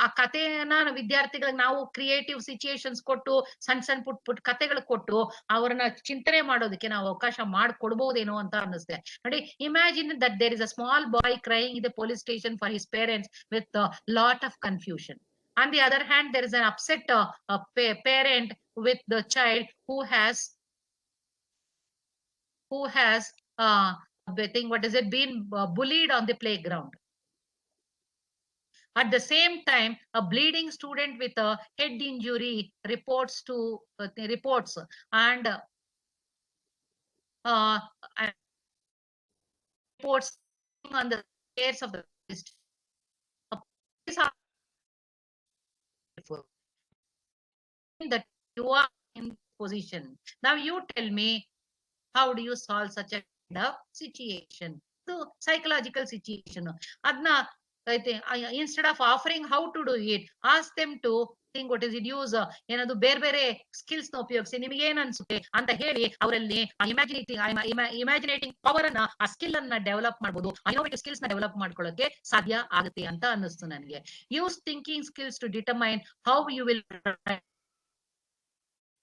ಆ ಕಥೆಯನ್ನ ವಿದ್ಯಾರ್ಥಿಗಳಿಗೆ ನಾವು ಕ್ರಿಯೇಟಿವ್ ಸಿಚುಯೇಷನ್ಸ್ ಕೊಟ್ಟು, ಸಣ್ಣ ಪುಟ್ ಕತೆಗಳು ಕೊಟ್ಟು ಅವ್ರನ್ನ ಚಿಂತನೆ ಮಾಡೋದಕ್ಕೆ ನಾವು ಅವಕಾಶ ಮಾಡ್ಕೊಡ್ಬಹುದೇನೋ ಅಂತ ಅನ್ನಿಸ್ತೆ. ನೋಡಿ, imagine that there is a small boy crying in the police station for his parents with lot of confusion. On the other hand, there is an upset parent with the child who has been bullied on the playground. At the same time, a bleeding student with a head injury reports and reports on the cares of the that you are in position. Now you tell me, how do you solve such a kind of situation? So psychological situation. Adna, instead of offering how to do it, ask them to think what is it use, ಏನದು ಬೇರೆ skills ನ ಉಪಯೋಗಿಸಿ ನಿಮಗೆ ಏನ್ ಅನ್ಸುತ್ತೆ ಅಂತ ಹೇಳಿ ಅವರಲ್ಲಿ ಇಮ್ಯಾಜಿನೇಟಿಂಗ್ ಪವರ್ ಅನ್ನ, ಆ ಸ್ಕಿಲ್ ಅನ್ನ ಡೆವಲಪ್ ಮಾಡಬಹುದು, ಇನೋವೇಟಿವ್ ಸ್ಕಿಲ್ಸ್ ನ ಡೆವಲಪ್ ಮಾಡ್ಕೊಳ್ಳೋಕೆ ಸಾಧ್ಯ ಆಗುತ್ತೆ ಅಂತ ಅನ್ನಿಸ್ತು ನನಗೆ. Use thinking skills to determine how you will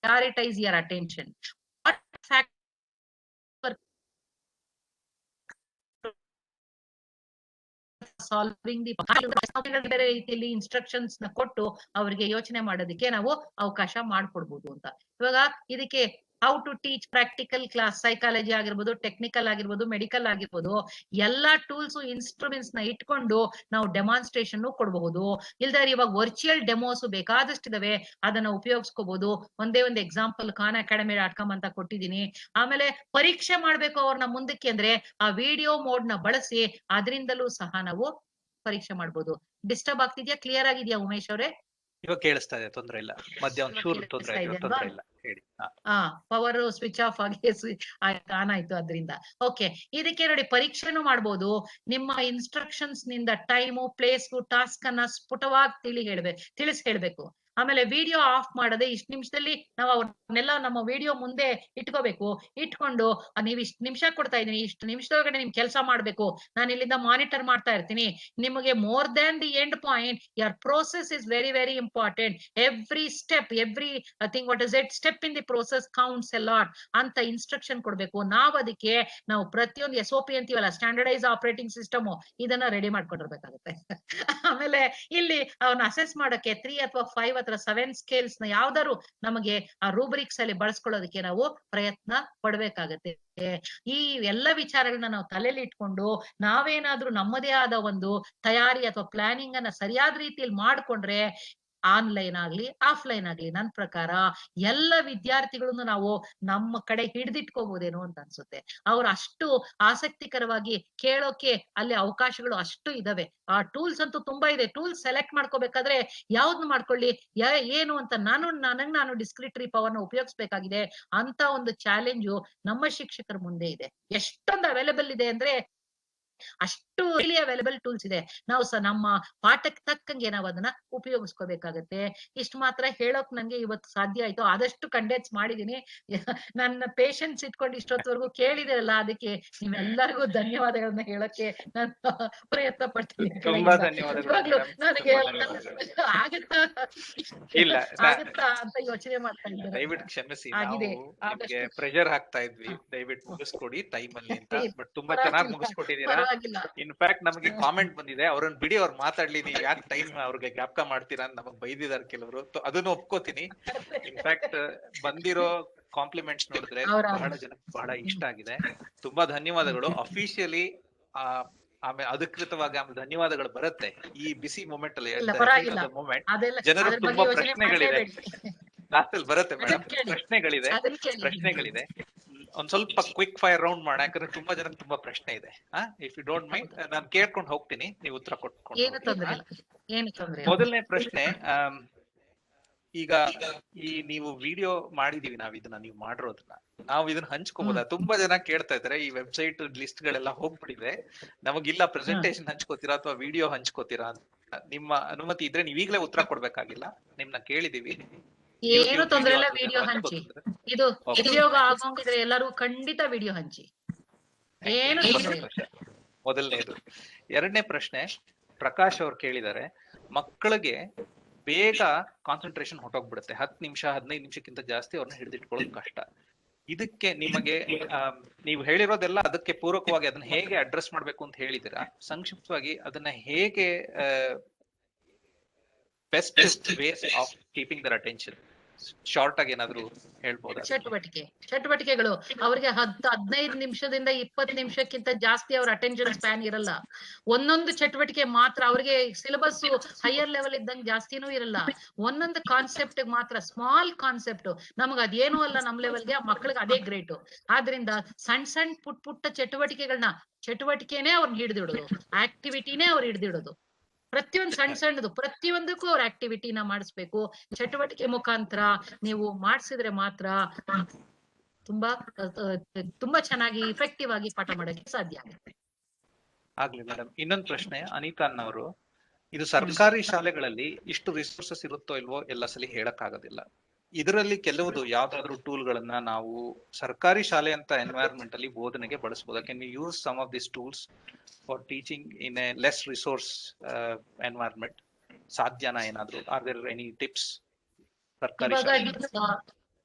prioritize your attention. What factor solving the ರೀತಿಯಲ್ಲಿ ಇನ್ಸ್ಟ್ರಕ್ಷನ್ಸ್ ನ ಕೊಟ್ಟು ಅವರಿಗೆ ಯೋಚನೆ ಮಾಡೋದಕ್ಕೆ ನಾವು ಅವಕಾಶ ಮಾಡ್ಕೊಡ್ಬೋದು ಅಂತ. ಇವಾಗ ಇದಕ್ಕೆ how to teach practical class, psychology ಆಗಿರ್ಬೋದು, ಟೆಕ್ನಿಕಲ್ ಆಗಿರ್ಬೋದು, ಮೆಡಿಕಲ್ ಆಗಿರ್ಬೋದು, ಎಲ್ಲಾ ಟೂಲ್ಸ್ ಇನ್ಸ್ಟ್ರೂಮೆಂಟ್ಸ್ ನ ಇಟ್ಕೊಂಡು ನಾವು ಡೆಮಾನ್ಸ್ಟ್ರೇಷನ್ ಕೊಡಬಹುದು. ಇಲ್ದಾರೆ ಇವಾಗ ವರ್ಚುವಲ್ ಡೆಮೋಸ್ ಬೇಕಾದಷ್ಟಿದಾವೆ, ಅದನ್ನ ಉಪಯೋಗಿಸ್ಕೋಬಹುದು. ಒಂದೇ ಒಂದು ಎಕ್ಸಾಂಪಲ್ khanacademy.com ಅಂತ ಕೊಟ್ಟಿದ್ದೀನಿ. ಆಮೇಲೆ ಪರೀಕ್ಷೆ ಮಾಡ್ಬೇಕು ಅವ್ರನ್ನ ಮುಂದಕ್ಕೆ ಅಂದ್ರೆ ಆ ವಿಡಿಯೋ ಮೋಡ್ ನ ಬಳಸಿ ಅದರಿಂದಲೂ ಸಹ ನಾವು ಪರೀಕ್ಷೆ ಮಾಡ್ಬೋದು. ಡಿಸ್ಟರ್ಬ್ ಆಗ್ತಿದ್ಯಾ? ಕ್ಲಿಯರ್ ಆಗಿದ್ಯಾ ಉಮೇಶ್ ಅವರೇ? ಇವಾಗ ಕೇಳಿಸ್ತಾ ಇದೆ, ತೊಂದ್ರೆ ಇಲ್ಲ. ಮಧ್ಯ ಒಂಚೂರು ತೊಂದ್ರೆ ಇಲ್ಲ, ಹೇಳಿ. ಪವರ್ ಸ್ವಿಚ್ ಆಫ್ ಆಗಿ ಆನ್ ಆಯ್ತು ಅದ್ರಿಂದ. ಓಕೆ, ಇದಕ್ಕೆ ನೋಡಿ ಪರೀಕ್ಷೆನೂ ಮಾಡ್ಬೋದು. ನಿಮ್ಮ ಇನ್ಸ್ಟ್ರಕ್ಷನ್ಸ್ ನಿಂದ ಟೈಮು, ಪ್ಲೇಸ್, ಟಾಸ್ಕ್ ಅನ್ನ ಸ್ಫುಟವಾಗಿ ತಿಳಿಸಿ ಹೇಳ್ಬೇಕು. ಆಮೇಲೆ ವಿಡಿಯೋ ಆಫ್ ಮಾಡದೆ ಇಷ್ಟು ನಿಮಿಷದಲ್ಲಿ ನಾವು ಅವ್ರನ್ನೆಲ್ಲ ನಮ್ಮ ವಿಡಿಯೋ ಮುಂದೆ ಇಟ್ಕೋಬೇಕು. ಇಟ್ಕೊಂಡು ನೀವು ಇಷ್ಟು ನಿಮಿಷ ಕೊಡ್ತಾ ಇದ್ದೀನಿ, ಇಷ್ಟು ನಿಮಿಷದೊಳಗಡೆ ನಿಮ್ ಕೆಲಸ ಮಾಡ್ಬೇಕು, ನಾನು ಇಲ್ಲಿಂದ ಮಾನಿಟರ್ ಮಾಡ್ತಾ ಇರ್ತೀನಿ. ನಿಮಗೆ more than the end point, your process is very very important. Every step, every thing what is it step in the process counts a lot ಅಂತ ಇನ್ಸ್ಟ್ರಕ್ಷನ್ ಕೊಡ್ಬೇಕು. ನಾವು ಪ್ರತಿಯೊಂದು SOP ಅಂತೀವಲ್ಲ, ಸ್ಟ್ಯಾಂಡರ್ಡೈಸ್ ಆಪರೇಟಿಂಗ್ ಸಿಸ್ಟಮ್, ಇದನ್ನ ready ಮಾಡ್ಕೊಂಡಿರ್ಬೇಕಾಗುತ್ತೆ. ಆಮೇಲೆ ಇಲ್ಲಿ ಅವನ್ನ ಅಸೆಸ್ ಮಾಡಕ್ಕೆ 3 ಅಥವಾ 5 ಅಥವಾ 7 ಸ್ಕೇಲ್ಸ್ ನ ಯಾವ್ದಾದ್ರು ನಮಗೆ ಆ ರೂಬ್ರಿಕ್ಸ್ ಅಲ್ಲಿ ಬಳಸ್ಕೊಳ್ಳೋದಕ್ಕೆ ನಾವು ಪ್ರಯತ್ನ ಪಡ್ಬೇಕಾಗತ್ತೆ. ಈ ಎಲ್ಲ ವಿಚಾರಗಳನ್ನ ನಾವು ತಲೆಯಲ್ಲಿ ಇಟ್ಕೊಂಡು ನಾವೇನಾದ್ರೂ ನಮ್ಮದೇ ಆದ ಒಂದು ತಯಾರಿ ಅಥವಾ ಪ್ಲಾನಿಂಗ್ ಅನ್ನ ಸರಿಯಾದ ರೀತಿಯಲ್ಲಿ ಮಾಡ್ಕೊಂಡ್ರೆ, ಆನ್ಲೈನ್ ಆಗ್ಲಿ ಆಫ್ಲೈನ್ ಆಗ್ಲಿ, ನನ್ನ ಪ್ರಕಾರ ಎಲ್ಲ ವಿದ್ಯಾರ್ಥಿಗಳನ್ನು ನಾವು ನಮ್ಮ ಕಡೆ ಹಿಡಿದಿಟ್ಕೋಬಹುದೇನೋ ಅಂತ ಅನ್ಸುತ್ತೆ. ಅವ್ರು ಅಷ್ಟು ಆಸಕ್ತಿಕರವಾಗಿ ಕೇಳೋಕೆ ಅಲ್ಲಿ ಅವಕಾಶಗಳು ಅಷ್ಟು ಇದಾವೆ. ಆ ಟೂಲ್ಸ್ ಅಂತೂ ತುಂಬಾ ಇದೆ. ಟೂಲ್ಸ್ ಸೆಲೆಕ್ಟ್ ಮಾಡ್ಕೋಬೇಕಾದ್ರೆ ಯಾವ್ದು ಮಾಡ್ಕೊಳ್ಳಿ, ಏನು ಅಂತ ನಾನು ಡಿಸ್ಕ್ರಿಟರಿ ಪವರ್ ನ ಉಪಯೋಗಿಸ್ಬೇಕಾಗಿದೆ ಅಂತ ಒಂದು ಚಾಲೆಂಜು ನಮ್ಮ ಶಿಕ್ಷಕರ ಮುಂದೆ ಇದೆ. ಎಷ್ಟೊಂದು ಅವೈಲೇಬಲ್ ಇದೆ ಅಂದ್ರೆ ಅಷ್ಟು ಅವೈಲೇಬಲ್ ಟೂಲ್ಸ್ ಇದೆ. ನಾವು ನಮ್ಮ ಪಾಠಕ್ಕೆ ತಕ್ಕಂಗೆ ನಾವು ಅದನ್ನ ಉಪಯೋಗಿಸ್ಕೋಬೇಕಾಗತ್ತೆ. ಇಷ್ಟು ಮಾತ್ರ ಹೇಳೋಕ್ ನಂಗೆ ಇವತ್ತು ಸಾಧ್ಯ ಆಯ್ತು. ಆದಷ್ಟು ಕಂಡೆನ್ಸ್ ಮಾಡಿದೀನಿ. ನನ್ನ ಪೇಷನ್ಸ್ ಇಟ್ಕೊಂಡು ಇಷ್ಟೊತ್ತವರೆಗೂ ಕೇಳಿದಿರಲ್ಲ, ಅದಕ್ಕೆ ನಿಮ್ಮೆಲ್ಲರಿಗೂ ಧನ್ಯವಾದಗಳನ್ನ ಹೇಳಕ್ಕೆ ನಾನು ಪ್ರಯತ್ನ ಪಡ್ತೀನಿ. ನನಗೆ ಆಗುತ್ತಾ ಅಂತ ಯೋಚನೆ ಮಾಡ್ತಾ ಇದ್ದೀನಿ. ದಯವಿಟ್ಟು ಕ್ಷಮಿಸಿ, ನಿಮ್ಗೆ ಪ್ರೆಷರ್ ಹಾಕ್ತಾ ಇದ್ವಿ, ದಯವಿಟ್ಟು ಮುಗಿಸ್ಕೊಡಿ ಟೈಮ್ ಅಲ್ಲಿ ಅಂತ. ಬಟ್ ತುಂಬಾ ಚೆನ್ನಾಗಿ ಮುಗಿಸ್ಕೊಟ್ಟಿದ್ದೀರಾ. ಇನ್ಫ್ಯಾಕ್ಟ್ ನಮಗೆ ಕಾಮೆಂಟ್ ಬಂದಿದೆ, ಅವ್ರನ್ನ ಬಿಡಿ, ಅವ್ರು ಮಾತಾಡ್ಲಿ, ನೀವು ಯಾಕೆ ಟೈಮ್ ಅವ್ರಿಗೆ ಜ್ಞಾಪಕ ಮಾಡ್ತೀರಾ ಅಂತ ನಮಗ್ ಬೈದಿದ್ದಾರೆ ಕೆಲವರು. ಅದನ್ನು ಒಪ್ಕೋತೀನಿ. ಇನ್ಫ್ಯಾಕ್ಟ್ ಬಂದಿರೋ ಕಾಂಪ್ಲಿಮೆಂಟ್ಸ್ ನೋಡಿದ್ರೆ ಬಹಳ ಜನಕ್ಕೆ ಬಹಳ ಇಷ್ಟ ಆಗಿದೆ. ತುಂಬಾ ಧನ್ಯವಾದಗಳು. ಅಫಿಷಿಯಲಿ ಆಮೇಲೆ ಅಧಿಕೃತವಾಗಿ ಆಮೇಲೆ ಧನ್ಯವಾದಗಳು ಬರುತ್ತೆ. ಈ ಬಿಸಿ ಮೂಮೆಂಟ್ ಅಲ್ಲಿ ಮೂಮೆಂಟ್ ಜನರು ತುಂಬಾ ಪ್ರಶ್ನೆಗಳಿದೆ. ಲಾಸ್ಟಲ್ಲಿ ಬರುತ್ತೆ ಮೇಡಮ್. ಅದನ್ನ ಕೇಳಿ, ಪ್ರಶ್ನೆಗಳಿದೆ ಅದನ್ನ ಕೇಳಿ. ಪ್ರಶ್ನೆಗಳಿದೆ. ಒಂದ್ ಸ್ವಲ್ಪ ಕ್ವಿಕ್ ಫೈರ್ ರೌಂಡ್ ಮಾಡೋಣ, ಯಾಕಂದ್ರೆ ತುಂಬಾ ಜನ ತುಂಬಾ ಪ್ರಶ್ನೆ ಇದೆ. ಇಫ್ ಯು ಡೋಂಟ್ ಮೈಂಡ್, ನಾನು ಕೇಳ್ಕೊಂಡು ಹೋಗ್ತೀನಿ, ನೀವು ಉತ್ತರ ಕೊಟ್ಕೊಂಡು ಏನು ತೊಂದ್ರೆ ಇಲ್ಲ, ಏನು ತೊಂದ್ರೆ ಇಲ್ಲ. ಮೊದಲನೇ ಪ್ರಶ್ನೆ, ಈಗ ನೀವು ವಿಡಿಯೋ ಮಾಡಿದೀವಿ ನಾವ್ ಇದನ್ನ, ನೀವು ಮಾಡಿರೋದನ್ನ ನಾವು ಇದನ್ನ ಹಂಚ್ಕೋಬಹುದಾ? ತುಂಬಾ ಜನ ಕೇಳ್ತಾ ಇದಾರೆ. ಈ ವೆಬ್ಸೈಟ್ ಲಿಸ್ಟ್ ಗಳೆಲ್ಲ ಹೋಗ್ಬಿಟ್ಟಿದೆ, ನಮಗಿಲ್ಲ ಪ್ರೆಸೆಂಟೇಶನ್ ಹಂಚ್ಕೋತೀರಾ ಅಥವಾ ವಿಡಿಯೋ ಹಂಚ್ಕೋತೀರಾ ಅಂತ. ನಿಮ್ಮ ಅನುಮತಿ ಇದ್ರೆ ನೀವ್ ಈಗಲೇ ಉತ್ತರ ಕೊಡ್ಬೇಕಾಗಿಲ್ಲ, ನಿಮ್ನ ಕೇಳಿದೀವಿ. ಏನು ತೊಂದ್ರೆ ಇಲ್ಲ, ವಿಡಿಯೋ ಹಂಚಿ. ಇದು ಉಪಯೋಗ ಆಗೋಂಗಿದ್ರೆ ಎಲ್ಲರೂ ಖಂಡಿತ ವಿಡಿಯೋ ಹಂಚಿ, ಏನು ತೊಂದ್ರೆ ಇಲ್ಲ. ಮೊದಲನೇದು. ಎರಡನೇ ಪ್ರಶ್ನೆ, ಪ್ರಕಾಶ್ ಅವ್ರು ಕೇಳಿದ್ದಾರೆ, ಮಕ್ಕಳಿಗೆ ಬೇಗ ಕಾನ್ಸಂಟ್ರೇಷನ್ ಹೊಟ್ಟೋಗ್ಬಿಡುತ್ತೆ, 10 ನಿಮಿಷ 15 ನಿಮಿಷಕ್ಕಿಂತ ಜಾಸ್ತಿ ಅವ್ರನ್ನ ಹಿಡಿದಿಟ್ಕೊಳ್ಳೋದು ಕಷ್ಟ. ಇದಕ್ಕೆ ನಿಮಗೆ ನೀವು ಹೇಳಿರೋದೆಲ್ಲ ಅದಕ್ಕೆ ಪೂರಕವಾಗಿ ಅದನ್ನ ಹೇಗೆ ಅಡ್ರೆಸ್ ಮಾಡ್ಬೇಕು ಅಂತ ಹೇಳಿದಿರಾ. ಸಂಕ್ಷಿಪ್ತವಾಗಿ ಅದನ್ನ ಹೇಗೆ best ways of keeping their attention, short ಆಗಿ ಏನಾದ್ರು ಹೇಳ್ಬೋದಾ? ಚಟುವಟಿಕೆಗಳು ಅವ್ರಿಗೆ 15 ನಿಮಿಷದಿಂದ 20 ನಿಮಿಷಕ್ಕಿಂತ ಜಾಸ್ತಿ ಅವ್ರ ಅಟೆನ್ಷನ್ ಸ್ಪ್ಯಾನ್ ಇರಲ್ಲ. ಒಂದೊಂದು ಚಟುವಟಿಕೆ ಮಾತ್ರ ಅವ್ರಿಗೆ ಸಿಲೆಬಸ್ ಹೈಯರ್ ಲೆವೆಲ್ ಇದ್ದಂಗೆ ಜಾಸ್ತಿನೂ ಇರಲ್ಲ. ಒಂದೊಂದು ಕಾನ್ಸೆಪ್ಟ್ ಮಾತ್ರ, ಸ್ಮಾಲ್ ಕಾನ್ಸೆಪ್ಟ್, ನಮಗ್ ಅದೇನೂ ಅಲ್ಲ ನಮ್ ಲೆವೆಲ್ಗೆ, ಆ ಮಕ್ಳಿಗೆ ಅದೇ ಗ್ರೇಟ್. ಆದ್ರಿಂದ ಸಣ್ಣ ಪುಟ್ಟ ಚಟುವಟಿಕೆನೇ ಅವ್ರನ್ನ ಹಿಡಿದಿಡೋದು, ಆಕ್ಟಿವಿಟಿನೇ ಅವ್ರು ಹಿಡಿದಿಡೋದು. ಪ್ರತಿಯೊಂದು ಸಣ್ಣದು ಪ್ರತಿಯೊಂದಕ್ಕೂ ಅವ್ರ ಆಕ್ಟಿವಿಟಿನ ಮಾಡಿಸ್ಬೇಕು. ಚಟುವಟಿಕೆ ಮುಖಾಂತರ ನೀವು ಮಾಡಿಸಿದ್ರೆ ಮಾತ್ರ ತುಂಬಾ ಚೆನ್ನಾಗಿ ಇಫೆಕ್ಟಿವ್ ಆಗಿ ಪಾಠ ಮಾಡಕ್ಕೆ ಸಾಧ್ಯ ಆಗುತ್ತೆ. ಆಗ್ಲಿ ಮೇಡಮ್. ಇನ್ನೊಂದು ಪ್ರಶ್ನೆ, ಅನಿತಾ ಅನ್ನೋರು, ಇದು ಸರ್ಕಾರಿ ಶಾಲೆಗಳಲ್ಲಿ ಇಷ್ಟು ರಿಸೋರ್ಸಸ್ ಇರುತ್ತೋ ಇಲ್ವೋ ಎಲ್ಲ ಸಲ ಹೇಳಕ್ ಆಗೋದಿಲ್ಲ. ಇದರಲ್ಲಿ ಕೆಲವುದು ಯಾವ್ದಾದ್ರು ಟೂಲ್ ಗಳನ್ನ ನಾವು ಸರ್ಕಾರಿ ಶಾಲೆ ಅಂತ ಎನ್ವೈರನ್ಮೆಂಟ್ ಅಲ್ಲಿ ಬೋಧನೆಗೆ ಬಳಸಬಹುದು. Can you use some of this tools for teaching in a less resource environment? ಸಾಧ್ಯನಾ ಏನಾದ್ರು? Are there any tips?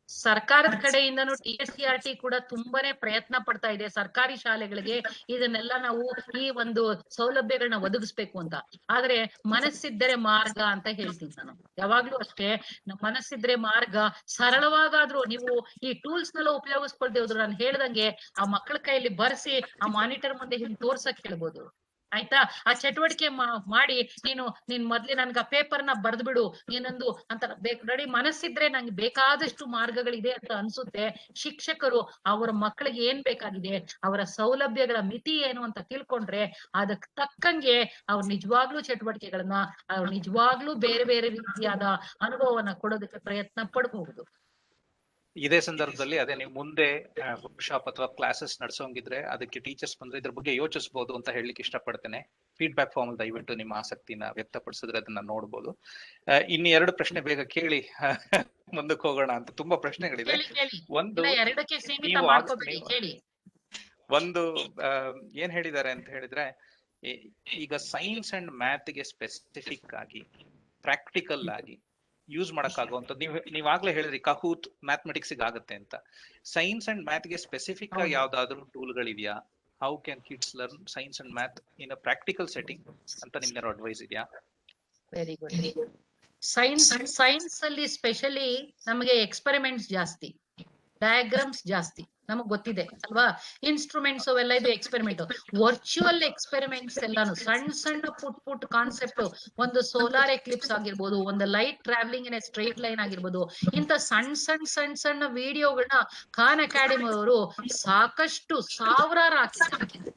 ಸರ್ಕಾರದ ಕಡೆಯಿಂದನೂ TSCRT ಕೂಡ ತುಂಬಾನೇ ಪ್ರಯತ್ನ ಪಡ್ತಾ ಇದೆ ಸರ್ಕಾರಿ ಶಾಲೆಗಳಿಗೆ ಇದನ್ನೆಲ್ಲ ನಾವು ಈ ಒಂದು ಸೌಲಭ್ಯಗಳನ್ನ ಒದಗಿಸ್ಬೇಕು ಅಂತ. ಆದ್ರೆ ಮನಸ್ಸಿದ್ದರೆ ಮಾರ್ಗ ಅಂತ ಹೇಳ್ತೀನಿ ನಾನು ಯಾವಾಗ್ಲೂ ಅಷ್ಟೇ. ಮನಸ್ಸಿದ್ರೆ ಮಾರ್ಗ, ಸರಳವಾಗಾದ್ರೂ ನೀವು ಈ ಟೂಲ್ಸ್ ನೆಲ್ಲ ಉಪಯೋಗಿಸ್ಕೊಳ್ದೆ ಹೋದ್ರು ನಾನು ಹೇಳ್ದಂಗೆ ಆ ಮಕ್ಕಳ ಕೈಯಲ್ಲಿ ಬರ್ಸಿ ಆ ಮಾನಿಟರ್ ಮುಂದೆ ಹಿಂಗ್ ತೋರ್ಸಕ್ ಹೇಳ್ಬೋದು. ಆಯ್ತಾ? ಆ ಚಟುವಟಿಕೆ ಮಾಡಿ ನೀನ್ ಮೊದ್ಲೇ ನನ್ಗ ಆ ಪೇಪರ್ನ ಬರ್ದ್ಬಿಡು ನೀನೊಂದು ಅಂತ ರೆಡಿ ಮನಸ್ಸಿದ್ರೆ ನಂಗೆ ಬೇಕಾದಷ್ಟು ಮಾರ್ಗಗಳಿದೆ ಅಂತ ಅನ್ಸುತ್ತೆ. ಶಿಕ್ಷಕರು ಅವರ ಮಕ್ಕಳಿಗೆ ಏನ್ ಬೇಕಾಗಿದೆ, ಅವರ ಸೌಲಭ್ಯಗಳ ಮಿತಿ ಏನು ಅಂತ ತಿಳ್ಕೊಂಡ್ರೆ ಅದಕ್ಕೆ ತಕ್ಕಂಗೆ ಅವ್ರು ನಿಜವಾಗ್ಲೂ ಚಟುವಟಿಕೆಗಳನ್ನ, ಅವ್ರು ನಿಜವಾಗ್ಲೂ ಬೇರೆ ಬೇರೆ ರೀತಿಯಾದ ಅನುಭವವನ್ನ ಕೊಡೋದಕ್ಕೆ ಪ್ರಯತ್ನ ಪಡಬಹುದು. ಇದೇ ಸಂದರ್ಭದಲ್ಲಿ ಅದೇ ನೀವು ಮುಂದೆ ವರ್ಕ್ಶಾಪ್ ಅಥವಾ ಕ್ಲಾಸಸ್ ನಡೆಸೋಂಗಿದ್ರೆ ಅದಕ್ಕೆ ಟೀಚರ್ಸ್ ಬಂದ್ರೆ ಇದ್ರ ಬಗ್ಗೆ ಯೋಚಿಸಬಹುದು ಅಂತ ಹೇಳಲಿಕ್ಕೆ ಇಷ್ಟಪಡ್ತೇನೆ. ಫೀಡ್ಬ್ಯಾಕ್ ಫಾರ್ಮ್ ದಯವಿಟ್ಟು ನಿಮ್ಮ ಆಸಕ್ತಿನ ವ್ಯಕ್ತಪಡಿಸಿದ್ರೆ ಅದನ್ನ ನೋಡ್ಬೋದು. ಇನ್ನು 2 ಪ್ರಶ್ನೆ ಬೇಗ ಕೇಳಿ ಮುಂದಕ್ಕೆ ಹೋಗೋಣ ಅಂತ. ತುಂಬಾ ಪ್ರಶ್ನೆಗಳಿದೆ. ಒಂದು ಏನ್ ಹೇಳಿದ್ದಾರೆ ಅಂತ ಹೇಳಿದ್ರೆ, ಈಗ ಸೈನ್ಸ್ ಅಂಡ್ ಮ್ಯಾಥ್ ಗೆ ಸ್ಪೆಸಿಫಿಕ್ ಆಗಿ ಪ್ರಾಕ್ಟಿಕಲ್ ಆಗಿ ಯೂಸ್ ಮಾಡಕ್ಕಾಗುವಂತ, ನೀವಾಗ್ಲೇ ಹೇಳಿದ್ರಿ ಕಹೂತ್ ಮ್ಯಾಥಮೆಟಿಕ್ಸ್ ಆಗುತ್ತೆ ಅಂತ. ಸೈನ್ಸ್ ಅಂಡ್ ಮ್ಯಾಥ್ ಗೆ ಸ್ಪೆಸಿಫಿಕ್ ಆಗಿ ಯಾವ್ದಾದ್ರು ಟೂಲ್ ಗಳಿದೆಯಾ? How can kids learn science and math in a practical setting ಅಂತ ನಿಮ್ಗೆ ಅಡ್ವೈಸ್ ಇದೆಯಾ? Very good. ಸೈನ್ಸ್ ಅಲ್ಲಿ ಸ್ಪೆಷಲಿ ನಮಗೆ ಎಕ್ಸ್ಪೆರಿಮೆಂಟ್ಸ್ ಜಾಸ್ತಿ, ಡಯಾಗ್ರಾಮ್ಸ್ ಜಾಸ್ತಿ, ನಮಗ್ ಗೊತ್ತಿದೆ ಅಲ್ವಾ? ಇನ್ಸ್ಟ್ರೂಮೆಂಟ್ಸ್ ಅವೆಲ್ಲ ಇದು ಎಕ್ಸ್ಪೆರಿಮೆಂಟ್. ವರ್ಚುವಲ್ ಎಕ್ಸ್ಪೆರಿಮೆಂಟ್ಸ್ ಎಲ್ಲಾನು ಸಣ್ಣ ಪುಟ್ ಕಾನ್ಸೆಪ್ಟ್, ಒಂದು ಸೋಲಾರ್ ಎಕ್ಲಿಪ್ಸ್ ಆಗಿರ್ಬೋದು, ಒಂದು light travelling in a straight line ಆಗಿರ್ಬೋದು, ಇಂತ ಸಣ್ಣ ವಿಡಿಯೋಗಳನ್ನ ಖಾನ್ ಅಕಾಡೆಮಿ ಅವರು ಸಾಕಷ್ಟು ಸಾವಿರಾರು ಹಾಕಿದ್ದಾರೆ.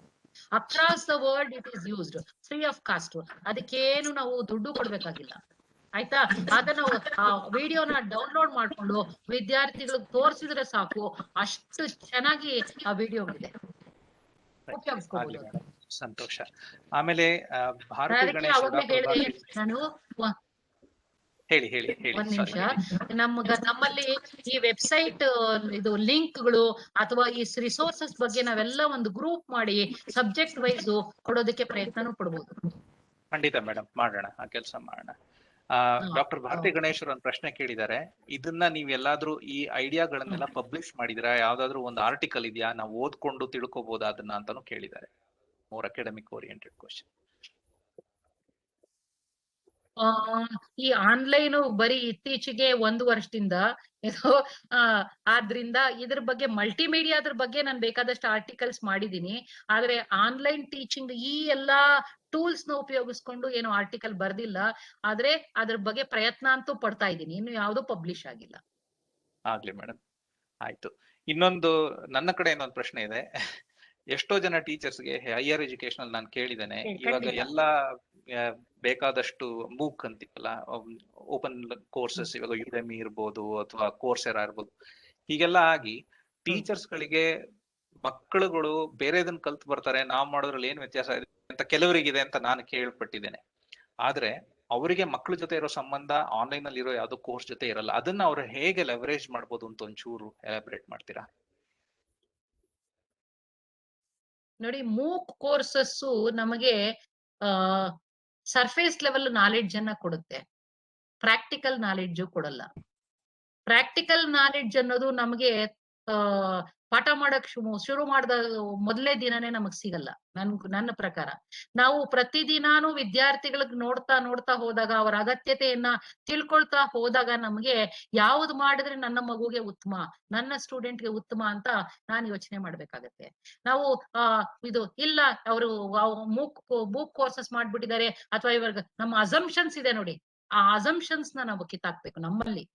Across the world it is used free of cost. ಅದಕ್ಕೇನು ನಾವು ದುಡ್ಡು ಕೊಡ್ಬೇಕಾಗಿಲ್ಲ. ಆಯ್ತಾ? ಅದನ್ನ ಆ ವಿಡಿಯೋನ ಡೌನ್ಲೋಡ್ ಮಾಡ್ಕೊಂಡು ವಿದ್ಯಾರ್ಥಿಗಳಿಗೆ ತೋರಿಸಿದ್ರೆ ಸಾಕು, ಅಷ್ಟು ಚೆನ್ನಾಗಿ ಆ ವಿಡಿಯೋ ಇದೆ, ಉಪಯೋಗಿಸ್ಕೋಬಹುದು. ಸಂತೋಷ. ಆಮೇಲೆ ನಾನು ಹೇಳಿ ಒಂದ್ ನಿಮಿಷ, ನಮ್ಮಲ್ಲಿ ಈ ವೆಬ್ಸೈಟ್ ಇದು ಲಿಂಕ್ಗಳು ಅಥವಾ ಈ ರಿಸೋರ್ಸಸ್ ಬಗ್ಗೆ ನಾವೆಲ್ಲ ಒಂದು ಗ್ರೂಪ್ ಮಾಡಿ ಸಬ್ಜೆಕ್ಟ್ ವೈಸ್ ಕೊಡೋದಕ್ಕೆ ಪ್ರಯತ್ನನೂ ಪಡ್ಬೋದು. ಖಂಡಿತ ಮೇಡಮ್, ಮಾಡೋಣ, ಆ ಕೆಲಸ ಮಾಡೋಣ. ಡಾಕ್ಟರ್ ಭಾರತಿ ಗಣೇಶ್ವರ್ ಒಂದು ಪ್ರಶ್ನೆ ಕೇಳಿದ್ದಾರೆ. ಇದನ್ನ ನೀವ್ ಎಲ್ಲಾದ್ರೂ ಈ ಐಡಿಯಾಗಳನ್ನೆಲ್ಲ ಪಬ್ಲಿಷ್ ಮಾಡಿದಿರಾ? ಯಾವ್ದಾದ್ರು ಒಂದು ಆರ್ಟಿಕಲ್ ಇದೆಯಾ, ನಾವು ಓದ್ಕೊಂಡು ತಿಳ್ಕೊಬಹುದಾ ಅದನ್ನ ಅಂತಾನು ಕೇಳಿದ್ದಾರೆ. More academic oriented question. ಈ ಆನ್ಲೈನ್ ಬರೀ ಇತ್ತೀಚೆಗೆ 1 ವರ್ಷದಿಂದ ಇದು ಆದ್ರಿಂದ ಇದ್ರ ಬಗ್ಗೆ ಮಲ್ಟಿಮೀಡಿಯಾದ್ರ ಬಗ್ಗೆ ನಾನು ಬೇಕಾದಷ್ಟು ಆರ್ಟಿಕಲ್ಸ್ ಮಾಡಿದೀನಿ. ಆದ್ರೆ ಆನ್ಲೈನ್ ಟೀಚಿಂಗ್ ಈ ಎಲ್ಲಾ ಟೂಲ್ಸ್ ನ ಉಪಯೋಗಿಸ್ಕೊಂಡು ಏನು ಆರ್ಟಿಕಲ್ ಬರ್ದಿಲ್ಲ. ಆದ್ರೆ ಅದ್ರ ಬಗ್ಗೆ ಪ್ರಯತ್ನ ಅಂತೂ ಪಡ್ತಾ ಇದ್ದೀನಿ. ಇನ್ನು ಯಾವ್ದು ಪಬ್ಲಿಷ್ ಆಗಿಲ್ಲ. ಆಗ್ಲಿ ಮೇಡಮ್, ಆಯ್ತು. ಇನ್ನೊಂದು ನನ್ನ ಕಡೆ ಇನ್ನೊಂದು ಪ್ರಶ್ನೆ ಇದೆ. ಎಷ್ಟೋ ಜನ ಟೀಚರ್ಸ್ಗೆ ಹೈಯರ್ ಎಜುಕೇಶನ್ ನಾನು ಕೇಳಿದ್ದೇನೆ, ಇವಾಗ ಖಂಡಿತ. ಎಲ್ಲ ಬೇಕಾದಷ್ಟು ಮೂಕ್ ಅಂತೀವಲ್ಲ, ಓಪನ್ ಕೋರ್ಸಸ್, ಇವಾಗ ಯುಡೆಮಿ ಇರ್ಬೋದು ಅಥವಾ ಕೋರ್ಸೆರಾ ಇರ್ಬೋದು, ಹೀಗೆಲ್ಲ ಆಗಿ ಟೀಚರ್ಸ್ ಗಳಿಗೆ ಮಕ್ಕಳುಗಳು ಬೇರೆದನ್ನ ಕಲ್ತು ಬರ್ತಾರೆ, ನಾವ್ ಮಾಡೋದ್ರಲ್ಲಿ ಏನ್ ವ್ಯತ್ಯಾಸ ಇದೆ ಅಂತ ಕೆಲವರಿಗಿದೆ ಅಂತ ನಾನು ಕೇಳ್ಪಟ್ಟಿದ್ದೇನೆ. ಆದ್ರೆ ಅವರಿಗೆ ಮಕ್ಕಳ ಜೊತೆ ಇರೋ ಸಂಬಂಧ ಆನ್ಲೈನ್ ಅಲ್ಲಿ ಇರೋ ಯಾವ್ದೋ ಕೋರ್ಸ್ ಜೊತೆ ಇರಲ್ಲ. ಅದನ್ನ ಅವ್ರು ಹೇಗೆ ಲೆವರೇಜ್ ಮಾಡ್ಬೋದು ಅಂತ ಒಂಚೂರು ಎಲಾಬ್ರೇಟ್ ಮಾಡ್ತೀರಾ? ನೋಡಿ, ಮೂಕ್ ಕೋರ್ಸಸ್ ನಮಗೆ ಸರ್ಫೇಸ್ ಲೆವೆಲ್ ನಾಲೆಡ್ಜ್ ಅನ್ನ ಕೊಡುತ್ತೆ, ಪ್ರಾಕ್ಟಿಕಲ್ ನಾಲೆಡ್ಜ್ ಕೊಡಲ್ಲ. ಪ್ರಾಕ್ಟಿಕಲ್ ನಾಲೆಡ್ಜ್ ಅನ್ನೋದು ನಮಗೆ ಪಾಠ ಮಾಡಕ್ ಶುರು ಮಾಡಿದ ಮೊದಲೇ ದಿನನೇ ನಮಗ್ ಸಿಗಲ್ಲ. ನನ್ನ ಪ್ರಕಾರ ನಾವು ಪ್ರತಿದಿನಾನು ವಿದ್ಯಾರ್ಥಿಗಳಿಗೆ ನೋಡ್ತಾ ಹೋದಾಗ, ಅವರ ಅಗತ್ಯತೆಯನ್ನ ತಿಳ್ಕೊಳ್ತಾ ಹೋದಾಗ ನಮ್ಗೆ ಯಾವ್ದು ಮಾಡಿದ್ರೆ ನನ್ನ ಮಗುಗೆ ಉತ್ತಮ, ನನ್ನ ಸ್ಟೂಡೆಂಟ್ಗೆ ಉತ್ತಮ ಅಂತ ನಾನು ಯೋಚನೆ ಮಾಡ್ಬೇಕಾಗತ್ತೆ. ನಾವು ಇದು ಇಲ್ಲ, ಅವರು ಮೂಕ್ ಕೋರ್ಸಸ್ ಮಾಡ್ಬಿಟ್ಟಿದ್ದಾರೆ, ಅಥವಾ ಇವಾಗ ನಮ್ಮ ಅಸಂಪ್ಷನ್ಸ್ ಇದೆ ನೋಡಿ, ಆ ಅಸಂಪ್ಷನ್ಸ್ ನಾವು ಕಿತ್ತಾಕ್ಬೇಕು ನಮ್ಮಲ್ಲಿ.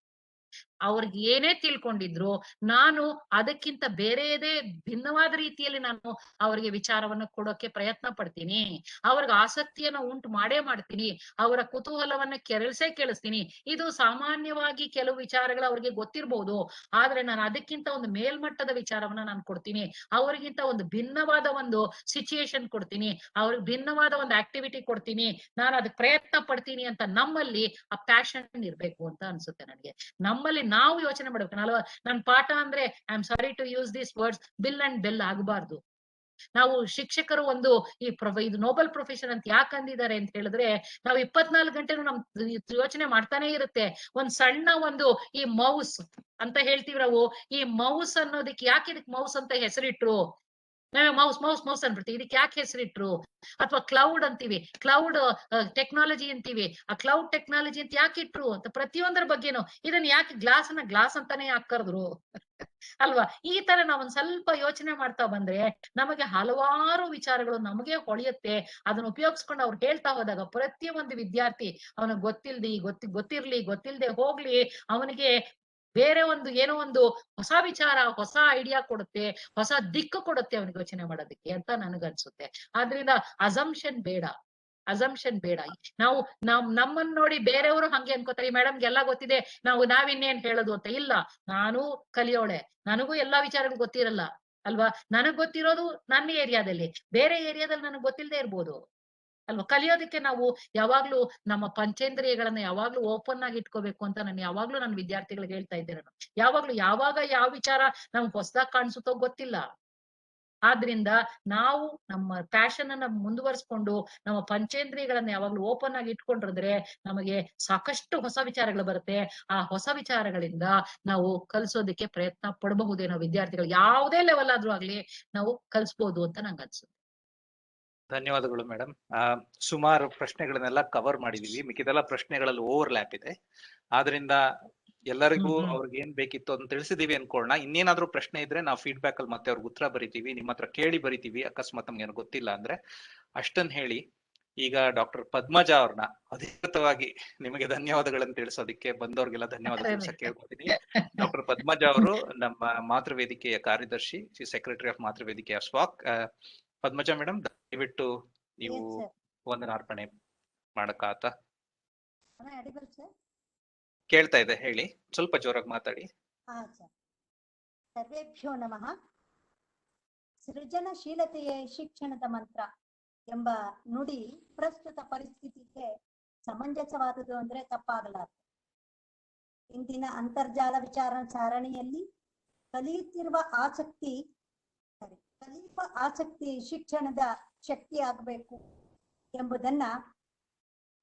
ಅವ್ರಿಗೆ ಏನೇ ತಿಳ್ಕೊಂಡಿದ್ರು ನಾನು ಅದಕ್ಕಿಂತ ಬೇರೆಯದೇ ಭಿನ್ನವಾದ ರೀತಿಯಲ್ಲಿ ನಾನು ಅವರಿಗೆ ವಿಚಾರವನ್ನು ಕೊಡೋಕೆ ಪ್ರಯತ್ನ ಪಡ್ತೀನಿ. ಅವ್ರಿಗೆ ಆಸಕ್ತಿಯನ್ನ ಉಂಟು ಮಾಡ್ತೀನಿ, ಅವರ ಕುತೂಹಲವನ್ನ ಕೆರಳಿಸ್ತೀನಿ. ಇದು ಸಾಮಾನ್ಯವಾಗಿ ಕೆಲವು ವಿಚಾರಗಳು ಅವ್ರಿಗೆ ಗೊತ್ತಿರ್ಬೋದು, ಆದ್ರೆ ನಾನು ಅದಕ್ಕಿಂತ ಒಂದು ಮೇಲ್ಮಟ್ಟದ ವಿಚಾರವನ್ನ ನಾನು ಕೊಡ್ತೀನಿ. ಅವ್ರಿಗಿಂತ ಒಂದು ಭಿನ್ನವಾದ ಒಂದು ಸಿಚುಯೇಷನ್ ಕೊಡ್ತೀನಿ, ಅವ್ರಿಗೆ ಭಿನ್ನವಾದ ಒಂದು ಆಕ್ಟಿವಿಟಿ ಕೊಡ್ತೀನಿ, ನಾನು ಅದಕ್ಕೆ ಪ್ರಯತ್ನ ಪಡ್ತೀನಿ ಅಂತ ನಮ್ಮಲ್ಲಿ ಆ ಪ್ಯಾಷನ್ ಇರ್ಬೇಕು ಅಂತ ಅನ್ಸುತ್ತೆ ನನಗೆ. ನಮ್ಮಲ್ಲಿ ನಾವು ಯೋಚನೆ ಮಾಡ್ಬೇಕು. ನನ್ ಪಾಠ ಅಂದ್ರೆ I am sorry to use this words, bill and bell ಆಗಬಾರ್ದು. ನಾವು ಶಿಕ್ಷಕರು ಒಂದು ಇದು ನೋಬಲ್ ಪ್ರೊಫೆಷನ್ ಅಂತ ಯಾಕೆ ಅಂದಿದ್ದಾರೆ ಅಂತ ಹೇಳಿದ್ರೆ, ನಾವು 24 ಗಂಟೆನೂ ನಮ್ ಯೋಚನೆ ಮಾಡ್ತಾನೆ ಇರುತ್ತೆ. ಒಂದ್ ಸಣ್ಣ ಒಂದು ಈ ಮೌಸ್ ಅಂತ ಹೇಳ್ತೀವಿ ನಾವು, ಈ ಮೌಸ್ ಅನ್ನೋದಕ್ಕೆ ಯಾಕೆ ಇದಕ್ಕೆ ಮೌಸ್ ಅಂತ ಹೆಸರಿಟ್ರು? ನಾವೇ ಮೌಸ್ ಅನ್ಬಿಡ್ತೀವಿ, ಇದಕ್ಕೆ ಯಾಕೆ ಹೆಸರಿಟ್ರು? ಅಥವಾ ಕ್ಲೌಡ್ ಅಂತೀವಿ, ಕ್ಲೌಡ್ ಟೆಕ್ನಾಲಜಿ ಅಂತೀವಿ, ಆ ಕ್ಲೌಡ್ ಟೆಕ್ನಾಲಜಿ ಅಂತ ಯಾಕೆ ಇಟ್ರು ಅಂತ ಪ್ರತಿಯೊಂದರ ಬಗ್ಗೆನು ಇದನ್ನ ಯಾಕೆ ಗ್ಲಾಸ್ ಅಂತಾನೆ ಯಾಕೆ ಕರೆದ್ರು ಅಲ್ವಾ? ಈ ತರ ನಾವೊಂದ್ ಸ್ವಲ್ಪ ಯೋಚನೆ ಮಾಡ್ತಾ ಬಂದ್ರೆ ನಮಗೆ ಹಲವಾರು ವಿಚಾರಗಳು ನಮಗೆ ಹೊಳೆಯುತ್ತೆ. ಅದನ್ನ ಉಪಯೋಗಿಸ್ಕೊಂಡು ಅವ್ರು ಹೇಳ್ತಾ ಹೋದಾಗ ಪ್ರತಿಯೊಂದು ವಿದ್ಯಾರ್ಥಿ ಅವನಿಗೆ ಗೊತ್ತಿಲ್ದೆ ಹೋಗ್ಲಿ, ಅವನಿಗೆ ಬೇರೆ ಒಂದು ಏನೋ ಒಂದು ಹೊಸ ವಿಚಾರ, ಹೊಸ ಐಡಿಯಾ ಕೊಡುತ್ತೆ, ಹೊಸ ದಿಕ್ಕು ಕೊಡುತ್ತೆ ಅವನಿಗೆ ಯೋಚನೆ ಮಾಡೋದಕ್ಕೆ ಅಂತ ನನಗನ್ಸುತ್ತೆ. ಆದ್ರಿಂದ ಅಸಂಪ್ಷನ್ ಬೇಡ. ನಾವು ನಮ್ಮನ್ನ ನೋಡಿ ಬೇರೆಯವರು ಹಂಗೆ ಅನ್ಕೋತಾರೆ, ಮೇಡಮ್ಗೆಲ್ಲ ಗೊತ್ತಿದೆ, ನಾವಿನ್ನೇನ್ ಹೇಳೋದು ಅಂತ. ಇಲ್ಲ, ನಾನು ಕಲಿಯೋಳೆ, ನನಗೂ ಎಲ್ಲಾ ವಿಚಾರಗಳು ಗೊತ್ತಿರಲ್ಲ ಅಲ್ವಾ? ನನಗ್ ಗೊತ್ತಿರೋದು ನನ್ನ ಏರಿಯಾದಲ್ಲಿ, ಬೇರೆ ಏರಿಯಾದಲ್ಲಿ ನನಗ್ ಗೊತ್ತಿಲ್ಲದೆ ಇರ್ಬೋದು ಅಲ್ವಾ? ಕಲಿಯೋದಕ್ಕೆ ನಾವು ಯಾವಾಗ್ಲೂ ನಮ್ಮ ಪಂಚೇಂದ್ರಿಯಗಳನ್ನ ಯಾವಾಗ್ಲೂ ಓಪನ್ ಆಗಿ ಇಟ್ಕೋಬೇಕು ಅಂತ ನಾನು ಯಾವಾಗ್ಲೂ ನನ್ನ ವಿದ್ಯಾರ್ಥಿಗಳಿಗೆ ಹೇಳ್ತಾ ಇದ್ದೇನೆ. ಯಾವಾಗ್ಲೂ ಯಾವಾಗ ಯಾವ ವಿಚಾರ ನಮ್ಗೆ ಹೊಸದಾಗಿ ಕಾಣಿಸುತ್ತೋ ಗೊತ್ತಿಲ್ಲ. ಆದ್ರಿಂದ ನಾವು ನಮ್ಮ ಪ್ಯಾಷನ್ ಅನ್ನ ಮುಂದುವರಿಸ್ಕೊಂಡು ನಮ್ಮ ಪಂಚೇಂದ್ರಿಯಗಳನ್ನ ಯಾವಾಗ್ಲೂ ಓಪನ್ ಆಗಿ ಇಟ್ಕೊಂಡಿದ್ರೆ ನಮಗೆ ಸಾಕಷ್ಟು ಹೊಸ ವಿಚಾರಗಳು ಬರುತ್ತೆ. ಆ ಹೊಸ ವಿಚಾರಗಳಿಂದ ನಾವು ಕಲಿಸೋದಕ್ಕೆ ಪ್ರಯತ್ನ ಪಡಬಹುದೇನೋ ವಿದ್ಯಾರ್ಥಿಗಳು, ಯಾವುದೇ ಲೆವೆಲ್ ಆದ್ರೂ ಆಗ್ಲಿ ನಾವು ಕಲಿಸ್ಬೋದು ಅಂತ ನಂಗೆ ಅನ್ಸುತ್ತೆ. ಧನ್ಯವಾದಗಳು ಮೇಡಮ್. ಸುಮಾರು ಪ್ರಶ್ನೆಗಳನ್ನೆಲ್ಲ ಕವರ್ ಮಾಡಿದೀವಿ, ಮಿಕ್ಕಿದೆಲ್ಲ ಪ್ರಶ್ನೆಗಳಲ್ಲಿ ಓವರ್ಲ್ಯಾಪ್ ಇದೆ. ಆದ್ರಿಂದ ಎಲ್ಲರಿಗೂ ಅವ್ರಿಗೆ ಏನ್ ಬೇಕಿತ್ತು ಅಂತ ತಿಳಿಸಿದೀವಿ ಅನ್ಕೊಳ್ಳೋಣ. ಇನ್ನೇನಾದ್ರೂ ಪ್ರಶ್ನೆ ಇದ್ರೆ ನಾವು ಫೀಡ್ಬ್ಯಾಕ್ ಅಲ್ಲಿ ಮತ್ತೆ ಅವ್ರಿಗೆ ಉತ್ತರ ಬರಿತೀವಿ, ನಿಮ್ಮ ಹತ್ರ ಕೇಳಿ ಬರಿತೀವಿ, ಅಕಸ್ಮಾತ್ ನಮ್ಗೆ ಏನು ಗೊತ್ತಿಲ್ಲ ಅಂದ್ರೆ. ಅಷ್ಟನ್ ಹೇಳಿ ಈಗ ಡಾಕ್ಟರ್ ಪದ್ಮಜಾ ಅವ್ರನ್ನ ಅಧಿಕೃತವಾಗಿ ನಿಮಗೆ ಧನ್ಯವಾದಗಳನ್ನು ತಿಳಿಸೋದಕ್ಕೆ ಬಂದವ್ರಿಗೆಲ್ಲ ಧನ್ಯವಾದ ತಿಳಿಸಕ್ಕೆ ಹೇಳ್ಕೊತೀನಿ. ಡಾಕ್ಟರ್ ಪದ್ಮಜಾ ಅವರು ನಮ್ಮ ಮಾತೃವೇದಿಕೆಯ ಕಾರ್ಯದರ್ಶಿ, ಸೆಕ್ರೆಟರಿ ಆಫ್ ಮಾತೃವೇದಿಕೆಯ ಸ್ವಾಕ್. ಪದ್ಮಜಾ ಮೇಡಮ್, ದಯವಿಟ್ಟು ನೀವು ವಂದನಾರ್ಪಣೆ ಮಾಡಕ್ಕಾತ? ಕೇಳ್ತಾ ಇದೆ, ಹೇಳಿ, ಸ್ವಲ್ಪ ಜೋರಾಗಿ ಮಾತಾಡಿ. ಸರ್ವೇಭ್ಯೋ ನಮಃ. ಸೃಜನಶೀಲತೆಯೇ ಶಿಕ್ಷಣದ ಮಂತ್ರ ಎಂಬ ನುಡಿ ಪ್ರಸ್ತುತ ಪರಿಸ್ಥಿತಿಗೆ ಸಮಂಜಸವಾದುದು ಅಂದ್ರೆ ತಪ್ಪಾಗಲಾರದು. ಇಂದಿನ ಅಂತರ್ಜಾಲ ವಿಚಾರ ಸಾರಣಿಯಲ್ಲಿ ಕಲಿಯುವ ಆಸಕ್ತಿ ಶಿಕ್ಷಣದ ಶಕ್ತಿ ಆಗಬೇಕು ಎಂಬುದನ್ನ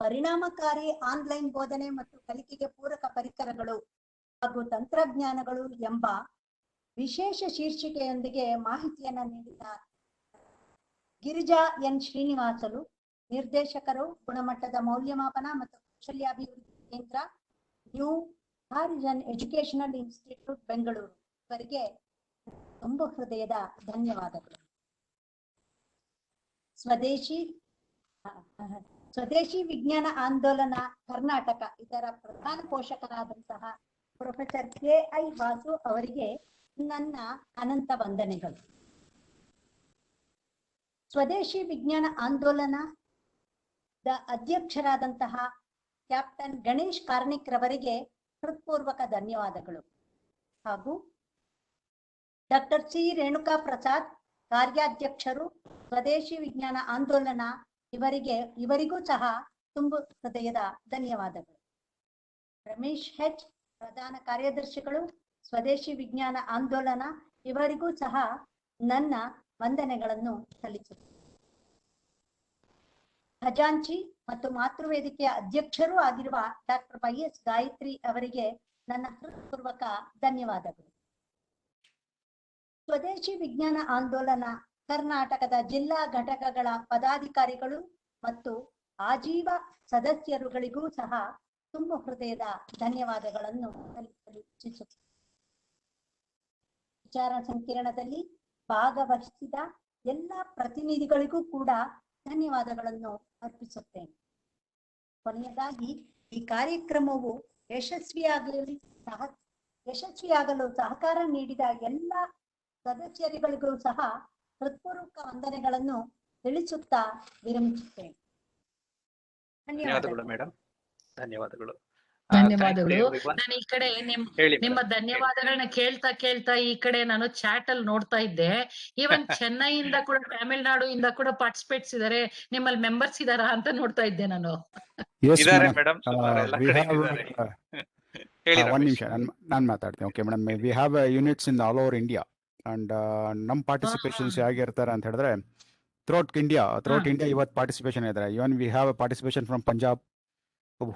ಪರಿಣಾಮಕಾರಿ ಆನ್ಲೈನ್ ಬೋಧನೆ ಮತ್ತು ಕಲಿಕೆಗೆ ಪೂರಕ ಪರಿಕರಗಳು ಹಾಗೂ ತಂತ್ರಜ್ಞಾನಗಳು ಎಂಬ ವಿಶೇಷ ಶೀರ್ಷಿಕೆಯೊಂದಿಗೆ ಮಾಹಿತಿಯನ್ನ ನೀಡಿದ ಗಿರಿಜಾ ಎನ್ ಶ್ರೀನಿವಾಸಲು, ನಿರ್ದೇಶಕರು, ಗುಣಮಟ್ಟದ ಮೌಲ್ಯಮಾಪನ ಮತ್ತು ಕೌಶಲ್ಯಾಭಿವೃದ್ಧಿ ಕೇಂದ್ರ, new horizon educational institute, Bengaluru, ಇವರಿಗೆ ತುಂಬ ಹೃದಯದ ಧನ್ಯವಾದಗಳು. ಸ್ವದೇಶಿ ವಿಜ್ಞಾನ ಆಂದೋಲನ ಕರ್ನಾಟಕ ಇದರ ಪ್ರಧಾನ ಪೋಷಕರಾದಂತಹ ಪ್ರೊಫೆಸರ್ KI ವಾಸು ಅವರಿಗೆ ನನ್ನ ಅನಂತ ವಂದನೆಗಳು. ಸ್ವದೇಶಿ ವಿಜ್ಞಾನ ಆಂದೋಲನದ ಅಧ್ಯಕ್ಷರಾದಂತಹ ಕ್ಯಾಪ್ಟನ್ ಗಣೇಶ್ ಕಾರ್ಣಿಕ್ ರವರಿಗೆ ಹೃತ್ಪೂರ್ವಕ ಧನ್ಯವಾದಗಳು. ಹಾಗೂ ಡಾಕ್ಟರ್ ಸಿ ರೇಣುಕಾ ಪ್ರಸಾದ್ ಕಾರ್ಯಾಧ್ಯಕ್ಷರು ಸ್ವದೇಶಿ ವಿಜ್ಞಾನ ಆಂದೋಲನ ಇವರಿಗೂ ಸಹ ತುಂಬು ಹೃದಯದ ಧನ್ಯವಾದಗಳು. ರಮೇಶ್ ಹೆಚ್ ಪ್ರಧಾನ ಕಾರ್ಯದರ್ಶಿಗಳು ಸ್ವದೇಶಿ ವಿಜ್ಞಾನ ಆಂದೋಲನ ಇವರಿಗೂ ಸಹ ನನ್ನ ವಂದನೆಗಳನ್ನು ಸಲ್ಲಿಸುತ್ತೇನೆ. ಖಜಾಂಚಿ ಮತ್ತು ಮಾತೃವೇದಿಕೆಯ ಅಧ್ಯಕ್ಷರೂ ಆಗಿರುವ ಡಾಕ್ಟರ್ YS ಗಾಯತ್ರಿ ಅವರಿಗೆ ನನ್ನ ಹೃತ್ಪೂರ್ವಕ ಧನ್ಯವಾದಗಳು. ಸ್ವದೇಶಿ ವಿಜ್ಞಾನ ಆಂದೋಲನ ಕರ್ನಾಟಕದ ಜಿಲ್ಲಾ ಘಟಕಗಳ ಪದಾಧಿಕಾರಿಗಳು ಮತ್ತು ಆಜೀವ ಸದಸ್ಯರುಗಳಿಗೂ ಸಹ ತುಂಬು ಹೃದಯದ ಧನ್ಯವಾದಗಳನ್ನು ಸಲ್ಲಿಸಲು ಇಚ್ಛಿಸುತ್ತೇನೆ. ವಿಚಾರ ಸಂಕಿರಣದಲ್ಲಿ ಭಾಗವಹಿಸಿದ ಎಲ್ಲ ಪ್ರತಿನಿಧಿಗಳಿಗೂ ಕೂಡ ಧನ್ಯವಾದಗಳನ್ನು ಅರ್ಪಿಸುತ್ತೇನೆ. ಕೊನೆಯದಾಗಿ ಈ ಕಾರ್ಯಕ್ರಮವು ಯಶಸ್ವಿಯಾಗಲು ಸಹಕಾರ ನೀಡಿದ ಎಲ್ಲ ಸದಸ್ಯರುಗಳಿಗೂ ಸಹ ಹೃತ್ಪೂರ್ವಕ ವಂದನೆಗಳನ್ನು ತಿಳಿಸುತ್ತಾ ವಿರಮಿಸುತ್ತೇನೆ. ಧನ್ಯವಾದಗಳು ಮೇಡಮ್. ಧನ್ಯವಾದಗಳು. ಧನ್ಯವಾದಗಳು. ನಾನು ಈ ಕಡೆ ಹೇಳಿ ನಿಮ್ಮ madam, ಧನ್ಯವಾದಗಳನ್ನ ಕೇಳ್ತಾ ಈ ಕಡೆ ನಾನು ಚಾಟ್ ಅಲ್ಲಿ ನೋಡ್ತಾ ಇದ್ದೆ. ಈವನ್ ಚೆನ್ನೈಯಿಂದ ಕೂಡ ತಮಿಳ್ನಾಡು ಇಂದ ಕೂಡ ಪಾರ್ಟಿಸಿಪೇಟ್ಸ್ ಇದಾರೆ. ನಿಮ್ಮಲ್ಲಿ ಮೆಂಬರ್ಸ್ ಇದಾರಾ ಅಂತ ನೋಡ್ತಾ ಇದ್ದೆ ನಾನು. Yes, ಇದಾರೆ madam. ಮೇಡಮ್, ಸುಮಾರು ಎಲ್ಲ We ಕಡೆ have ಇದ್ದಾರೆ. ಹೇಳಿ one ರಮೇಶ್. ನಿಮಿಷ ನಾನು ಮಾತಾಡ್ತೀನಿ. Okay madam, we have units in all over India and ನಮ್ಮ ಪಾರ್ಟಿಸಿಪೇಷನ್ಸ್ ಹೇಗಿರ್ತಾರೆ ಅಂತ ಹೇಳಿದ್ರೆ ಥ್ರೋಟ್ ಇಂಡಿಯಾ ಇವತ್ತು ಪಾರ್ಟಿಸಿಪೇಷನ್ ಇದ್ದಾರೆ. ಇವನ್ we have participation from Punjab,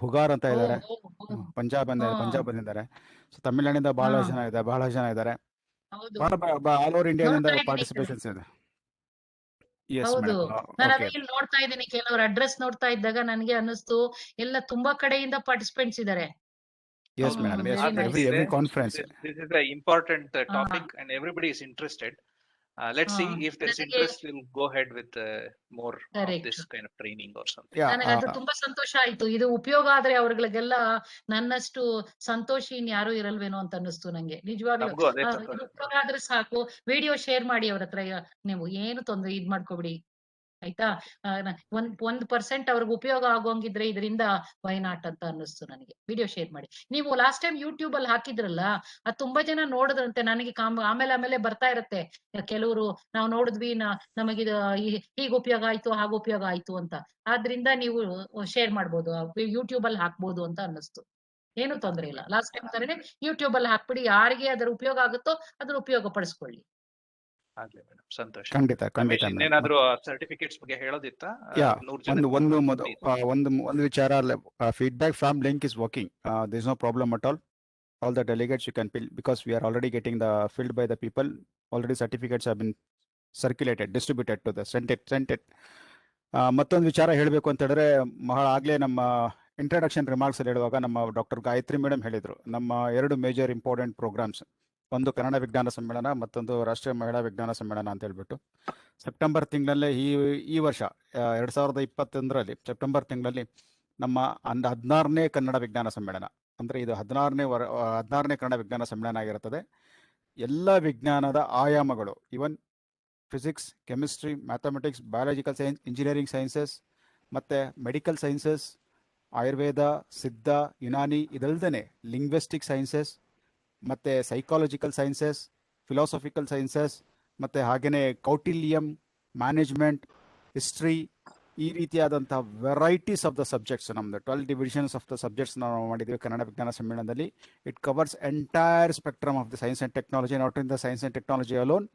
Hugar ಅಂತ ಇದ್ದಾರೆ, ಪಂಜಾಬ್ ಬಂದಿದ್ದಾರೆ. ಸೊ ತಮಿಳ್ನಾಡಿಂದ ಬಹಳ ಜನ ಇದ್ದಾರೆ. ಆಲ್ ಓವರ್ ಇಂಡಿಯಾದಿಂದ ಪಾರ್ಟಿಸಿಪೇಷನ್ಸ್ ಇದೆ. ಎಸ್ ಹೌದು, ಮೇಡಮ್. ನಾನು ಓಕೆ ಅದೇ ಇಲ್ಲಿ ನೋಡ್ತಾ ಇದ್ದೀನಿ. ಕೆಲವರು ಅಡ್ರೆಸ್ ನೋಡ್ತಾ ಇದ್ದಾಗ ನನಗೆ ಅನ್ನಿಸ್ತು ಎಲ್ಲ ತುಂಬಾ ಕಡೆಯಿಂದ ಪಾರ್ಟಿಸಿಪೆಂಟ್ಸ್ ಇದ್ದಾರೆ. Yes, madam. Yes, very nice. every conference. This is an important topic and everybody is interested. Let's see if there's interest, we'll go ahead with more of this kind of training or something. Yeah, ನನಗದು ತುಂಬಾ ಸಂತೋಷ ಆಯ್ತು. ಇದು ಉಪಯೋಗ ಆದ್ರೆ ಅವ್ರಿಗೆಲ್ಲ ನನ್ನಷ್ಟು ಸಂತೋಷಿ ಇನ್ಯಾರು ಇರಲ್ವೇನೋ ಅಂತ ಅನ್ನಿಸ್ತು ನಂಗೆ. ನಿಜವಾಗ್ಲೂ ನಮಗೂ ಅದೇ ಇದು ಸಂತೋಷ. ಉಪಯೋಗ ಆದ್ರೆ ಸಾಕು. ವಿಡಿಯೋ ಶೇರ್ ಮಾಡಿ ಅವ್ರ ಹತ್ರ. ನೀವು ಏನು ತೊಂದ್ರೆ ಇದ್ ಮಾಡ್ಕೊಬಿಡಿ ಆಯ್ತಾ. 1% ಅವ್ರಿಗೆ ಉಪಯೋಗ ಆಗೋಂಗಿದ್ರೆ ಇದರಿಂದ ವೈ ನಾಟ್ ಅಂತ ಅನ್ನಿಸ್ತು ನನಗೆ. ವಿಡಿಯೋ ಶೇರ್ ಮಾಡಿ. ನೀವು ಲಾಸ್ಟ್ ಟೈಮ್ ಯೂಟ್ಯೂಬ್ ಅಲ್ಲಿ ಹಾಕಿದ್ರಲ್ಲ, ಅದು ತುಂಬಾ ಜನ ನೋಡಿದ್ರಂತೆ. ನನಗೆ ಆಮೇಲೆ ಬರ್ತಾ ಇರತ್ತೆ ಕೆಲವರು, ನಾವು ನೋಡಿದ್ವಿ, ನಮಗಿದು ಹೀಗೆ ಉಪಯೋಗ ಆಯ್ತು, ಹಾಗೆ ಉಪಯೋಗ ಆಯ್ತು ಅಂತ. ಆದ್ರಿಂದ ನೀವು ಶೇರ್ ಮಾಡ್ಬೋದು, ಯೂಟ್ಯೂಬ್ ಅಲ್ಲಿ ಹಾಕ್ಬೋದು ಅಂತ ಅನ್ನಿಸ್ತು. ಏನು ತೊಂದ್ರೆ ಇಲ್ಲ. ಲಾಸ್ಟ್ ಟೈಮ್ ತರನೇ ಯೂಟ್ಯೂಬ್ ಅಲ್ಲಿ ಹಾಕ್ಬಿಡಿ. ಯಾರಿಗೆ ಅದರ ಉಪಯೋಗ ಆಗುತ್ತೋ ಅದನ್ನ ಉಪಯೋಗ ಪಡಿಸ್ಕೊಳ್ಳಿ. ಆಗ್ಲಿ ಮೇಡಮ್, ಸಂತೋಷ. ಖಂಡಿತ ಇನ್ನೇನಾದ್ರೂ ಸರ್ಟಿಫಿಕೇಟ್ಸ್ ಬಗ್ಗೆ ಹೇಳೋದಿತ್ತಾ? ಒಂದು ವಿಚಾರ, feedback form link is working. There's no problem at all. All the delegates you can fill, because we are already getting the filled by the people. Already certificates have been distributed to the sent it. ಮತ್ತೊಂದು ವಿಚಾರ ಹೇಳಬೇಕು ಅಂತ ಹೇಳಿದ್ರೆ, ಆಗ್ಲೇ ನಮ್ಮ introduction remarks ಅಲ್ಲಿ ಹೇಳುವಾಗ ನಮ್ಮ ಡಾಕ್ಟರ್ ಗಾಯತ್ರಿ ಮೇಡಮ್ ಹೇಳಿದ್ರು, ನಮ್ಮ 2 ಮೇಜರ್ ಇಂಪಾರ್ಟೆಂಟ್ ಪ್ರೋಗ್ರಾಮ್ಸ್, ಒಂದು ಕನ್ನಡ ವಿಜ್ಞಾನ ಸಮ್ಮೇಳನ, ಮತ್ತೊಂದು ರಾಷ್ಟ್ರೀಯ ಮಹಿಳಾ ವಿಜ್ಞಾನ ಸಮ್ಮೇಳನ ಅಂತ ಹೇಳ್ಬಿಟ್ಟು ಸೆಪ್ಟೆಂಬರ್ ತಿಂಗಳಲ್ಲೇ ಈ ವರ್ಷ 2021ರಲ್ಲಿ ಸೆಪ್ಟೆಂಬರ್ ತಿಂಗಳಲ್ಲಿ ನಮ್ಮ 16ನೇ ಕನ್ನಡ ವಿಜ್ಞಾನ ಸಮ್ಮೇಳನ, ಅಂದ್ರೆ ಇದು 16ನೇ ಕನ್ನಡ ವಿಜ್ಞಾನ ಸಮ್ಮೇಳನ ಆಗಿರುತ್ತದೆ. ಎಲ್ಲ ವಿಜ್ಞಾನದ ಆಯಾಮಗಳು, even physics, chemistry, mathematics, biological science, engineering sciences, ಮತ್ತೆ ಮೆಡಿಕಲ್ ಸೈನ್ಸಸ್, ಆಯುರ್ವೇದ, ಸಿದ್ಧ, ಯುನಾನಿ, ಇದಲ್ದೇ ಲಿಂಗ್ವಿಸ್ಟಿಕ್ ಸೈನ್ಸಸ್, ಮತ್ತು ಸೈಕಾಲಜಿಕಲ್ ಸೈನ್ಸಸ್, ಫಿಲಾಸಫಿಕಲ್ ಸೈನ್ಸಸ್, ಮತ್ತು ಹಾಗೆಯೇ ಕೌಟಿಲ್ಯಂ, ಮ್ಯಾನೇಜ್ಮೆಂಟ್, ಹಿಸ್ಟ್ರಿ, ಈ ರೀತಿಯಾದಂಥ ವೆರೈಟೀಸ್ ಆಫ್ ದ ಸಬ್ಜೆಕ್ಟ್ಸ್, ನಮ್ಮದು 12 ಡಿವಿಷನ್ಸ್ ಆಫ್ ದ ಸಬ್ಜೆಕ್ಟ್ಸ್ ನಾವು ಮಾಡಿದ್ದೀವಿ ಕನ್ನಡ ವಿಜ್ಞಾನ ಸಮ್ಮೇಳನದಲ್ಲಿ. It covers entire spectrum of the science and technology, not in the science and technology alone,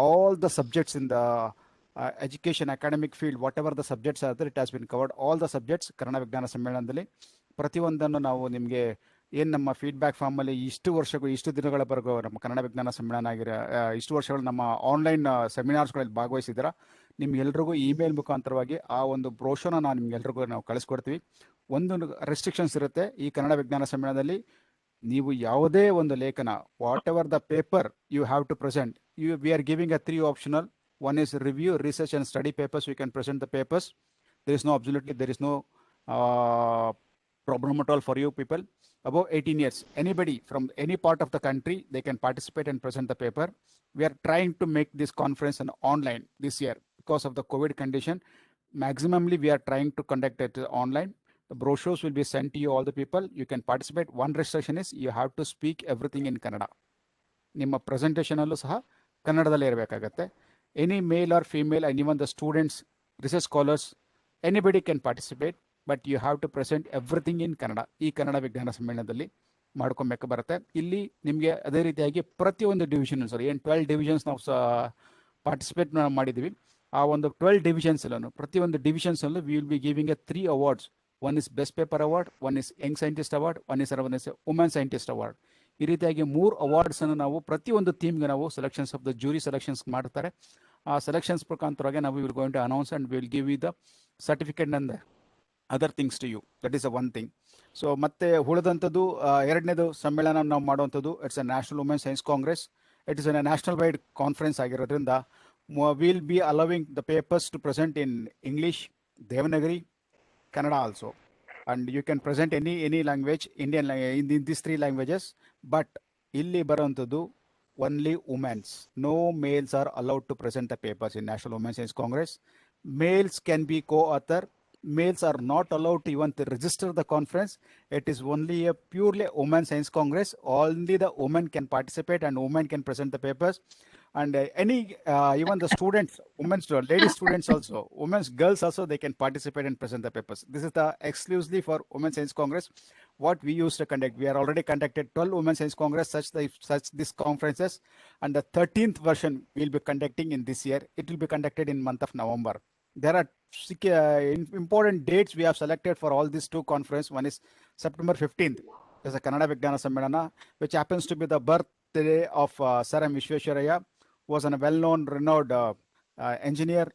all the subjects in the education, academic field, what ever the subjects are, it has been covered all the subjects Kannada ವಿಜ್ಞಾನ ಸಮ್ಮೇಳನದಲ್ಲಿ. ಪ್ರತಿಯೊಂದನ್ನು ನಾವು ನಿಮಗೆ ಏನು ನಮ್ಮ feedback ಫಾರ್ಮಲ್ಲಿ ಇಷ್ಟು ದಿನಗಳವರೆಗೂ ನಮ್ಮ ಕನ್ನಡ ವಿಜ್ಞಾನ ಸಮ್ಮೇಳನ ಇಷ್ಟು ವರ್ಷಗಳು ನಮ್ಮ ಆನ್ಲೈನ್ ಸೆಮಿನಾರ್ಸ್ಗಳಲ್ಲಿ ಭಾಗವಹಿಸಿದ್ದೀರಾ, ನಿಮ್ಗೆಲ್ರಿಗೂ ಇಮೇಲ್ ಮುಖಾಂತರವಾಗಿ ಆ ಒಂದು ಬ್ರೋಷರ್ನ ನಾವು ಕಳಿಸ್ಕೊಡ್ತೀವಿ. ಒಂದು ರೆಸ್ಟ್ರಿಕ್ಷನ್ಸ್ ಇರುತ್ತೆ ಈ ಕನ್ನಡ ವಿಜ್ಞಾನ ಸಮ್ಮೇಳನದಲ್ಲಿ. ನೀವು ಯಾವುದೇ ಒಂದು ಲೇಖನ, whatever the paper you have to present, we are giving a 3 optional. One is review, research and study papers. You can present the papers. There is no absolutely, there is no promotal for you people above 18 years. Anybody from any part of the country, they can participate and present the paper. We are trying to make this conference an online this year because of the COVID condition. Maximally, we are trying to conduct it online. The brochures will be sent to you, all the people. You can participate. One restriction is you have to speak everything in Kannada. ನಿಮ್ಮ ಪ್ರೆಸೆಂಟೇಷನಲ್ಲೂ ಸಹ ಕನ್ನಡದಲ್ಲೇ ಇರಬೇಕಾಗತ್ತೆ. Any male or female and even the students, research scholars, anybody can participate, but you have to present everything in Kannada. ಈ ಕನ್ನಡ ವಿಜ್ಞಾನ ಸಮ್ಮೇಳನದಲ್ಲಿ ಮಾಡ್ಕೊಬೇಕು ಬರುತ್ತೆ. ಇಲ್ಲಿ ನಿಮಗೆ ಅದೇ ರೀತಿಯಾಗಿ ಪ್ರತಿಯೊಂದು ಡಿವಿಷನ್ ಸರ್, ಏನು 12 ಡಿವಿಷನ್ಸ್ ನಾವು ಪಾರ್ಟಿಸಿಪೇಟ್ ಮಾಡಿದ್ದೀವಿ, ಆ ಒಂದು 12 ಡಿವಿಷನ್ಸ್ ಅಲ್ಲೂ ಪ್ರತಿಯೊಂದು ಡಿವಿಷನ್ಸ್ ಅಲ್ಲೂ we will be giving a 3 awards. One is best paper award, one is young scientist award, one is women scientist award. ಈ ರೀತಿಯಾಗಿ 3 awards ಅನ್ನು ನಾವು ಪ್ರತಿಯೊಂದು ಥೀಮ್ಗೆ ನಾವು selections of the jury selections ಮಾಡ್ತಾರೆ. ಆ ಸೆಲೆಕ್ಷನ್ಸ್ ಮುಖಾಂತರವಾಗಿ ನಾವು will going to announce and will give you the certificate and other things to you. That is a one thing. So ಮತ್ತೆ ಉಳಿದಂಥದ್ದು ಎರಡನೇದು ಸಮ್ಮೇಳನ ನಾವು ಮಾಡುವಂಥದ್ದು, it's a national women science congress. It is a national wide conference ಆಗಿರೋದ್ರಿಂದ will be allowing the papers to present in English, Devanagari, Kannada also, and you can present any language, Indian in these 3 languages. But illi baruವಂಥದ್ದು only women's. No males are allowed to present the papers in National Women's Science Congress. Males can be co-author. Males are not allowed to even to register the conference. It is only a purely women's science congress. Only the women can participate and women can present the papers. And even the students, women's, lady students also, women's girls also, they can participate and present the papers. This is the exclusively for Women's Science Congress what we used to conduct. We are already conducted 12 Women's Science Congress such these conferences, and the 13th version we'll be conducting in this year. It will be conducted in month of November. There are important dates we have selected for all these 2 conferences. One is September 15th. There's a Kannada Vignana Sammelana, which happens to be the birthday of Sir M. Visvesvaraya, who was a well-known, renowned engineer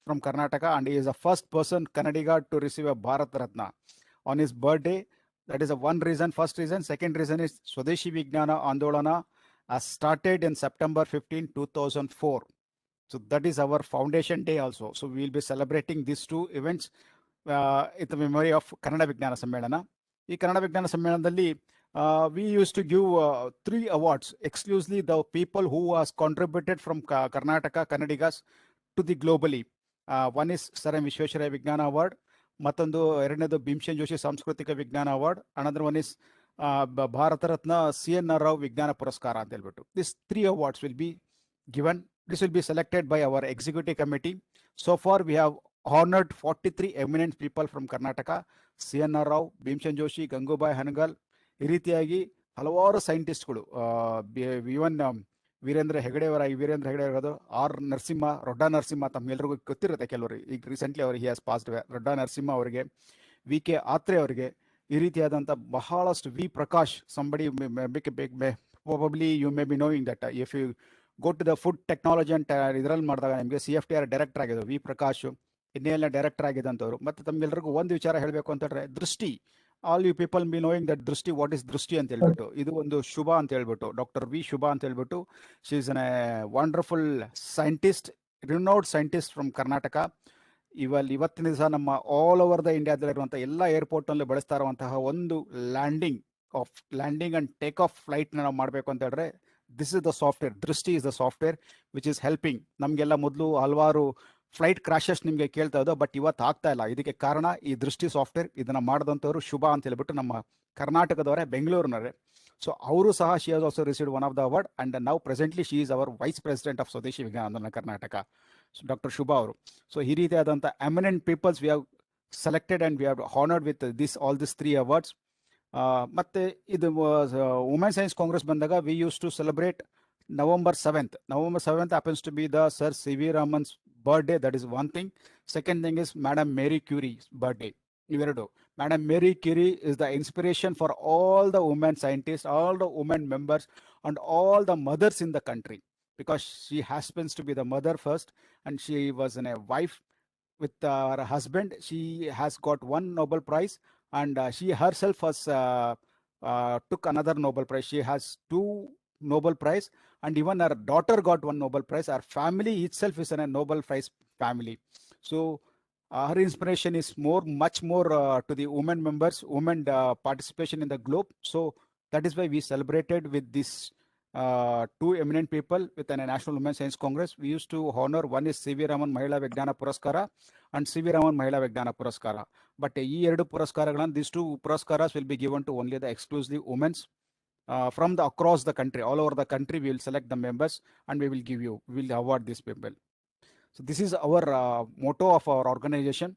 from Karnataka, and he is the first person Kannadiga to receive a Bharat Ratna on his birthday. That is one reason, first reason. Second reason is Swadeshi Vignana Andolana has started in September 15, 2004. So that is our foundation day also. So we will be celebrating these 2 events in the memory of Kannada Vignana Sammelana. ಈ ಕನ್ನಡ ವಿಜ್ಞಾನ ಸಮ್ಮೇಳನದಲ್ಲಿ we used to give 3 awards exclusively the people who has contributed from Karnataka, Kannadigas to the globally. One is Sir M. Visvesvaraya Vignana Award. ಮತ್ತೊಂದು ಎರಡನೇದು ಭೀಮಸೇನ್ ಜೋಶಿ ಸಾಂಸ್ಕೃತಿಕ ವಿಜ್ಞಾನ award. Another one is Bharat Ratna CNR Rao ವಿಜ್ಞಾನ ಪುರಸ್ಕಾರ ಅಂತ ಹೇಳ್ಬಿಟ್ಟು. This 3 awards will be given. This will be selected by our executive committee. So far we have honored 43 eminent people from Karnataka, CNR Rao, Bhimsen Joshi, Gangubai Hangal, ಈ ರೀತಿಯಾಗಿ ಹಲವಾರು ಸೈಂಟಿಸ್ಟ್ಗಳು, ಇವನ್ ವೀರೇಂದ್ರ ಹೆಗಡೆ ಅವರ ಆರ್ ನರಸಿಂಹ, ರೊಡ್ಡ ನರಸಿಂಹ, ತಮ್ಗೆಲ್ರಿಗೂ ಗೊತ್ತಿರುತ್ತೆ ಕೆಲವರು, ಈಗ ರೀಸೆಂಟ್ಲಿ ಅವರು he has passed away, Roddam Narasimha ಅವರಿಗೆ, VK ಆತ್ರೆ ಅವರಿಗೆ, ಈ ರೀತಿಯಾದಂಥ ಬಹಳಷ್ಟು, V Prakash, somebody probably you may be knowing that if you go to the food technology ಅಂತ ಇದರಲ್ಲಿ ಮಾಡಿದಾಗ ನಿಮಗೆ CFTR ಡೈರೆಕ್ಟರ್ ಆಗಿದ್ದು ವಿ ಪ್ರಕಾಶ್, ಇನ್ನೆಲ್ಲ ಡೈರೆಕ್ಟರ್ ಆಗಿದ್ದಂಥವ್ರು. ಮತ್ತು ತಮ್ಗೆಲ್ರಿಗೂ ಒಂದು ವಿಚಾರ ಹೇಳಬೇಕು ಅಂತ ಹೇಳಿದ್ರೆ, Drishti, all you people be knowing that Drishti, what is Drishti ಅಂತ ಹೇಳ್ಬಿಟ್ಟು, ಇದು ಒಂದು ಶುಭ ಅಂತ ಹೇಳ್ಬಿಟ್ಟು, ಡಾಕ್ಟರ್ ವಿ ಶುಭ ಅಂತ ಹೇಳ್ಬಿಟ್ಟು, she is a wonderful scientist, renowned scientist from Karnataka. ಇವತ್ತಿನ ದಿವಸ ನಮ್ಮ ಆಲ್ ಓವರ್ ದ ಇಂಡಿಯಾದಲ್ಲಿರುವಂಥ ಎಲ್ಲ ಏರ್ಪೋರ್ಟ್ನಲ್ಲಿ ಬಳಸ್ತಾ ಇರುವಂತಹ ಒಂದು ಲ್ಯಾಂಡಿಂಗ್ ಅಂಡ್ ಟೇಕ್ ಆಫ್ ಫ್ಲೈಟ್ನ ನಾವು ಮಾಡಬೇಕು ಅಂತ ಹೇಳಿದ್ರೆ, ದಿಸ್ ಇಸ್ ದ ಸಾಫ್ಟ್ವೇರ್, ದೃಷ್ಟಿ is the software which is helping. ನಮಗೆಲ್ಲ ಮೊದಲು ಹಲವಾರು ಫ್ಲೈಟ್ ಕ್ರಾಶಸ್ ನಿಮಗೆ ಕೇಳ್ತಾ ಇದ್ದೋ, ಬಟ್ ಇವತ್ತು ಆಗ್ತಾ ಇಲ್ಲ. ಇದಕ್ಕೆ ಕಾರಣ ಈ ದೃಷ್ಟಿ ಸಾಫ್ಟ್ವೇರ್. ಇದನ್ನ ಮಾಡಿದಂಥವ್ರು ಶುಭ ಅಂತ ಹೇಳ್ಬಿಟ್ಟು ನಮ್ಮ ಕರ್ನಾಟಕದವರೇ, ಬೆಂಗಳೂರಿನವರೇ. ಸೊ ಅವರು ಸಹ she has also received one of the award, and now presently she is our vice president of ಸ್ವದೇಶಿ ವಿಜ್ಞಾನ ಆಂದೋಲನ ಕರ್ನಾಟಕ, ಡಾಕ್ಟರ್ ಶುಭ ಅವರು. ಸೊ ಈ ರೀತಿಯಾದಂಥ eminent peoples we have selected and we have honoured with all this 3 awards. ಮತ್ತೆ ಇದು women science congress ಬಂದಾಗ we use to celebrate November 7th. November 7th happens to be the Sir C.V. Raman's birthday. That is one thing. Second thing is Madam Mary Curie's birthday. Madam Mary Curie is the inspiration for all the women scientists, all the women members, and all the mothers in the country, because she happens to be the mother first, and she was a wife with her husband. She has got 1 Nobel Prize, and she herself has took another Nobel Prize. She has 2 Nobel Prize, and even her daughter got 1 Nobel Prize. Her family itself is a Nobel Prize family. So her inspiration is much more to the women members, women participation in the globe. So that is why we celebrated with this two eminent people with a National Women's Science Congress. We used to honor, one is C.V. Raman Mahila Vignana Puraskara and C.V. Raman Mahila Vignana Puraskara. But these two Puraskaras will be given to only the exclusively women's from the across the country, all over the country. We will select the members and we will award these people. So this is our motto of our organization.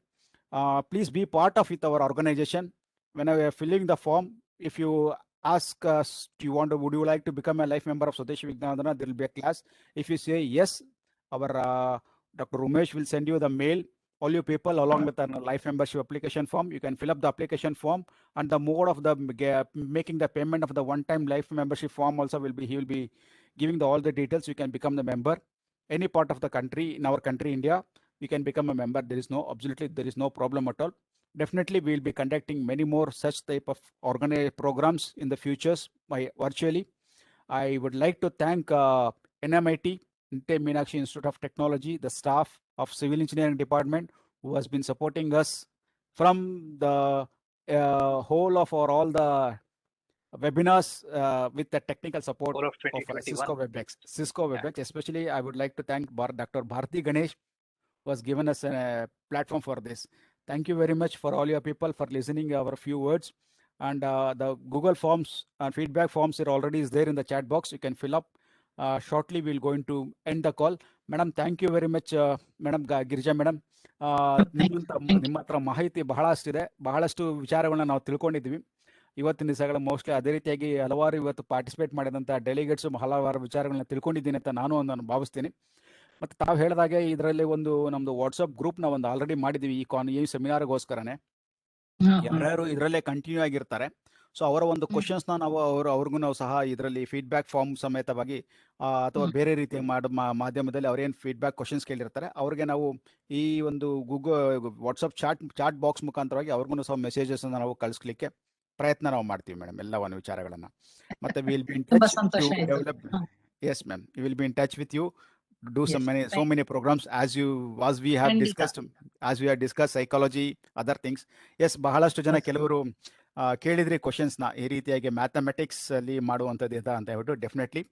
Please be part of our organization. When we are filling the form, if you ask us, would you like to become a life member of Swadeshi Vijnanadana, there will be a class. If you say yes, our Dr. Umesh will send you the mail. All you people, along with a life membership application form, you can fill up the application form, and the mode of the making the payment of the one-time life membership form also will be, he will be giving all the details. You can become the member. Any part of the country, in our country, India, you can become a member. There is no problem at all. Definitely, we will be conducting many more such type of organized programs in the futures by virtually. I would like to thank NMIT, Ninte Meenakshi Institute of Technology, the staff of Civil Engineering Department, who has been supporting us from the whole of all the webinars with the technical support All of of 2021. Cisco WebEx. Especially, I would like to thank Dr. Bharti Ganesh, who has given us a platform for this. Thank you very much for all your people for listening our few words. And the Google Forms and feedback forms are already is there in the chat box. You can fill up. Shortly, we're going to end the call. Madam, thank you very much, Madam Girija Madam. ನಿಮ್ಮ ಹತ್ರ ಮಾಹಿತಿ ಬಹಳಷ್ಟು ವಿಚಾರಗಳನ್ನ ನಾವು ತಿಳ್ಕೊಂಡಿದ್ವಿ ಇವತ್ತಿನ ದಿವಸಗಳ. Mostly ಅದೇ ರೀತಿಯಾಗಿ ಹಲವಾರು ಇವತ್ತು ಪಾರ್ಟಿಸಿಪೇಟ್ ಮಾಡಿದಂಥ ಡೆಲಿಗೇಟ್ಸ್ ಹಲವಾರು ವಿಚಾರಗಳನ್ನ ತಿಳ್ಕೊಂಡಿದ್ದೀನಿ ಅಂತ ನಾನು ಭಾವಿಸ್ತೀನಿ. ಮತ್ತು ತಾವು ಹೇಳಿದಾಗೆ ಇದರಲ್ಲಿ ನಮ್ದು ವಾಟ್ಸಪ್ ಗ್ರೂಪ್ನ ಆಲ್ರೆಡಿ ಮಾಡಿದ್ದೀವಿ ಈ ಸೆಮಿನಾರ್ಗೋಸ್ಕರನೇ. ಯಾರ್ಯಾರು ಇದರಲ್ಲೇ ಕಂಟಿನ್ಯೂ ಆಗಿರ್ತಾರೆ, ಸೊ ಅವರ ಕ್ವಶನ್ಸ್ನ ನಾವು ಅವ್ರಿಗೂ ನಾವು ಸಹ ಇದರಲ್ಲಿ ಫೀಡ್ಬ್ಯಾಕ್ ಫಾರ್ಮ್ ಸಮೇತವಾಗಿ ಅಥವಾ ಬೇರೆ ರೀತಿಯ ಮಾಧ್ಯಮದಲ್ಲಿ ಅವ್ರೇನು ಫೀಡ್ಬ್ಯಾಕ್ ಕ್ವಶನ್ಸ್ ಕೇಳಿರ್ತಾರೆ ಅವ್ರಿಗೆ ನಾವು ಈ ಗೂಗಲ್ ವಾಟ್ಸಪ್ ಚಾಟ್ ಬಾಕ್ಸ್ ಮುಖಾಂತರವಾಗಿ ಅವ್ರಿಗೂ ಸಹ ಮೆಸೇಜಸ್ ನಾವು ಕಳಿಸ್ಲಿಕ್ಕೆ ಪ್ರಯತ್ನ ನಾವು ಮಾಡ್ತೀವಿ ಮೇಡಮ್, ಎಲ್ಲವನ್ನು ವಿಚಾರಗಳನ್ನ. ಮತ್ತೆ will be in touch to develop. Yes, ma'am. We will be in touch with you. Do so many programs as we have discussed psychology, other things. Yes, ಬಹಳಷ್ಟು ಜನ ಕೆಲವರು ಕೇಳಿದ್ರಿ ಕ್ವಶನ್ಸ್ ನ ಈ ರೀತಿಯಾಗಿ ಮ್ಯಾಥಮೆಟಿಕ್ಸ್ ಅಲ್ಲಿ ಮಾಡುವಂತದ್ದು ಅಂತ ಹೇಳ್ಬಿಟ್ಟು. Definitely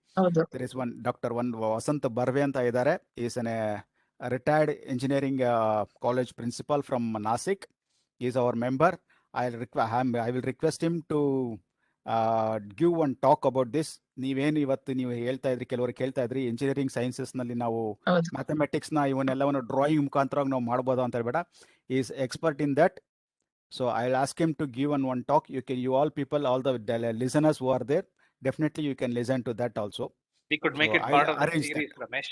there is one Dr. Vasant Barve ಅಂತ ಇದ್ದಾರೆ. Is an retired engineering college principal from Nasik. He is our member. I will request him to give one talk about this. ನೀವೇನು ಇವತ್ತು ನೀವು ಹೇಳ್ತಾ ಇದ್ರಿ, ಕೆಲವರು ಕೇಳ್ತಾ ಇದ್ರಿ ಇಂಜಿನಿಯರಿಂಗ್ ಸೈನ್ಸಸ್ ನಲ್ಲಿ ನಾವು ಮ್ಯಾಥಮೆಟಿಕ್ಸ್ ನ ಇವನ್ನೆಲ್ಲವನ್ನು ಡ್ರಾಯಿಂಗ್ ಮುಖಾಂತರವಾಗಿ ನಾವು ಮಾಡ್ಬೋದು ಅಂತ ಹೇಳ್ಬೇಡ. Is expert in that. So I'll ask him to give one talk. You all people, all the listeners who are there, definitely you can listen to that also. We could make it part of the series, Ramesh.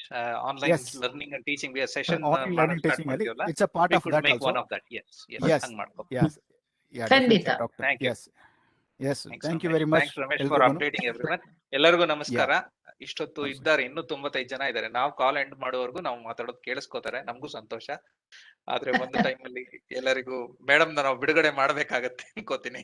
Online learning and teaching. We are session online learning teaching. It's a part we of could that make also. one of that. Yes. Yeah, definitely, doctor. Thank you. Yes, thanks, thank Ramesh. you very much. Thanks, Ramesh, for updating everyone. ಎಲ್ಲರಿಗೂ ನಮಸ್ಕಾರ. ಇಷ್ಟೊತ್ತು ಇದ್ದಾರೆ, ಇನ್ನೂ 95 ಜನ ಇದ್ದಾರೆ. ನಾವು ಕಾಲ್ end ಮಾಡೋವರೆಗೂ ನಾವು ಮಾತಾಡೋದು ಕೇಳಿಸ್ಕೋತಾರೆ, ನಮಗೂ ಸಂತೋಷ. ಆದ್ರೆ ಒಂದು ಟೈಮ್ ಅಲ್ಲಿ ಎಲ್ಲರಿಗೂ ಮೇಡಮ್ ನಾವು ಬಿಡುಗಡೆ ಮಾಡ್ಬೇಕಾಗತ್ತೆ ಅನ್ಕೋತೀನಿ.